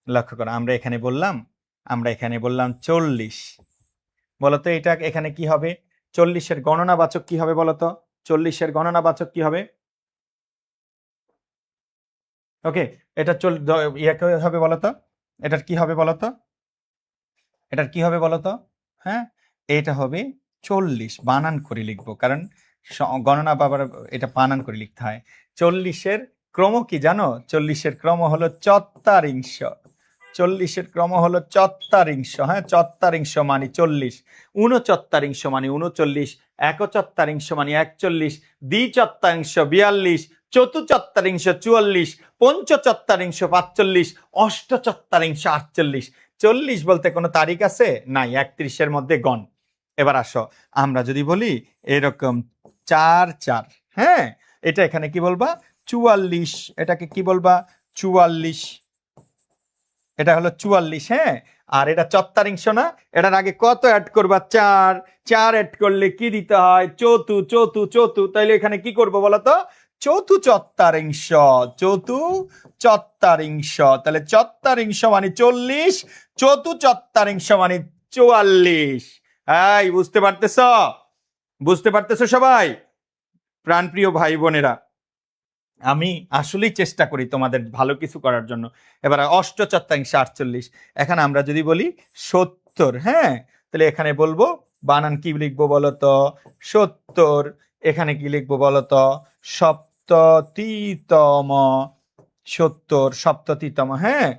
লক্ষ্য করো, আমরা এখানে বললাম 40। বলতো এটা এখানে কি হবে? 40-এর গণনাবাচক কি হবে বলতো? 40-এর গণনাবাচক কি হবে? ওকে, এটা ইয়াকে হবে বলতো? এটার কি হবে বলতো? এটার কি হবে বলতো? হ্যাঁ, এটা হবে 40, বানান করে লিখবো, কারণ গণনা বাবার এটা বানান করে লিখতে হয়। 40-এর ক্রম কি জানো? 40-এর ক্রম হলো চত্বারিংশ। 40-এর ক্রম হলো চত্বারিংশ। হ্যাঁ, চত্বারিংশ মানে 40, ঊনচত্বারিংশ মানে 39, একচত্বারিংশ মানে 41, দ্বিচত্বারিংশ 42, চতুচত্বারিংশ 44, পঞ্চচত্বারিংশ 45, অষ্টচত্বারিংশ 48। 40 বলতে কোনো তারিখ আছে? নাই, 31-এর মধ্যে গণ। এবার আসো, আমরা যদি বলি এরকম 4 4, হ্যাঁ, এটা এখানে কি বলবা? 44। এটাকে কি বলবা? 44। এটা হলো 44, হ্যাঁ। আর এটা চত্বারিংশ না? এটার আগে কত অ্যাড করবা? 4। 4 অ্যাড করলে কি দিতে হয়? চতু চতু চতু। তাইলে এখানে কি করবো বলতো? চতু চত্বারিংশ। চতু চত্বারিংশ। তাহলে চত্বারিংশ মানে 40, চতু চত্বারিংশ মানে 44। এই বুঝতে পারতেছ? বুঝতে পারতেছো সবাই? প্রাণপ্রিয় ভাই বোনেরা, আমি আসলেই চেষ্টা করি তোমাদের ভালো কিছু করার জন্য। এবার অষ্টচত্বারিংশ 48। এখানে আমরা যদি বলি 70, হ্যাঁ, তাহলে এখানে বলবো বানান কি লিখবো বলতো? 70। এখানে কি লিখবো বলতো? সপ্ততিতম। 70 সপ্ততিতম, হ্যাঁ।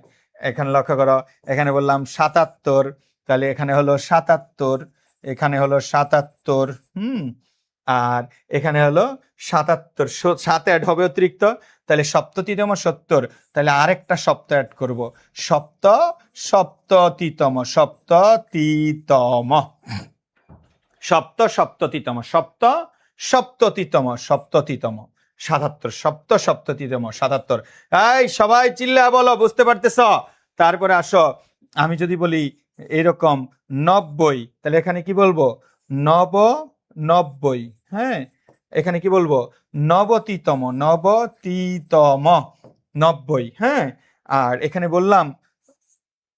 এখানে লক্ষ্য করো, এখানে বললাম 77, তাহলে এখানে হলো 77, এখানে হলো 77, আর এখানে হলো 77, 7 অ্যাড হবে অতিরিক্ত, তাহলে সপ্ততিতম 70, তাহলে আরেকটা সপ্ত অ্যাড করব, সপ্ততিতম, সপ্ততিতম, সপ্ততিতম, সপ্ততিতম, 77, সপ্ততিতম 77। এই সবাই চিল্লা বলো, বুঝতে পারতেছ? তারপরে আসো, আমি যদি বলি এরকম 90, তাহলে এখানে কি বলবো? 90, হ্যাঁ। এখানে কি বলবো? নবতিতম, 90, হ্যাঁ। আর এখানে বললাম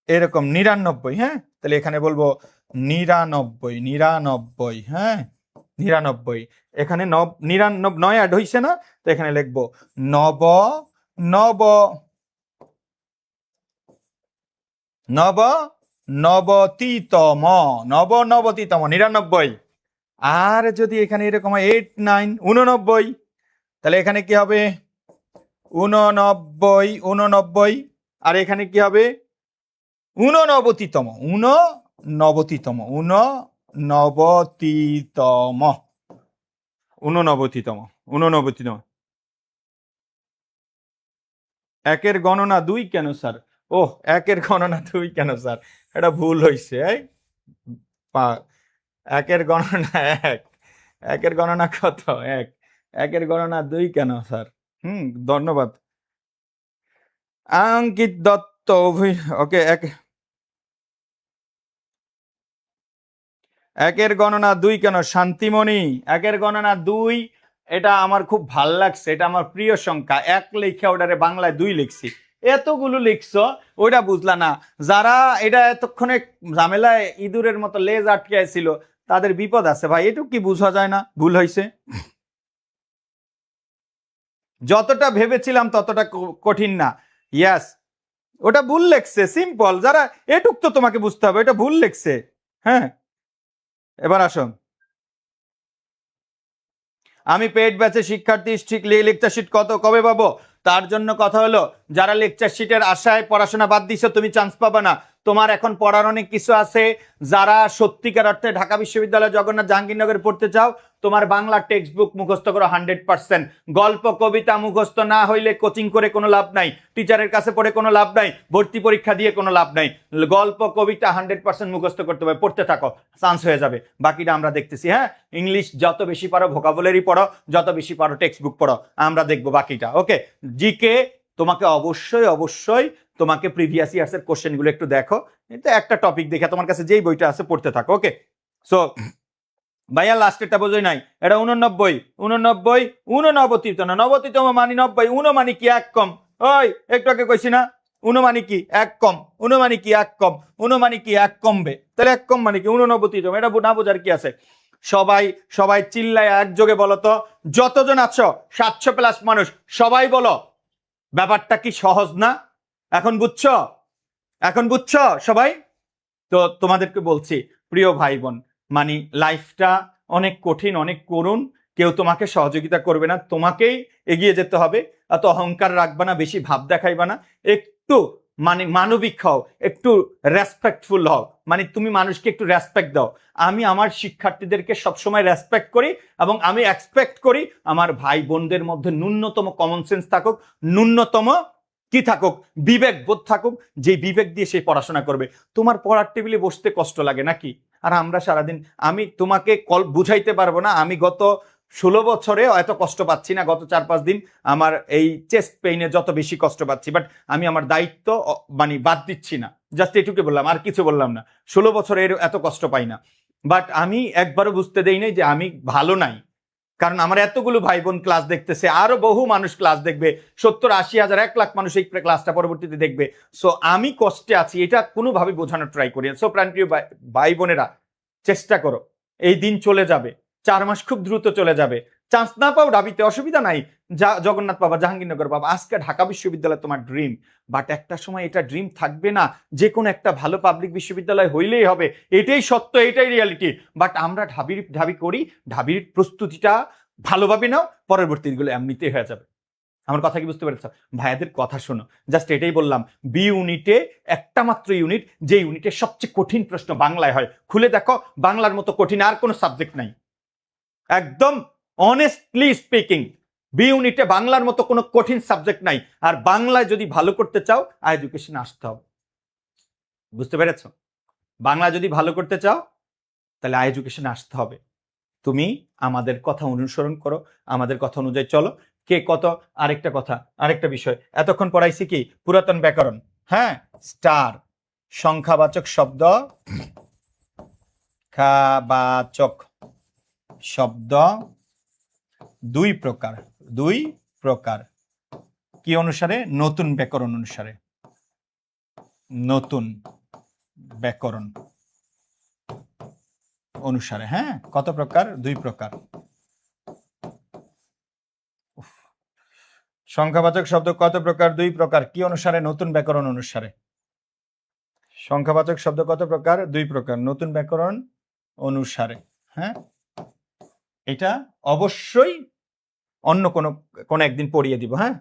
এরকম 99, হ্যাঁ, তাহলে এখানে বলবো 99, হ্যাঁ, 99। এখানে 9 অ্যাড হইছে না? তো এখানে লিখবো নব নব নব নবতিতম, নবতিতম 99। আর যদি এখানে এরকম 8 9 89, তাহলে এখানে কি হবে? 89। আর এখানে কি হবে? ঊননবতিতম, ঊননবতিতম, ঊননবতিতম। একের গণনা 2 কেন স্যার? ও, একের গণনা 2 কেন স্যার? এটা ভুল হয়েছে। একের গণনা 1, একের গণনা কত? 1, একের গণনা 2 কেন স্যার? ধন্যবাদ অঙ্কিত দত্ত। ওকে, একের গণনা 2 কেন? শান্তিমণি, একের গণনা 2, এটা আমার খুব ভাল লাগছে, এটা আমার প্রিয় সংখ্যা। 1 লিখে ওটারে বাংলায় 2 লিখছি। এতগুলো লিখছো, ওইটা বুঝলা না। যারা এটা এতক্ষণে ঝামেলায় ইঁদুরের মতো লেজ আটকে ছিল, তাদের বিপদ আছে ভাই। এটুকু কি বুঝা যায় না? ভুল হয়েছে। যতটা ভেবেছিলাম ততটা কঠিন না। ইয়াস, ওটা ভুল লেখছে, সিম্পল। যারা এটুক তো তোমাকে বুঝতে হবে, এটা ভুল লেখছে, হ্যাঁ। এবার আসো, আমি পেড ব্যাচে শিক্ষার্থী, লেকচার শিট কবে পাবো? তার জন্য কথা হলো, যারা লেকচার শিটের আশায় পড়াশোনা বাদ দিছো, তুমি চান্স পাবে না। তোমার এখন পড়ার অনেক কিছু আছে। যারা সত্যিকার অর্থে ঢাকা বিশ্ববিদ্যালয় জগন্নাথ জাহাঙ্গীরনগরে পড়তে চাও, তোমার বাংলা টেক্সট বুক মুখস্থ করো 100%। গল্প কবিতা মুখস্থ না হইলে কোচিং করে কোনো লাভ নাই, টিচারের কাছে পড়ে কোনো লাভ নাই, ভর্তি পরীক্ষা দিয়ে কোনো লাভ নাই। গল্প কবিতা 100% মুখস্থ করতে হবে, পড়তে থাকো, চান্স হয়ে যাবে। বাকিটা আমরা দেখতেছি, হ্যাঁ। ইংলিশ যত বেশি পারো ভোকাবুলারি পড়ো, যত বেশি পারো টেক্সট বুক পড়ো, আমরা দেখবো বাকিটা। ওকে, জিকে তোমাকে অবশ্যই তোমাকে প্রিভিয়াস ইয়ার্স এর কোশ্চেনগুলো একটু দেখো। এটা একটা টপিক দেখে তোমার কাছে যেই বইটা আছে পড়তে থাকো। ওকে, সো ভাইয়া লাস্টেরটা বোঝই নাই। এটা 89, নবতিতম মানে 90, উনো মানে কি 1 কম? ওই একটু আগে কইছি না, উনো মানে কি 1 কম, উনো মানে কি 1 কম, উনো মানে কি 1 কমবে। তাহলে 1 কম মানে কি? ঊননবতিতম। এটা না বোঝার কি আছে? সবাই চিল্লায় একযোগে বলো তো, যতজন আছো 700+ মানুষ, সবাই বলো, ব্যাপারটা কি সহজ না? এখন বুঝছো? সবাই? তো তোমাদেরকে বলছি, প্রিয় ভাই বোন, মানে লাইফটা অনেক কঠিন, অনেক করুণ, কেউ তোমাকে সহযোগিতা করবে না, তোমাকেই এগিয়ে যেতে হবে। এত অহংকার রাখবা না, বেশি ভাব দেখাইবা না, একটু মানে মানবিক হও, একটু রেসপেক্টফুল হও, মানে তুমি মানুষকে একটু রেসপেক্ট দাও। আমি আমার শিক্ষার্থীদেরকে সবসময় রেসপেক্ট করি এবং আমি এক্সপেক্ট করি আমার ভাই বোনদের মধ্যে ন্যূনতম কমন সেন্স থাকুক, ন্যূনতম কি থাকুক, বিবেক বোধ থাকুক, যে বিবেক দিয়ে সে পড়াশোনা করবে। তোমার পড়ার টেবিলে বসতে কষ্ট লাগে নাকি? আর আমরা সারাদিন, আমি তোমাকে বুঝাইতে পারবো না, আমি গত 16 বছরে এত কষ্ট পাচ্ছি না, গত 4-5 দিন আমার এই চেস্ট পেইনে যত বেশি কষ্ট পাচ্ছি, বাট আমি আমার দায়িত্ব মানে বাদ দিচ্ছি না, জাস্ট এটুকু বললাম, আর কিছু বললাম না। 16 বছরে এত কষ্ট পাই না, বাট আমি একবারও বুঝতে দেই নাই যে আমি ভালো নাই, কারণ আমার এতগুলো ভাই বোন ক্লাস দেখতেছে, আরো বহু মানুষ ক্লাস দেখবে, 70-80 হাজার 1 লাখ মানুষ এই ক্লাসটা পরবর্তীতে দেখবে। সো আমি কষ্টে আছি, এটা কোনোভাবে বোঝানোর ট্রাই করি। সো প্রাণপ্রিয় ভাই বোনেরা, চেষ্টা করো, এই দিন চলে যাবে, 4 মাস খুব দ্রুত চলে যাবে। চান্স না পাও ঢাবিতে, অসুবিধা নাই, জগন্নাথ পাবা, জাহাঙ্গীরনগর পাবা। আজকে ঢাকা বিশ্ববিদ্যালয় তোমার ড্রিম, বাট একটা সময় এটা ড্রিম থাকবে না, যে কোনো একটা ভালো পাবলিক বিশ্ববিদ্যালয় হইলেই হবে, এটাই সত্য, এটাই রিয়ালিটি। বাট আমরা ঢাবি করি, ঢাবির প্রস্তুতিটা ভালোভাবে নাও, পরবর্তীগুলো এমনিতেই হয়ে যাবে। আমার কথা কি বুঝতে পেরেছ? ভাইয়াদের কথা শোনো, জাস্ট এটাই বললাম। বি ইউনিটে একটা মাত্র ইউনিট, যে ইউনিটে সবচেয়ে কঠিন প্রশ্ন বাংলায় হয়, খুলে দেখো, বাংলার মতো কঠিন আর কোনো সাবজেক্ট নাই, একদম অনেস্টলি স্পিকিং। বি ইউনিটে বাংলার মতো কোনো কঠিন সাবজেক্ট নাই। আর বাংলায় যদি ভালো করতে চাও, এডুকেশন আসতে হবে। বুঝতে পেরেছ? বাংলা যদি ভালো করতে চাও, তাহলে এডুকেশন আসতে হবে। তুমি আমাদের কথা অনুসরণ করো, আমাদের কথা অনুযায়ী চলো। কে কত, আরেকটা কথা, আরেকটা বিষয়, এতক্ষণ পড়াইছি কি পুরাতন ব্যাকরণ, হ্যাঁ, স্টার, সংখ্যাবাচক শব্দ, খাবাচক শব্দ দুই প্রকার, কি অনুসারে? নতুন ব্যাকরণ অনুসারে, নতুন ব্যাকরণ অনুসারে, হ্যাঁ, কত প্রকার? 2 প্রকার। সংখ্যাবাচক শব্দ কত প্রকার? 2 প্রকার, কি অনুসারে? নতুন ব্যাকরণ অনুসারে। সংখ্যাবাচক শব্দ কত প্রকার? 2 প্রকার, নতুন ব্যাকরণ অনুসারে। হ্যাঁ, এটা অবশ্যই অন্য কোন একদিন পড়িয়ে দিব, হ্যাঁ,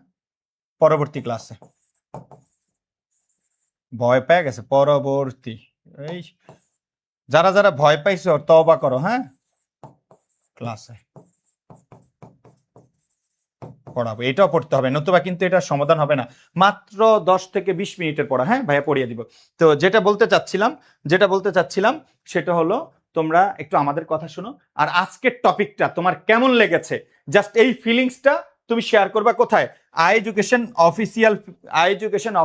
পরবর্তী ক্লাসে। ভয় পেয়ে গেছে পরবর্তী, এই যারা যারা ভয় পাইছো তওবা করো, হ্যাঁ, ক্লাসে পড়াবো, এটাও পড়তে হবে, নতুবা কিন্তু এটা সমাধান হবে না। মাত্র 10 থেকে 20 মিনিটের পড়া, হ্যাঁ ভাইয়া পড়িয়ে দিব। তো যেটা বলতে চাচ্ছিলাম সেটা হলো, তোমরা একটু আমাদের কথা শোনো, আর আজকের টপিকটা তোমার কেমন লেগেছে, জাস্ট এই ফিলিংসটা তুমি শেয়ার করবা। কোথায়? এডুকেশন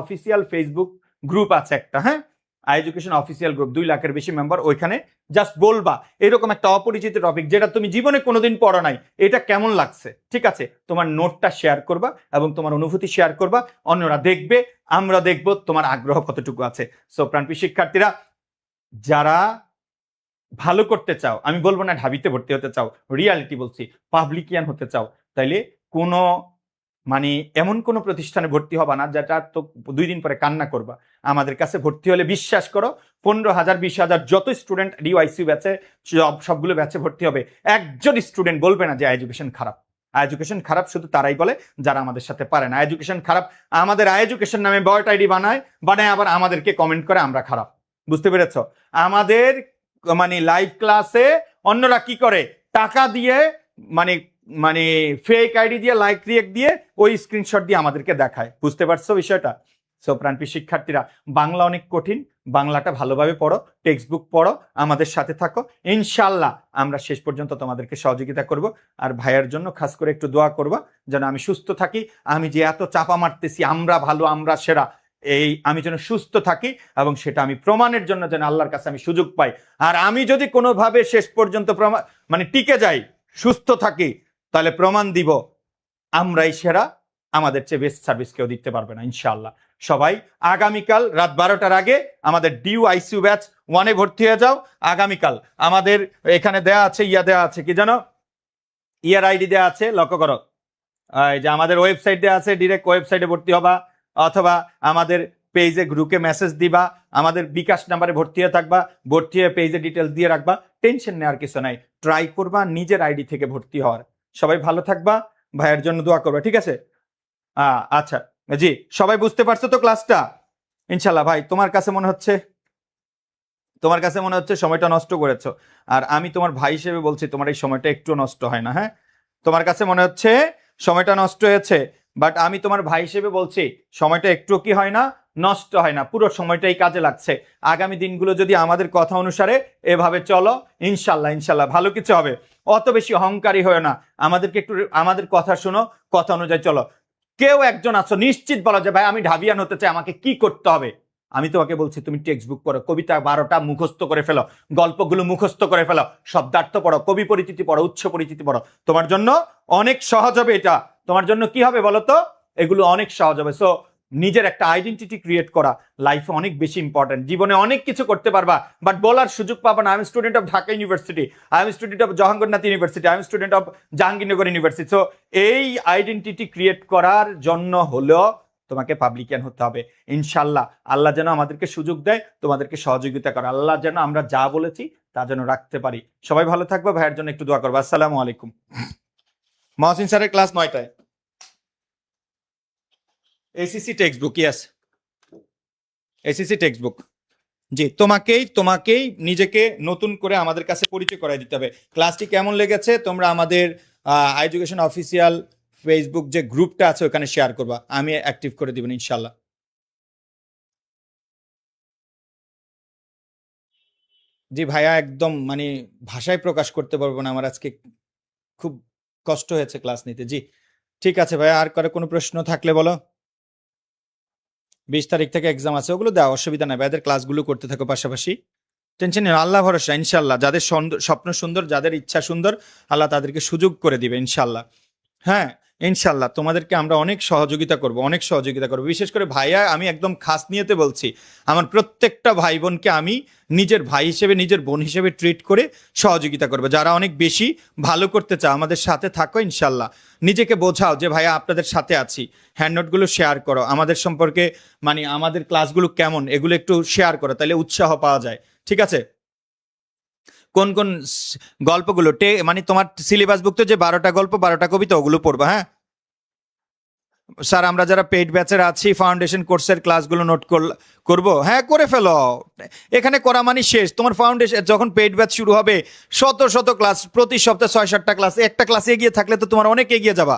অফিসিয়াল ফেসবুক গ্রুপ আছে একটা, হ্যাঁ, এডুকেশন অফিসিয়াল গ্রুপ, 2 লাখের বেশি মেম্বার। ওইখানে জাস্ট বলবা এরকম একটা অপরিচিত টপিক, যেটা তুমি জীবনে কোনোদিন পড়ো নাই, এটা কেমন লাগছে, ঠিক আছে? তোমার নোটটা শেয়ার করবা এবং তোমার অনুভূতি শেয়ার করবা, অন্যরা দেখবে, আমরা দেখবো তোমার আগ্রহ কতটুকু আছে। সো প্রাণপ্রিয় শিক্ষার্থীরা, যারা ভালো করতে চাও, আমি বলবো না ঢাবিতে ভর্তি হতে চাও, রিয়ালিটি বলছি, পাবলিকিয়ান হতে চাও, তাইলে কোনো মানে এমন কোনো প্রতিষ্ঠানে ভর্তি হবা না যেটা তো 2 দিন পরে কান্না করবা। আমাদের কাছে ভর্তি হলে বিশ্বাস করো, 15,000 20,000 যত স্টুডেন্ট ডিওয়াইসি ব্যাচে, সবগুলো ব্যাচে ভর্তি হবে, একজন স্টুডেন্ট বলবে না যে এডুকেশন খারাপ। এডুকেশন খারাপ শুধু তারাই বলে যারা আমাদের সাথে পারে না। এডুকেশন খারাপ, আমাদের এডুকেশন নামে বয়ট আইডি বানায় আবার আমাদেরকে কমেন্ট করে আমরা খারাপ। বুঝতে পেরেছ? আমাদের মানে লাইভ ক্লাসে অন্যরা কি করে? টাকা দিয়ে মানে ফেক আইডি দিয়ে, লাইক রিয়েক্ট দিয়ে, ওই স্ক্রিনশট দিয়ে আমাদেরকে দেখায়। বুঝতে পারছো বিষয়টা? সো প্রাণপ্রিয় শিক্ষার্থীরা, বাংলা অনেক কঠিন, বাংলাটা ভালোভাবে পড়ো, টেক্সট বুক পড়ো, আমাদের সাথে থাকো, ইনশাল্লাহ আমরা শেষ পর্যন্ত তোমাদেরকে সহযোগিতা করব। আর ভাইয়ের জন্য খাস করে একটু দোয়া করবা যেন আমি সুস্থ থাকি। আমি যে এত চাপা মারতেছি আমরা ভালো, আমরা সেরা, আমি যেন সুস্থ থাকি এবং সেটা আমি প্রমাণের জন্য যেন আল্লাহর কাছে আমি সুযোগ পাই। আর আমি যদি কোনোভাবে শেষ পর্যন্ত টিকে যাই, সুস্থ থাকি, তাহলে প্রমাণ দিব আমরাই সেরা, আমাদের চেয়ে বেস্ট সার্ভিস কেউ দিতে পারবে না ইনশাআল্লাহ। সবাই আগামীকাল রাত 12টার আগে আমাদের ডিউ আইসিইউ ব্যাচ 1-এ ভর্তি হয়ে যাও। আগামীকাল আমাদের এখানে দেয়া আছে, দেয়া আছে কি জানো, ইয়ার আইডি দেয়া আছে, লক্ষ্য করো, এই যে আমাদের ওয়েবসাইট দেয়া আছে, ডিরেক্ট ওয়েবসাইটে ভর্তি হবা, অথবা আমাদের পেজে গ্রুপে মেসেজ দিবা, আমাদের বিকাশ নাম্বারে ভর্তি হয়ে থাকবা, ভর্তি হয়ে পেজে ডিটেলস দিয়ে রাখবা, টেনশন নেওয়ার কিছু নাই, ট্রাই করবা নিজের আইডি থেকে ভর্তি হওয়ার। সবাই ভালো থাকবা, ভাইয়ের জন্য দোয়া করবা, ঠিক আছে? আচ্ছা জি, সবাই বুঝতে পারছো তো ক্লাসটা? ইনশাল্লাহ। ভাই তোমার কাছে মনে হচ্ছে সময়টা নষ্ট করেছো, আর আমি তোমার ভাই হিসেবে বলছি তোমার এই সময়টা একটু নষ্ট হয় না। হ্যাঁ, তোমার কাছে মনে হচ্ছে সময়টা নষ্ট হয়েছে, বাট আমি তোমার ভাই হিসেবে বলছি সময়টা একটু কি হয় না, নষ্ট হয় না, পুরো সময়টাই কাজে লাগছে। আগামী দিনগুলো যদি আমাদের কথা অনুসারে এভাবে চলো, ইনশাল্লাহ ইনশাল্লাহ ভালো কিছু হবে। অত বেশি অহংকারী হয়ে না, আমাদেরকে একটু আমাদের কথা শোনো, কথা অনুযায়ী চলো। কেউ একজন আছো নিশ্চিত বলো যে ভাই আমি ঢাবিয়ান হতে চাই, আমাকে কি করতে হবে? আমি তোমাকে বলছি তুমি টেক্সট বুক পড়ো, কবিতা 12টা মুখস্থ করে ফেলো, গল্পগুলো মুখস্থ করে ফেলো, শব্দার্থ পড়ো, কবি পরিচিতি পড়ো, উৎস পরিচিতি পড়ো, তোমার জন্য অনেক সহজ হবে। এটা তোমার জন্য কি হবে বলো তো? এগুলো অনেক সহজ হবে। সো নিজের একটা আইডেন্টিটি ক্রিয়েট করা লাইফে অনেক বেশি ইম্পর্টেন্ট। জীবনে অনেক কিছু করতে পারবা, বাট বলার সুযোগ পাবা না। I am student of Dhaka university, I am student of Jawaharlal university, I am student of Jahangirnagar university. So এই আইডেন্টিটি ক্রিয়েট করার জন্য হলো তোমাকে পাবলিকান হতে হবে। ইনশাল্লাহ আল্লাহ যেন আমাদেরকে সুযোগ দেয়, তোমাদেরকে সহযোগিতা করে। আল্লাহ যেন আমরা যা বলেছি তা যেন রাখতে পারি। সবাই ভালো থাকবে, ভাইয়ের জন্য একটু দোয়া করবো। আসসালামু আলাইকুম। মহসিন স্যারের ক্লাস 9টায়। ACC text book, yes, ACC text book. জি, তোমাকেই নিজেকে নতুন করে আমাদের কাছে পরিচয় করাই দিতে হবে। ক্লাসটি কেমন লেগেছে তোমরা আমাদের এডুকেশন অফিসিয়াল ফেসবুক যে গ্রুপটা আছে ওখানে শেয়ার করবা, আমি অ্যাক্টিভ করে দিবেন ইনশাল্লাহ। জি ভাইয়া, একদম মানে ভাষায় প্রকাশ করতে পারবো না, আমার আজকে খুব কষ্ট হয়েছে ক্লাস নিতে। জি ঠিক আছে ভাইয়া, আর কোনো প্রশ্ন থাকলে বলো। 20 তারিখ থেকে এক্সাম আছে, ওগুলো দেওয়া অসুবিধা নাই, ভাইদের ক্লাসগুলো করতে থাকো পাশাপাশি, টেনশন নেই, আল্লাহ ভরসা। ইনশাল্লাহ যাদের স্বপ্ন সুন্দর, যাদের ইচ্ছা সুন্দর, আল্লাহ তাদেরকে সুযোগ করে দিবে ইনশাল্লাহ। হ্যাঁ ইনশাল্লাহ তোমাদেরকে আমরা অনেক সহযোগিতা করব, অনেক সহযোগিতা করব। বিশেষ করে ভাইয়া, আমি একদম খাস নিয়েতে বলছি, আমার প্রত্যেকটা ভাই বোনকে আমি নিজের ভাই হিসেবে, নিজের বোন হিসেবে ট্রিট করে সহযোগিতা করবো। যারা অনেক বেশি ভালো করতে চাও আমাদের সাথে থাকো ইনশাল্লাহ। নিজেকে বোঝাও যে ভাইয়া আপনাদের সাথে আছি, হ্যান্ডনোটগুলো শেয়ার করো, আমাদের সম্পর্কে মানে আমাদের ক্লাসগুলো কেমন এগুলো একটু শেয়ার করো, তাহলে উৎসাহ পাওয়া যায়। ঠিক আছে? কোন কোন গল্পগুলো মানে তোমার সিলেবাস বুক তো যে 12টা গল্প 12টা কবিতা ওগুলো পড়বা। হ্যাঁ স্যার, আমরা যারা পেইড ব্যাচের আছি ফাউন্ডেশন কোর্সের ক্লাসগুলো নোট করবো। হ্যাঁ করে ফেলো, এখানে করা মানে শেষ। তোমার ফাউন্ডেশন যখন পেইড ব্যাচ শুরু হবে, শত শত ক্লাস, প্রতি সপ্তাহে 6-7টা ক্লাস, একটা ক্লাসে এগিয়ে থাকলে তো তোমার অনেক এগিয়ে যাবা,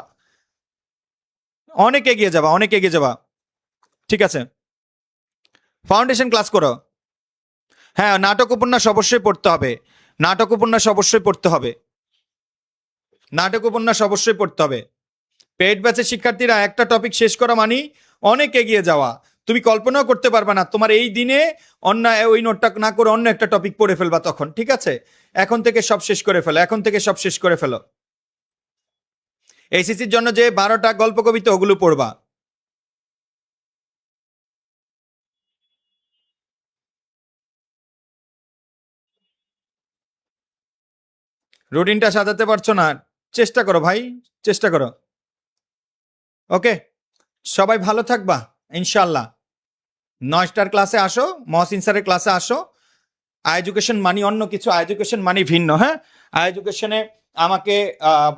অনেক এগিয়ে যাবা, অনেক এগিয়ে যাবা। ঠিক আছে, ফাউন্ডেশন ক্লাস করো। হ্যাঁ নাটক উপন্যাস অবশ্যই পড়তে হবে, নাটক উপন্যাস অবশ্যই পড়তে হবে, নাটক উপন্যাস অবশ্যই পড়তে হবে। পেইড ব্যাচের শিক্ষার্থীরা একটা টপিক শেষ করা মানে অনেক এগিয়ে যাওয়া। তুমি কল্পনাও করতে পারবে না তোমার এই দিনে অন্য ওই নোটটা না করে অন্য একটা টপিক পড়ে ফেলবা তখন। ঠিক আছে, এখন থেকে সব শেষ করে ফেলো, এখন থেকে সব শেষ করে ফেলো। এইচএসসির জন্য যে 12টা গল্প কবিতা ওগুলো পড়বা। রুটিনটা সাজাতে পারছো না, চেষ্টা করো ভাই, চেষ্টা করো। ওকে, সবাই ভালো থাকবা ইনশাল্লাহ। 9টার ক্লাসে আসো, মহসিন স্যারের ক্লাসে আসো। এডুকেশন মানি অন্য কিছু, এডুকেশন মানি ভিন্ন। হ্যাঁ, এডুকেশনে আমাকে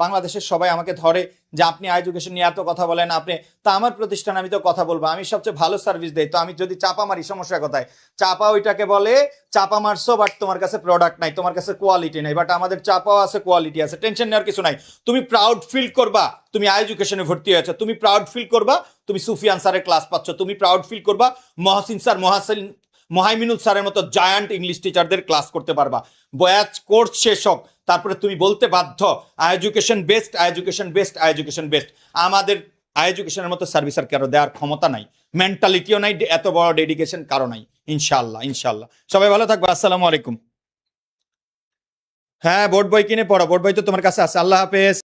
বাংলাদেশের সবাই আমাকে ধরে যে আপনি এডুকেশন নিয়ে এত কথা বলেন, আপনি তা আমার প্রতিষ্ঠান, আমি তো কথা বলবো, আমি সবচেয়ে ভালো সার্ভিস দেই। তো আমি যদি চাপা মারি, সমস্যা কোথায়? চাপা ওইটাকে বলে চাপা মারছো, বাট তোমার কাছে প্রোডাক্ট নাই, তোমার কাছে কোয়ালিটি নাই। বাট আমাদের চাপাও আছে, কোয়ালিটি আছে, টেনশন নেওয়ার কিছু নাই। তুমি প্রাউড ফিল করবা তুমি এডুকেশনে ভর্তি হয়েছো, তুমি প্রাউড ফিল করবা তুমি সুফিয়ান স্যারের ক্লাস পাচ্ছ, তুমি প্রাউড ফিল করবা মহসিন স্যার, মোহাইমিনুল স্যারের মতো জায়ান্ট ইংলিশ টিচারদের ক্লাস করতে পারবা। ব্যাচ কোর্স শেষ হোক, তারপরে তুমি বলতে বাধ্য education best, education best, education best. আমাদের এডুকেশনের মতো সার্ভিস আর কারো দেওয়ার ক্ষমতা নাই, মেন্টালিটিও নাই, এত বড় ডেডিকেশন কারো নাই। ইনশাল্লাহ ইনশাল্লাহ, সবাই ভালো থাকবে। আসসালামু আলাইকুম। হ্যাঁ বোর্ড বই কিনে পড়ো, বোর্ড বই তো তোমার কাছে আছে। আল্লাহ হাফেজ।